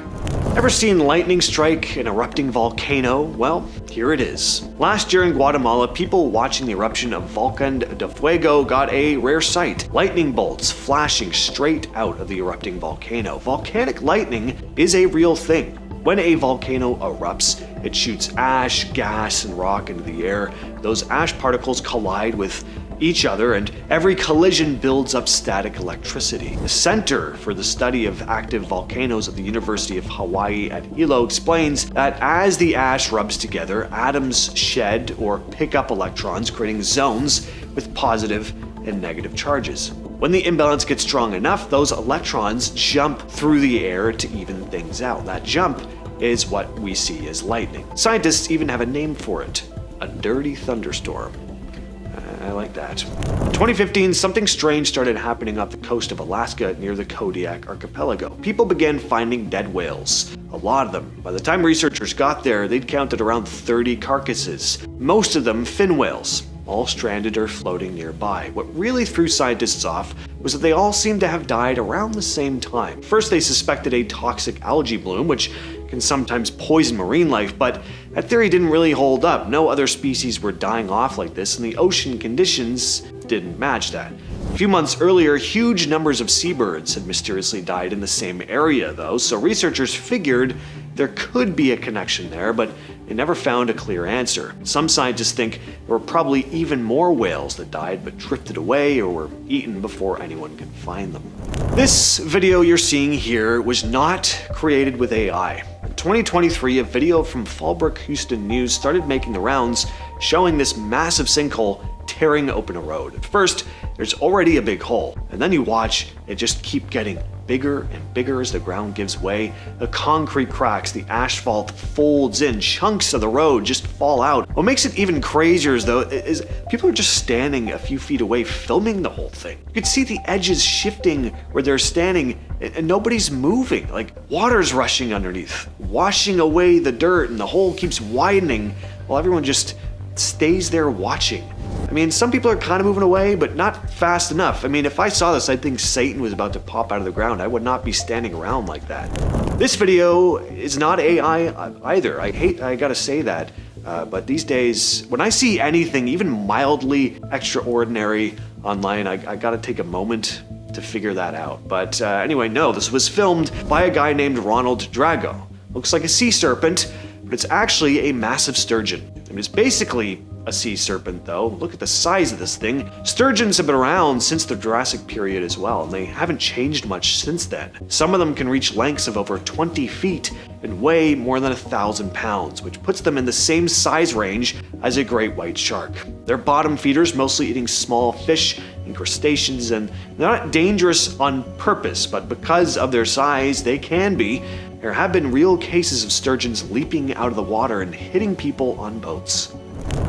Ever seen lightning strike an erupting volcano? Well, here it is. Last year in Guatemala, people watching the eruption of Volcán de Fuego got a rare sight. Lightning bolts flashing straight out of the erupting volcano. Volcanic lightning is a real thing. When a volcano erupts, it shoots ash, gas, and rock into the air. Those ash particles collide with each other, and every collision builds up static electricity. The Center for the Study of Active Volcanoes at the University of Hawaii at Hilo explains that as the ash rubs together, atoms shed or pick up electrons, creating zones with positive and negative charges. When the imbalance gets strong enough, those electrons jump through the air to even things out. That jump is what we see as lightning. Scientists even have a name for it: a dirty thunderstorm. I like that. In 2015, something strange started happening off the coast of Alaska near the Kodiak archipelago. People began finding dead whales. A lot of them. By the time researchers got there, they'd counted around 30 carcasses. Most of them fin whales, all stranded or floating nearby. What really threw scientists off was that they all seemed to have died around the same time. First, they suspected a toxic algae bloom, which can sometimes poison marine life, but that theory didn't really hold up. No other species were dying off like this, and the ocean conditions didn't match that. A few months earlier, huge numbers of seabirds had mysteriously died in the same area, though, so researchers figured there could be a connection there, but they never found a clear answer. Some scientists think there were probably even more whales that died but drifted away or were eaten before anyone could find them. This video you're seeing here was not created with AI. In 2023, a video from Fallbrook Houston News started making the rounds showing this massive sinkhole tearing open a road. At first, there's already a big hole, and then you watch it just keep getting bigger and bigger as the ground gives way. The concrete cracks, the asphalt folds in, chunks of the road just fall out. What makes it even crazier is people are just standing a few feet away filming the whole thing. You can see the edges shifting where they're standing and nobody's moving. Like water's rushing underneath, washing away the dirt, and the hole keeps widening while everyone just stays there watching. I mean, some people are kind of moving away, but not fast enough. I mean, if I saw this, I'd think Satan was about to pop out of the ground. I would not be standing around like that. This video is not AI either. I gotta say that. But these days, when I see anything even mildly extraordinary online, I gotta take a moment to figure that out. But anyway, no, this was filmed by a guy named Ronald Drago. Looks like a sea serpent, but it's actually a massive sturgeon. I mean, it's basically a sea serpent, though. Look at the size of this thing. Sturgeons have been around since the Jurassic period as well, and they haven't changed much since then. Some of them can reach lengths of over 20 feet and weigh more than 1,000 pounds, which puts them in the same size range as a great white shark. They're bottom feeders, mostly eating small fish and crustaceans, and they're not dangerous on purpose, but because of their size, they can be. There have been real cases of sturgeons leaping out of the water and hitting people on boats.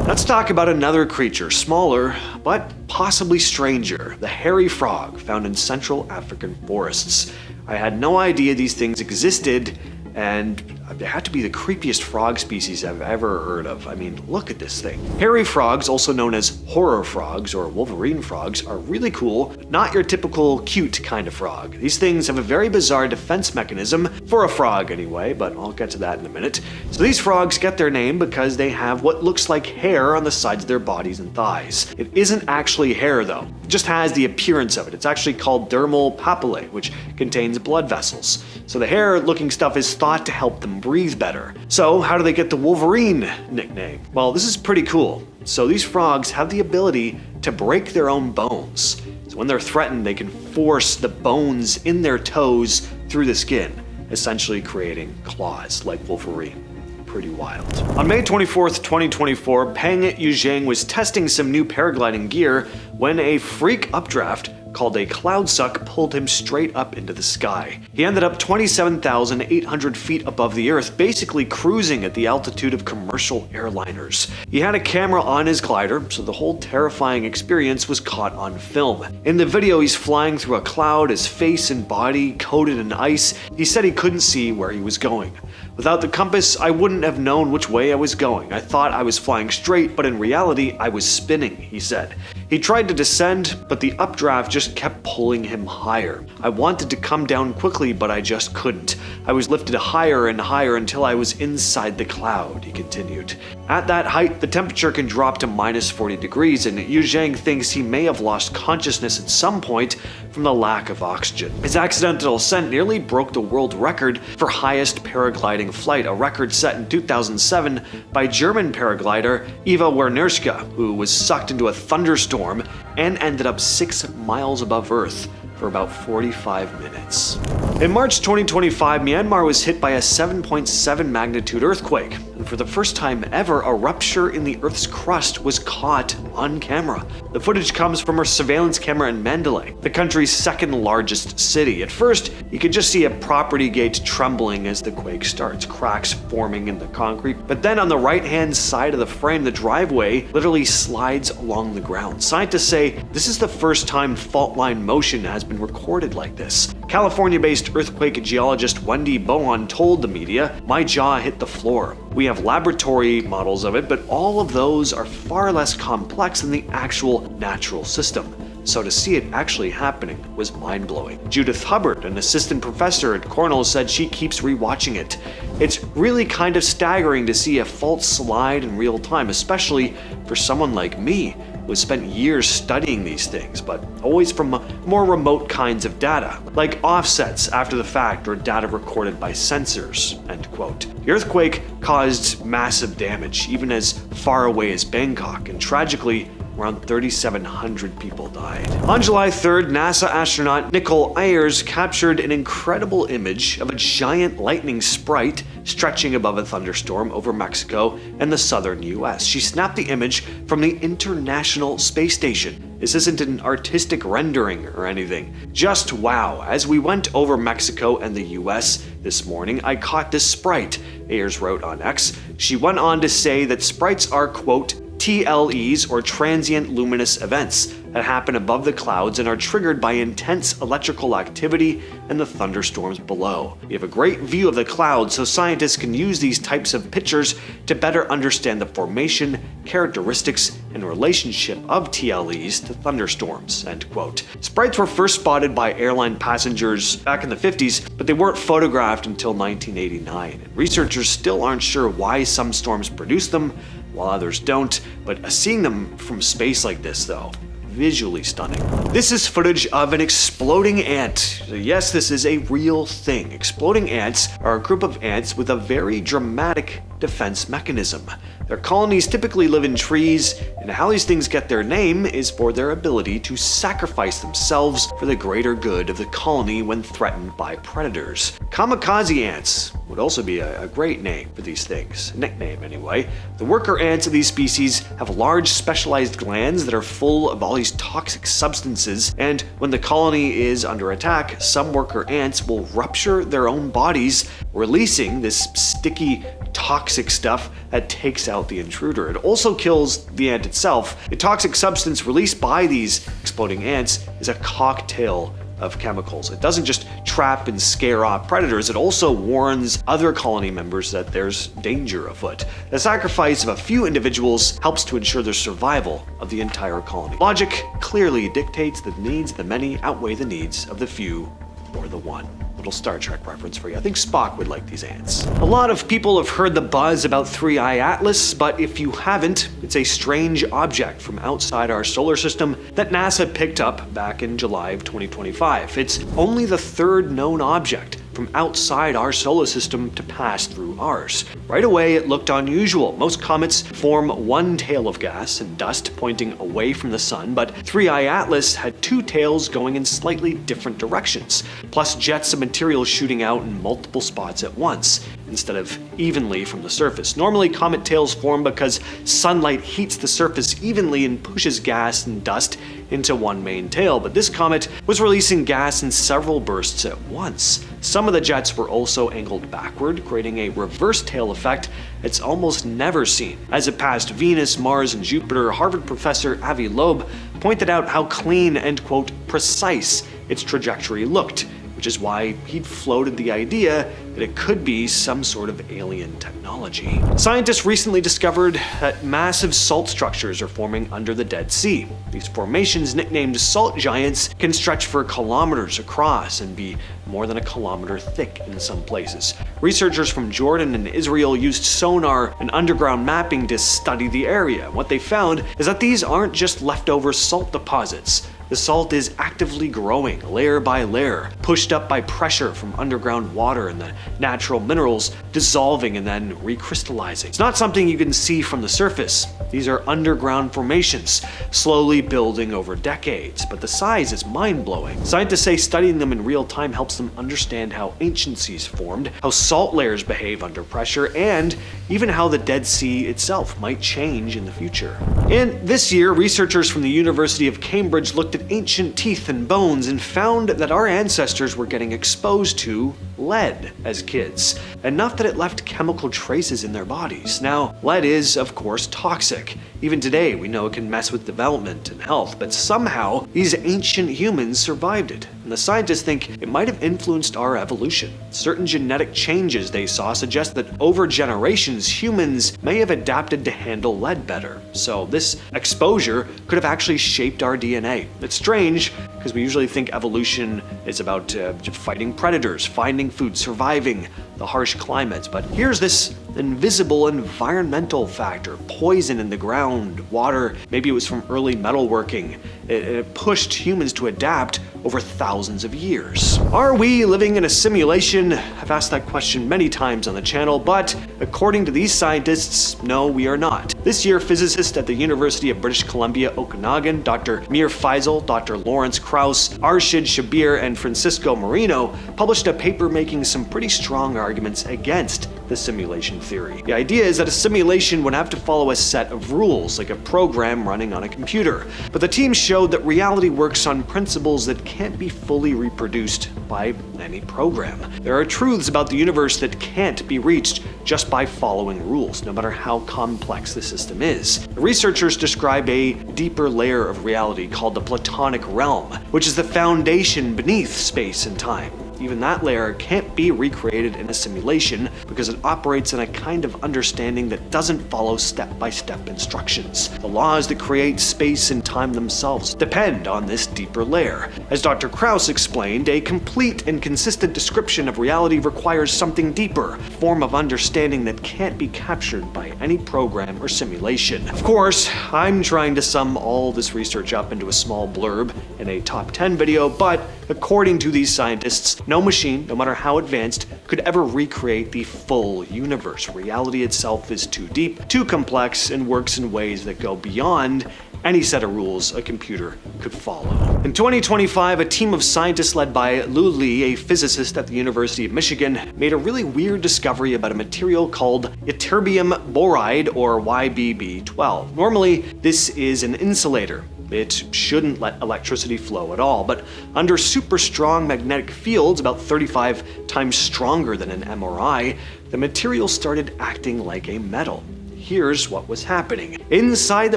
Let's talk about another creature, smaller, but possibly stranger, the hairy frog found in Central African forests. I had no idea these things existed, and they had to be the creepiest frog species I've ever heard of. I mean, look at this thing. Hairy frogs, also known as horror frogs or wolverine frogs, are really cool, but not your typical cute kind of frog. These things have a very bizarre defense mechanism, for a frog anyway, but I'll get to that in a minute. So these frogs get their name because they have what looks like hair on the sides of their bodies and thighs. It isn't actually hair though, it just has the appearance of it. It's actually called dermal papillae, which contains blood vessels. So the hair-looking stuff is thought to help them breathe better. So how do they get the Wolverine nickname? Well, this is pretty cool. So these frogs have the ability to break their own bones. So when they're threatened, they can force the bones in their toes through the skin, essentially creating claws like Wolverine. Pretty wild. On May 24th, 2024, Peng Yuzheng was testing some new paragliding gear when a freak updraft called a cloud suck pulled him straight up into the sky. He ended up 27,800 feet above the earth, basically cruising at the altitude of commercial airliners. He had a camera on his glider, so the whole terrifying experience was caught on film. In the video, he's flying through a cloud, his face and body coated in ice. He said he couldn't see where he was going. Without the compass, I wouldn't have known which way I was going. I thought I was flying straight, but in reality, I was spinning, he said. He tried to descend, but the updraft just kept pulling him higher. I wanted to come down quickly, but I just couldn't. I was lifted higher and higher until I was inside the cloud, he continued. At that height, the temperature can drop to minus 40 degrees, and Yuzheng thinks he may have lost consciousness at some point from the lack of oxygen. His accidental ascent nearly broke the world record for highest paragliding flight, a record set in 2007 by German paraglider Eva Wernerska, who was sucked into a thunderstorm and ended up 6 miles above Earth for about 45 minutes. In March 2025, Myanmar was hit by a 7.7 magnitude earthquake, and for the first time ever, a rupture in the Earth's crust was caught on camera. The footage comes from a surveillance camera in Mandalay, the country's second largest city. At first, you could just see a property gate trembling as the quake starts, cracks forming in the concrete. But then on the right-hand side of the frame, the driveway literally slides along the ground. Scientists say this is the first time fault line motion has been recorded like this. California-based earthquake geologist Wendy Bohan told the media, "My jaw hit the floor. We have laboratory models of it, but all of those are far less complex than the actual natural system. so to see it actually happening was mind-blowing. Judith Hubbard, an assistant professor at Cornell, said she keeps rewatching it. It's really kind of staggering to see a fault slide in real time, especially for someone like me, who has spent years studying these things, but always from more remote kinds of data, like offsets after the fact or data recorded by sensors, end quote. The earthquake caused massive damage, even as far away as Bangkok, and tragically, around 3,700 people died. On July 3rd, NASA astronaut Nicole Ayers captured an incredible image of a giant lightning sprite stretching above a thunderstorm over Mexico and the southern US. She snapped the image from the International Space Station. This isn't an artistic rendering or anything. Just wow. As we went over Mexico and the US this morning, I caught this sprite, Ayers wrote on X. She went on to say that sprites are, quote, TLEs, or transient luminous events, that happen above the clouds and are triggered by intense electrical activity and the thunderstorms below. We have a great view of the clouds, so scientists can use these types of pictures to better understand the formation, characteristics, and relationship of TLEs to thunderstorms, end quote. Sprites were first spotted by airline passengers back in the 50s, but they weren't photographed until 1989. And researchers still aren't sure why some storms produce them, while others don't, but seeing them from space like this, though, visually stunning. This is footage of an exploding ant. Yes, this is a real thing. Exploding ants are a group of ants with a very dramatic defense mechanism. Their colonies typically live in trees, and how these things get their name is for their ability to sacrifice themselves for the greater good of the colony when threatened by predators. Kamikaze ants would also be a great name for these things, nickname anyway. The worker ants of these species have large specialized glands that are full of all these toxic substances, and when the colony is under attack, some worker ants will rupture their own bodies, releasing this sticky, toxic stuff that takes out the intruder. It also kills the ant itself. The toxic substance released by these exploding ants is a cocktail of chemicals. It doesn't just trap and scare off predators, it also warns other colony members that there's danger afoot. The sacrifice of a few individuals helps to ensure the survival of the entire colony. Logic clearly dictates that the needs of the many outweigh the needs of the few or the one. Little Star Trek reference for you. I think Spock would like these ants. A lot of people have heard the buzz about 3I Atlas, but if you haven't, it's a strange object from outside our solar system that NASA picked up back in July of 2025. It's only the third known object from outside our solar system to pass through ours. Right away, it looked unusual. Most comets form one tail of gas and dust pointing away from the sun, but 3I Atlas had two tails going in slightly different directions, plus jets of material shooting out in multiple spots at once, instead of evenly from the surface. Normally, comet tails form because sunlight heats the surface evenly and pushes gas and dust into one main tail, but this comet was releasing gas in several bursts at once. Some of the jets were also angled backward, creating a reverse tail effect that's almost never seen. As it passed Venus, Mars, and Jupiter, Harvard professor Avi Loeb pointed out how clean and, quote, precise its trajectory looked, which is why he'd floated the idea that it could be some sort of alien technology. Scientists recently discovered that massive salt structures are forming under the Dead Sea. These formations, nicknamed salt giants, can stretch for kilometers across and be more than a kilometer thick in some places. Researchers from Jordan and Israel used sonar and underground mapping to study the area. What they found is that these aren't just leftover salt deposits. The salt is actively growing, layer by layer, pushed up by pressure from underground water and the natural minerals dissolving and then recrystallizing. It's not something you can see from the surface. These are underground formations, slowly building over decades, but the size is mind-blowing. Scientists say studying them in real time helps them understand how ancient seas formed, how salt layers behave under pressure, and even how the Dead Sea itself might change in the future. And this year, researchers from the University of Cambridge looked at ancient teeth and bones and found that our ancestors were getting exposed to lead as kids, enough that it left chemical traces in their bodies. Now, lead is, of course, toxic. Even today, we know it can mess with development and health, but somehow these ancient humans survived it, and the scientists think it might have influenced our evolution. Certain genetic changes they saw suggest that over generations, humans may have adapted to handle lead better. So this exposure could have actually shaped our DNA. It's strange, because we usually think evolution is about fighting predators, finding food, surviving the harsh climates, but here's this invisible environmental factor: poison in the ground, water, maybe it was from early metalworking. It pushed humans to adapt over thousands of years. Are we living in a simulation? I've asked that question many times on the channel, but according to these scientists, no, we are not. This year, physicists at the University of British Columbia, Okanagan, Dr. Mir Faisal, Dr. Lawrence Krauss, Arshid Shabir, and Francisco Marino published a paper making some pretty strong arguments against the simulation theory. The idea is that a simulation would have to follow a set of rules, like a program running on a computer. But the team showed that reality works on principles that can't be fully reproduced by any program. There are truths about the universe that can't be reached just by following rules, no matter how complex the system is. The researchers describe a deeper layer of reality called the Platonic realm, which is the foundation beneath space and time. Even that layer can't be recreated in a simulation because it operates in a kind of understanding that doesn't follow step-by-step instructions. The laws that create space and time themselves depend on this deeper layer. As Dr. Krauss explained, a complete and consistent description of reality requires something deeper, a form of understanding that can't be captured by any program or simulation. Of course, I'm trying to sum all this research up into a small blurb in a top 10 video, but according to these scientists, no machine, no matter how advanced, could ever recreate the full universe. Reality itself is too deep, too complex, and works in ways that go beyond any set of rules a computer could follow. In 2025, a team of scientists led by Lu Li, a physicist at the University of Michigan, made a really weird discovery about a material called ytterbium boride, or YBB12. Normally, this is an insulator. It shouldn't let electricity flow at all, but under super strong magnetic fields, about 35 times stronger than an MRI, the material started acting like a metal. Here's what was happening. Inside the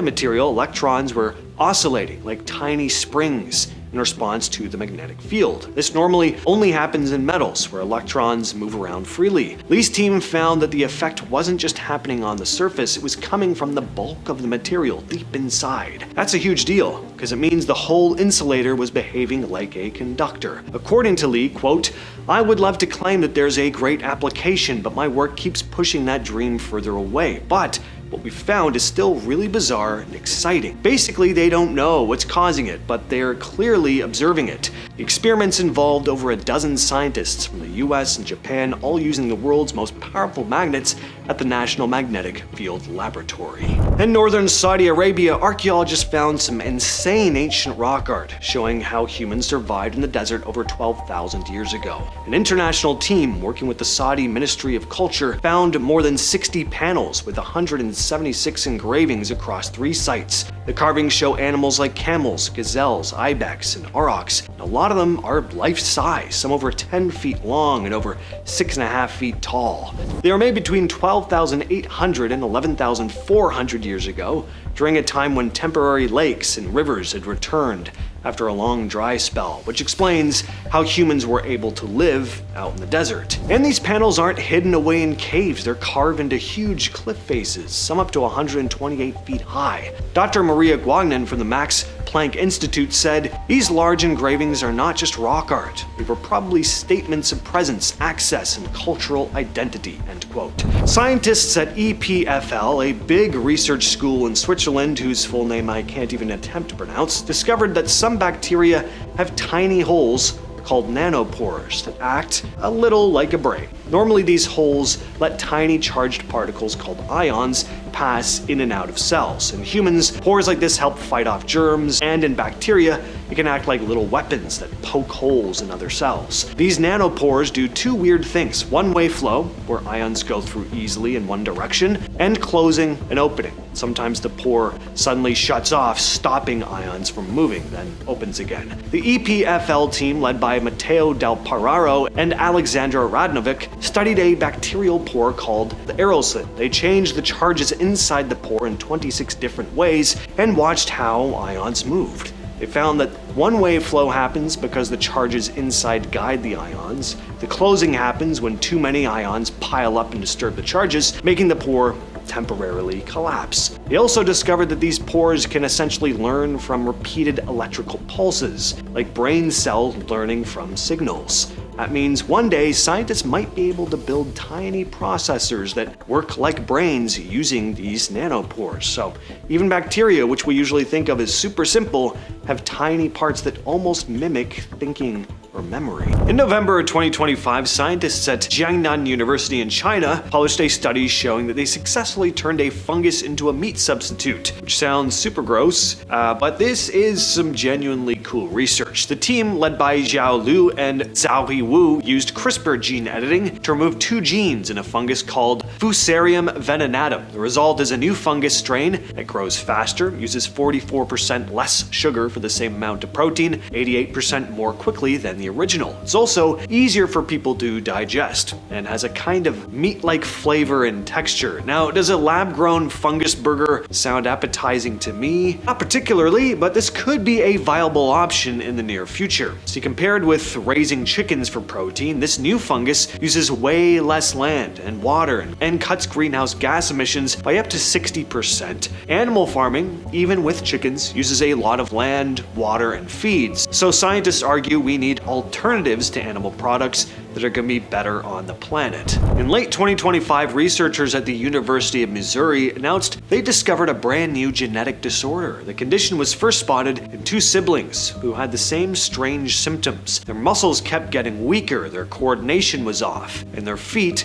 material, electrons were oscillating like tiny springs in response to the magnetic field. This normally only happens in metals, where electrons move around freely. Li's team found that the effect wasn't just happening on the surface, it was coming from the bulk of the material deep inside. That's a huge deal, because it means the whole insulator was behaving like a conductor. According to Li, quote, "I would love to claim that there's a great application, but my work keeps pushing that dream further away. But what we found is still really bizarre and exciting. Basically, they don't know what's causing it, but they're clearly observing it. The experiments involved over a dozen scientists from the US and Japan, all using the world's most powerful magnets at the National Magnetic Field Laboratory. In northern Saudi Arabia, archaeologists found some insane ancient rock art showing how humans survived in the desert over 12,000 years ago. An international team working with the Saudi Ministry of Culture found more than 60 panels with 176 engravings across 3 sites. The carvings show animals like camels, gazelles, ibex, and aurochs. And a lot of them are life-size, some over 10 feet long and over 6.5 feet tall. They were made between 12,800 and 11,400 years ago, during a time when temporary lakes and rivers had returned after a long dry spell, which explains how humans were able to live out in the desert. And these panels aren't hidden away in caves, they're carved into huge cliff faces, some up to 128 feet high. Dr. Maria Guagnan from the Max Planck Institute said, "These large engravings are not just rock art, they were probably statements of presence, access, and cultural identity," end quote. Scientists at EPFL, a big research school in Switzerland whose full name I can't even attempt to pronounce, discovered that some bacteria have tiny holes called nanopores that act a little like a brain. Normally these holes let tiny charged particles called ions pass in and out of cells. In humans, pores like this help fight off germs, and in bacteria, it can act like little weapons that poke holes in other cells. These nanopores do two weird things: one-way flow, where ions go through easily in one direction, and closing and opening. Sometimes the pore suddenly shuts off, stopping ions from moving, then opens again. The EPFL team, led by Matteo Del Pararo and Alexandra Radnovic, studied a bacterial pore called the aerosol. They changed the charges inside the pore in 26 different ways and watched how ions moved. They found that one-way flow happens because the charges inside guide the ions. The closing happens when too many ions pile up and disturb the charges, making the pore temporarily collapse. They also discovered that these pores can essentially learn from repeated electrical pulses, like brain cells learning from signals. That means one day scientists might be able to build tiny processors that work like brains using these nanopores. So even bacteria, which we usually think of as super simple, have tiny parts that almost mimic thinking or memory. In November 2025, scientists at Jiangnan University in China published a study showing that they successfully turned a fungus into a meat substitute, which sounds super gross, but this is some genuinely cool research. The team, led by Zhao Lu and Zhao Wu, used CRISPR gene editing to remove two genes in a fungus called Fusarium venenatum. The result is a new fungus strain that grows faster, uses 44% less sugar for the same amount of protein, 88% more quickly than the original. It's also easier for people to digest and has a kind of meat-like flavor and texture. Now, does a lab-grown fungus burger sound appetizing to me? Not particularly, but this could be a viable option in the near future. See, compared with raising chickens for protein, this new fungus uses way less land and water and cuts greenhouse gas emissions by up to 60%. Animal farming, even with chickens, uses a lot of land, water, and feeds. So scientists argue we need alternatives to animal products that are going to be better on the planet. In late 2025, researchers at the University of Missouri announced they discovered a brand new genetic disorder. The condition was first spotted in two siblings who had the same strange symptoms. Their muscles kept getting weaker, their coordination was off, and their feet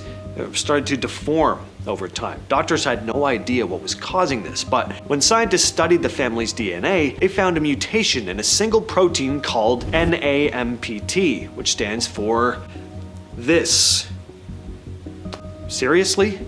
started to deform over time. Doctors had no idea what was causing this, but when scientists studied the family's DNA, they found a mutation in a single protein called NAMPT, which stands for this. Seriously?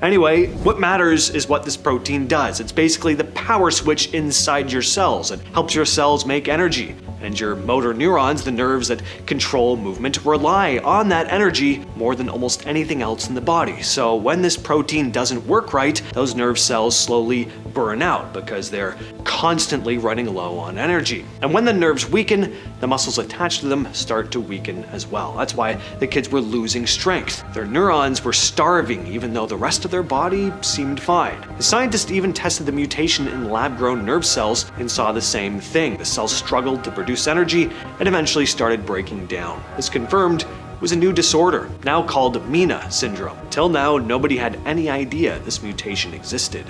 Anyway, what matters is what this protein does. It's basically the power switch inside your cells. It helps your cells make energy. And your motor neurons, the nerves that control movement, rely on that energy more than almost anything else in the body. So when this protein doesn't work right, those nerve cells slowly burn out because they're constantly running low on energy. And when the nerves weaken, the muscles attached to them start to weaken as well. That's why the kids were losing strength. Their neurons were starving even though the rest of their body seemed fine. The scientists even tested the mutation in lab-grown nerve cells and saw the same thing. The cells struggled to produce energy and eventually started breaking down. This confirmed it was a new disorder, now called MENA syndrome. Till now, nobody had any idea this mutation existed.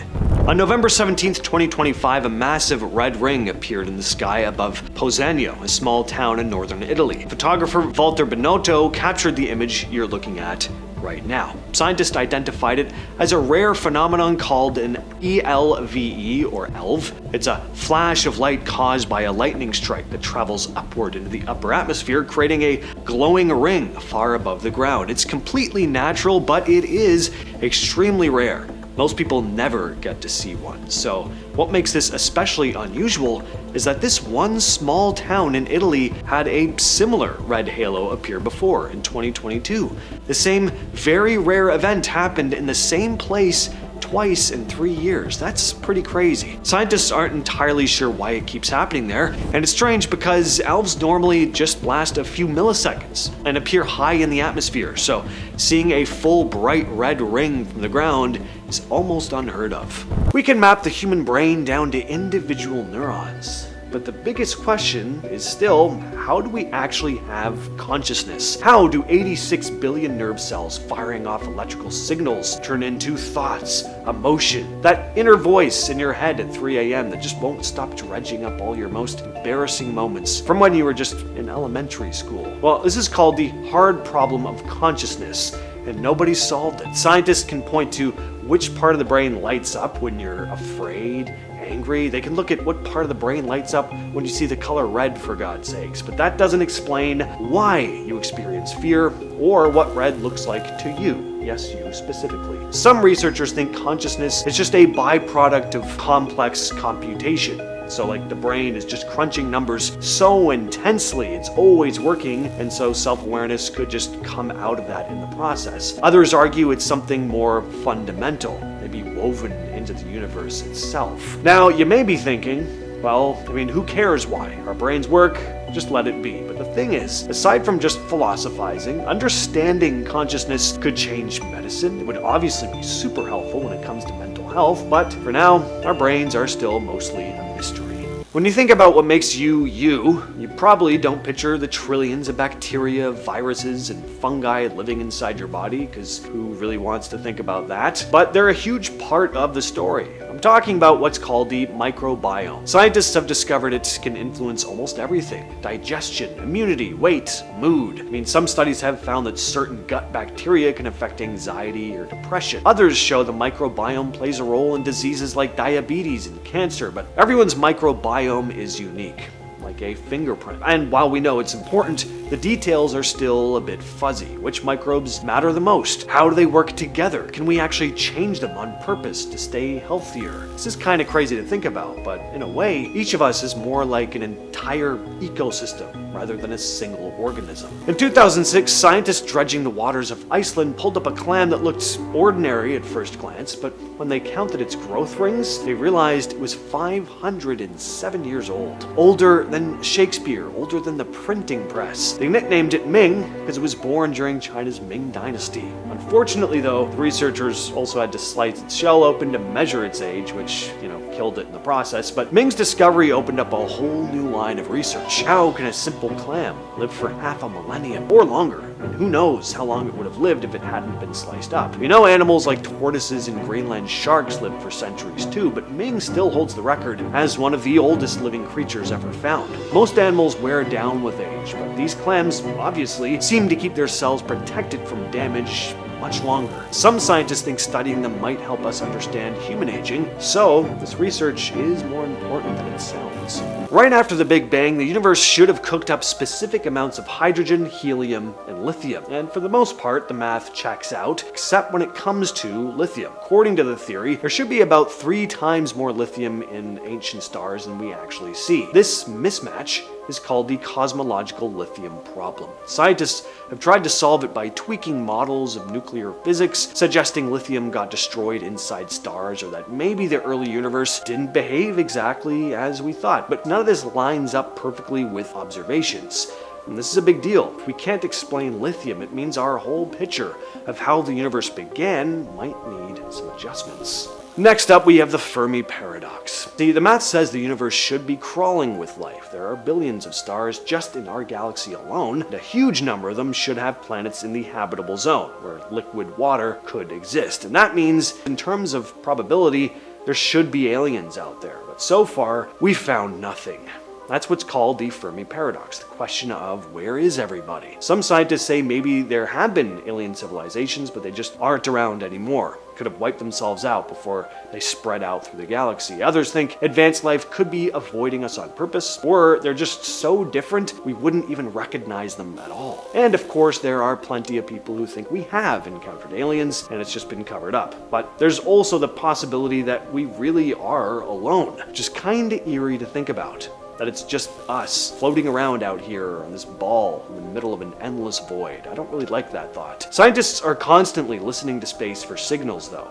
On November 17, 2025, a massive red ring appeared in the sky above Pozzagno, a small town in northern Italy. Photographer Walter Benotto captured the image you're looking at right now. Scientists identified it as a rare phenomenon called an ELVE, or ELV. It's a flash of light caused by a lightning strike that travels upward into the upper atmosphere, creating a glowing ring far above the ground. It's completely natural, but it is extremely rare. Most people never get to see one. So what makes this especially unusual is that this one small town in Italy had a similar red halo appear before in 2022. The same very rare event happened in the same place twice in 3 years. That's pretty crazy. Scientists aren't entirely sure why it keeps happening there, and it's strange because elves normally just last a few milliseconds and appear high in the atmosphere, so seeing a full bright red ring from the ground is almost unheard of. We can map the human brain down to individual neurons. But the biggest question is still, how do we actually have consciousness? How do 86 billion nerve cells firing off electrical signals turn into thoughts, emotion, that inner voice in your head at 3 a.m. that just won't stop dredging up all your most embarrassing moments from when you were just in elementary school? Well, this is called the hard problem of consciousness, and nobody's solved it. Scientists can point to which part of the brain lights up when you're afraid, angry. They can look at what part of the brain lights up when you see the color red, for God's sakes. But that doesn't explain why you experience fear or what red looks like to you. Yes, you specifically. Some researchers think consciousness is just a byproduct of complex computation. So like the brain is just crunching numbers so intensely, it's always working, and so self-awareness could just come out of that in the process. Others argue it's something more fundamental, maybe woven into the universe itself. Now, you may be thinking, well, I mean, who cares why our brains work? Just let it be. But the thing is, aside from just philosophizing, understanding consciousness could change medicine. It would obviously be super helpful when it comes to mental health, but for now, our brains are still mostly a mystery. When you think about what makes you, you probably don't picture the trillions of bacteria, viruses, and fungi living inside your body, because who really wants to think about that? But they're a huge part of the story. I'm talking about what's called the microbiome. Scientists have discovered it can influence almost everything: digestion, immunity, weight, mood. I mean, some studies have found that certain gut bacteria can affect anxiety or depression. Others show the microbiome plays a role in diseases like diabetes and cancer, but everyone's microbiome is unique, like a fingerprint. And while we know it's important, the details are still a bit fuzzy. Which microbes matter the most? How do they work together? Can we actually change them on purpose to stay healthier? This is kind of crazy to think about, but in a way, each of us is more like an entire ecosystem rather than a single organism. In 2006, scientists dredging the waters of Iceland pulled up a clam that looked ordinary at first glance, but when they counted its growth rings, they realized it was 507 years old. Older than Shakespeare, older than the printing press. They nicknamed it Ming because it was born during China's Ming Dynasty. Unfortunately though, the researchers also had to slice its shell open to measure its age, which, killed it in the process. But Ming's discovery opened up a whole new line of research. How can a simple clam live for half a millennium or longer? And who knows how long it would have lived if it hadn't been sliced up. We know animals like tortoises and Greenland sharks lived for centuries too, but Ming still holds the record as one of the oldest living creatures ever found. Most animals wear down with age, but these clams obviously seem to keep their cells protected from damage much longer. Some scientists think studying them might help us understand human aging, so this research is more important than it sounds. Right after the Big Bang, the universe should have cooked up specific amounts of hydrogen, helium, and lithium. And for the most part, the math checks out, except when it comes to lithium. According to the theory, there should be about 3 times more lithium in ancient stars than we actually see. This mismatch is called the cosmological lithium problem. Scientists have tried to solve it by tweaking models of nuclear physics, suggesting lithium got destroyed inside stars or that maybe the early universe didn't behave exactly as we thought. But none of this lines up perfectly with observations. And this is a big deal. If we can't explain lithium, it means our whole picture of how the universe began might need some adjustments. Next up, we have the Fermi paradox. See, the math says the universe should be crawling with life. There are billions of stars just in our galaxy alone, and a huge number of them should have planets in the habitable zone, where liquid water could exist. And that means, in terms of probability, there should be aliens out there. But so far, we've found nothing. That's what's called the Fermi paradox, the question of where is everybody? Some scientists say maybe there have been alien civilizations, but they just aren't around anymore. Could have wiped themselves out before they spread out through the galaxy. Others think advanced life could be avoiding us on purpose, or they're just so different we wouldn't even recognize them at all. And of course, there are plenty of people who think we have encountered aliens and it's just been covered up. But there's also the possibility that we really are alone, which is kinda eerie to think about. That it's just us floating around out here on this ball in the middle of an endless void. I don't really like that thought. Scientists are constantly listening to space for signals though,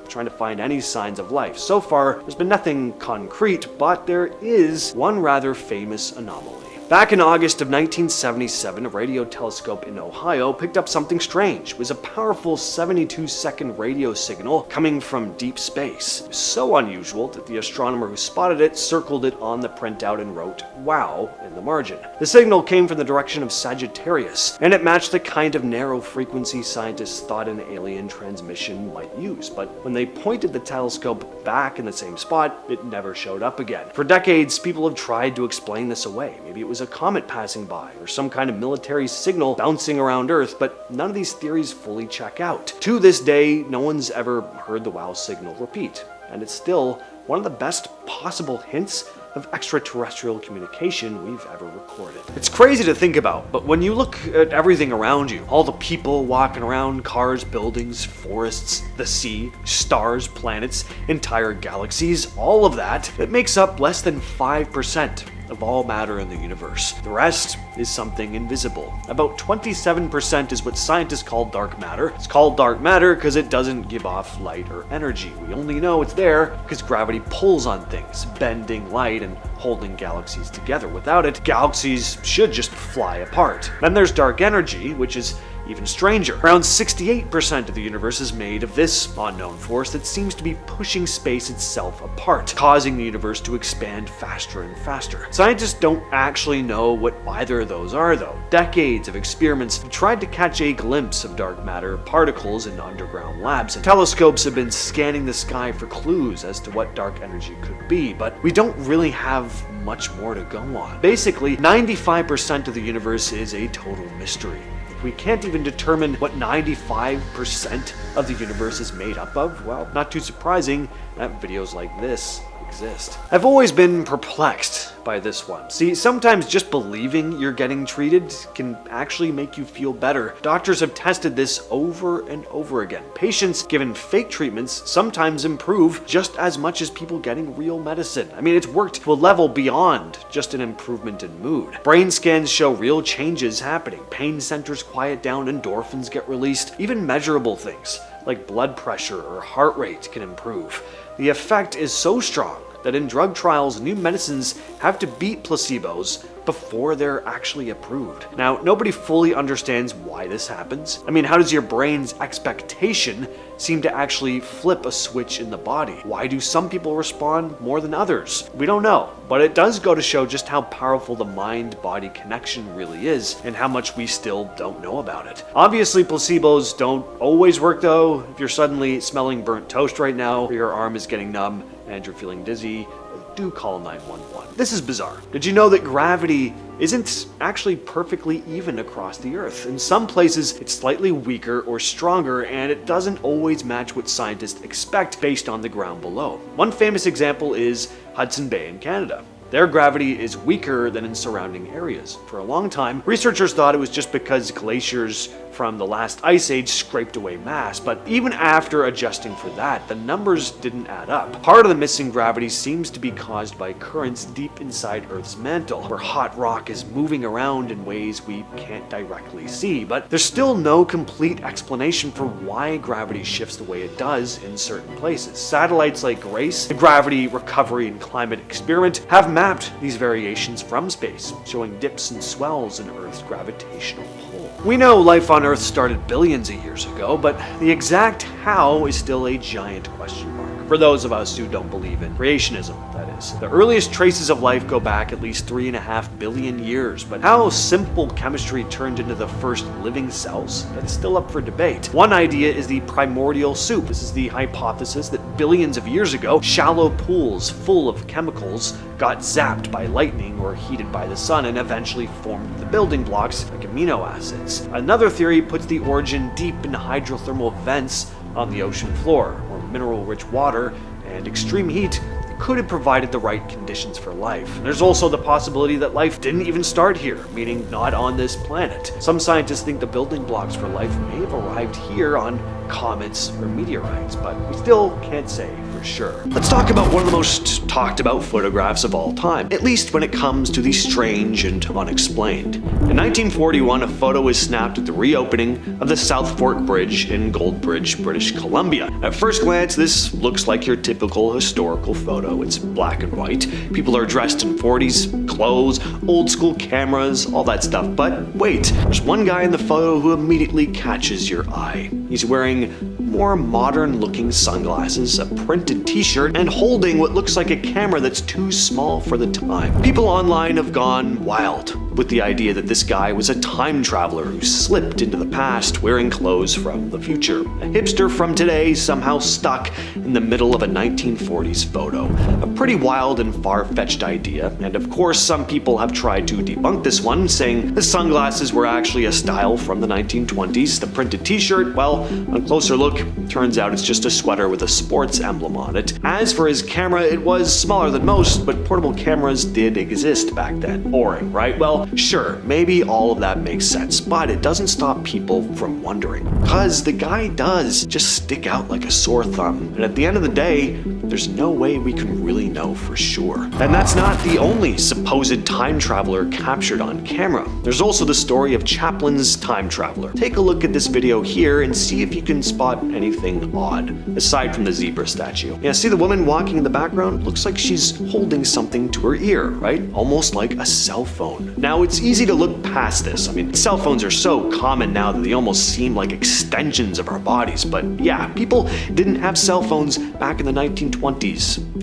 trying to find any signs of life. So far, there's been nothing concrete, but there is one rather famous anomaly. Back in August of 1977, a radio telescope in Ohio picked up something strange. It was a powerful 72-second radio signal coming from deep space. It was so unusual that the astronomer who spotted it circled it on the printout and wrote, "Wow," in the margin. The signal came from the direction of Sagittarius, and it matched the kind of narrow frequency scientists thought an alien transmission might use. But when they pointed the telescope back in the same spot, it never showed up again. For decades, people have tried to explain this away. Maybe it was a comet passing by or some kind of military signal bouncing around Earth, but none of these theories fully check out. To this day, no one's ever heard the wow signal repeat, and it's still one of the best possible hints of extraterrestrial communication we've ever recorded. It's crazy to think about, but when you look at everything around you, all the people walking around, cars, buildings, forests, the sea, stars, planets, entire galaxies, all of that, it makes up less than 5% of all matter in the universe. The rest is something invisible. About 27% is what scientists call dark matter. It's called dark matter because it doesn't give off light or energy. We only know it's there because gravity pulls on things, bending light and holding galaxies together. Without it, galaxies should just fly apart. Then there's dark energy, which is even stranger. Around 68% of the universe is made of this unknown force that seems to be pushing space itself apart, causing the universe to expand faster and faster. Scientists don't actually know what either of those are, though. Decades of experiments have tried to catch a glimpse of dark matter particles in underground labs, and telescopes have been scanning the sky for clues as to what dark energy could be, but we don't really have much more to go on. Basically, 95% of the universe is a total mystery. We can't even determine what 95% of the universe is made up of. Well, not too surprising that videos like this exist. I've always been perplexed by this one. See, sometimes just believing you're getting treated can actually make you feel better. Doctors have tested this over and over again. Patients given fake treatments sometimes improve just as much as people getting real medicine. I mean, it's worked to a level beyond just an improvement in mood. Brain scans show real changes happening. Pain centers quiet down, endorphins get released. Even measurable things like blood pressure or heart rate can improve. The effect is so strong that in drug trials, new medicines have to beat placebos before they're actually approved. Now, nobody fully understands why this happens. I mean, how does your brain's expectation seem to actually flip a switch in the body? Why do some people respond more than others? We don't know, but it does go to show just how powerful the mind-body connection really is and how much we still don't know about it. Obviously, placebos don't always work though. If you're suddenly smelling burnt toast right now, or your arm is getting numb and you're feeling dizzy, do call 911. This is bizarre. Did you know that gravity isn't actually perfectly even across the Earth? In some places, it's slightly weaker or stronger, and it doesn't always match what scientists expect based on the ground below. One famous example is Hudson Bay in Canada. Their gravity is weaker than in surrounding areas. For a long time, researchers thought it was just because glaciers from the last ice age scraped away mass, but even after adjusting for that, the numbers didn't add up. Part of the missing gravity seems to be caused by currents deep inside Earth's mantle, where hot rock is moving around in ways we can't directly see. But there's still no complete explanation for why gravity shifts the way it does in certain places. Satellites like GRACE, the Gravity Recovery and Climate Experiment, have mapped these variations from space, showing dips and swells in Earth's gravitational pull. We know life on Earth started billions of years ago, but the exact how is still a giant question mark. For those of us who don't believe in creationism, that is. The earliest traces of life go back at least 3.5 billion years, but how simple chemistry turned into the first living cells, that's still up for debate. One idea is the primordial soup. This is the hypothesis that billions of years ago, shallow pools full of chemicals got zapped by lightning or heated by the sun and eventually formed the building blocks like amino acids. Another theory puts the origin deep in hydrothermal vents on the ocean floor, where mineral-rich water and extreme heat could have provided the right conditions for life. And there's also the possibility that life didn't even start here, meaning not on this planet. Some scientists think the building blocks for life may have arrived here on comets or meteorites, but we still can't say for sure. Let's talk about one of the most talked about photographs of all time, at least when it comes to the strange and unexplained. In 1941, a photo was snapped at the reopening of the South Fork Bridge in Goldbridge, British Columbia. At first glance, this looks like your typical historical photo. It's black and white. People are dressed in 40s clothes, old school cameras, all that stuff. But wait, there's one guy in the photo who immediately catches your eye. He's wearing more modern looking sunglasses, a printed t-shirt, and holding what looks like a camera that's too small for the time. People online have gone wild with the idea that this guy was a time traveler who slipped into the past wearing clothes from the future. A hipster from today somehow stuck in the middle of a 1940s photo. A pretty wild and far-fetched idea, and of course some people have tried to debunk this one, saying the sunglasses were actually a style from the 1920s. The printed t-shirt, well, on closer look, turns out it's just a sweater with a sports emblem on it. As for his camera, it was smaller than most, but portable cameras did exist back then. Boring, right? Well, sure, maybe all of that makes sense, but it doesn't stop people from wondering. Cause the guy does just stick out like a sore thumb, and at the end of the day, there's no way we can really know for sure. And that's not the only supposed time traveler captured on camera. There's also the story of Chaplin's time traveler. Take a look at this video here and see if you can spot anything odd, aside from the zebra statue. Yeah, see the woman walking in the background? Looks like she's holding something to her ear, right? Almost like a cell phone. Now, it's easy to look past this. I mean, cell phones are so common now that they almost seem like extensions of our bodies, but yeah, people didn't have cell phones back in the 1920s.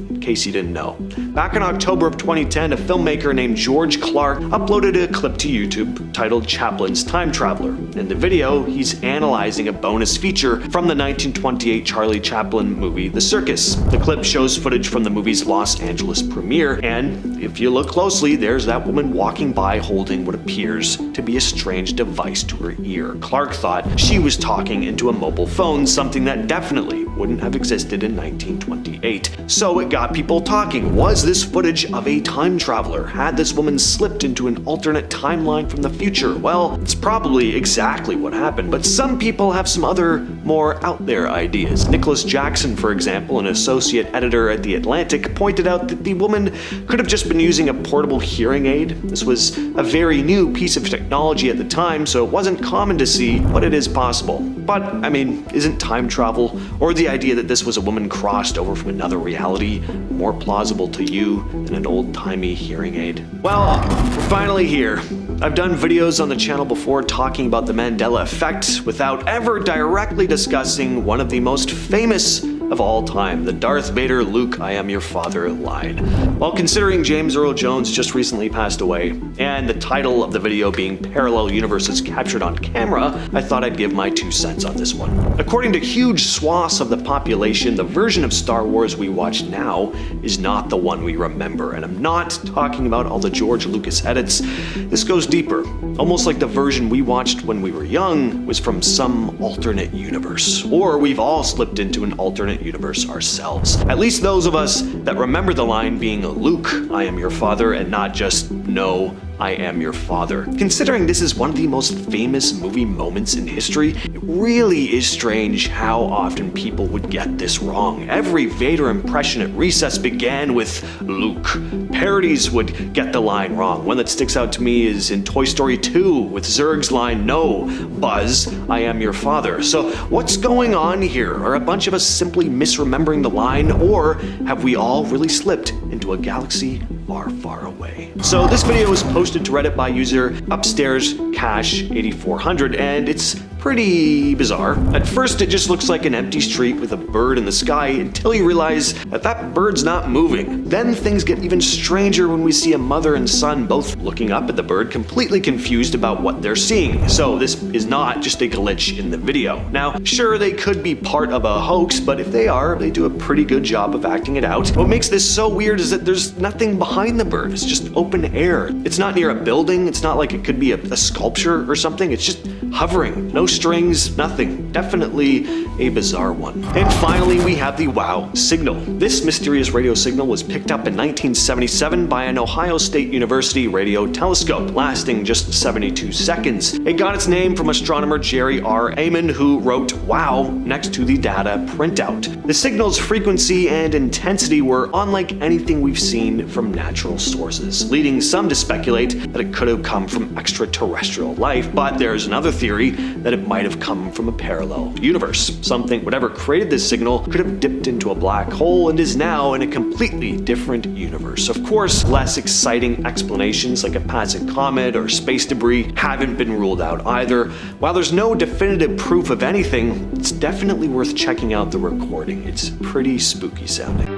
In case you didn't know. Back in October of 2010, a filmmaker named George Clark uploaded a clip to YouTube titled Chaplin's Time Traveler. In the video, he's analyzing a bonus feature from the 1928 Charlie Chaplin movie The Circus. The clip shows footage from the movie's Los Angeles premiere, and if you look closely, there's that woman walking by holding what appears to be a strange device to her ear. Clark thought she was talking into a mobile phone, something that definitely wouldn't have existed in 1928. So it got people talking. Was this footage of a time traveler? Had this woman slipped into an alternate timeline from the future? Well, it's probably exactly what happened, but some people have some other, more out there ideas. Nicholas Jackson, for example, an associate editor at The Atlantic, pointed out that the woman could have just been using a portable hearing aid. This was a very new piece of technology at the time, so it wasn't common to see, but it is possible. But, I mean, isn't time travel, or the idea that this was a woman crossed over from another reality, more plausible to you than an old-timey hearing aid? Well, we're finally here. I've done videos on the channel before talking about the Mandela effect without ever directly discussing one of the most famous of all time, the Darth Vader Luke I am your father line. While considering James Earl Jones just recently passed away, and the title of the video being Parallel Universes Captured on Camera, I thought I'd give my 2 cents on this one. According to huge swaths of the population, the version of Star Wars we watch now is not the one we remember, and I'm not talking about all the George Lucas edits. This goes deeper, almost like the version we watched when we were young was from some alternate universe, or we've all slipped into an alternate universe ourselves. At least those of us that remember the line being Luke, I am your father, and not just no, I am your father. Considering this is one of the most famous movie moments in history, it really is strange how often people would get this wrong. Every Vader impression at recess began with Luke. Parodies would get the line wrong. One that sticks out to me is in Toy Story 2 with Zurg's line, no, Buzz, I am your father. So what's going on here? Are a bunch of us simply misremembering the line, or have we all really slipped into a galaxy far, far away? So this video was posted to Reddit by user Upstairs Cash 8400, and it's pretty bizarre. At first, it just looks like an empty street with a bird in the sky until you realize that that bird's not moving. Then things get even stranger when we see a mother and son both looking up at the bird, completely confused about what they're seeing. So this is not just a glitch in the video. Now, sure, they could be part of a hoax, but if they are, they do a pretty good job of acting it out. What makes this so weird is that there's nothing behind the bird. It's just open air. It's not near a building. It's not like it could be a sculpture or something. It's just hovering. No strings, nothing. Definitely a bizarre one. And finally, we have the WOW signal. This mysterious radio signal was picked up in 1977 by an Ohio State University radio telescope, lasting just 72 seconds. It got its name from astronomer Jerry R. Amon, who wrote WOW next to the data printout. The signal's frequency and intensity were unlike anything we've seen from natural sources, leading some to speculate that it could have come from extraterrestrial life, but there's another theory that it might have come from a parallel universe. Something, whatever created this signal, could have dipped into a black hole and is now in a completely different universe. Of course, less exciting explanations like a passing comet or space debris haven't been ruled out either. While there's no definitive proof of anything, it's definitely worth checking out the recording. It's pretty spooky sounding.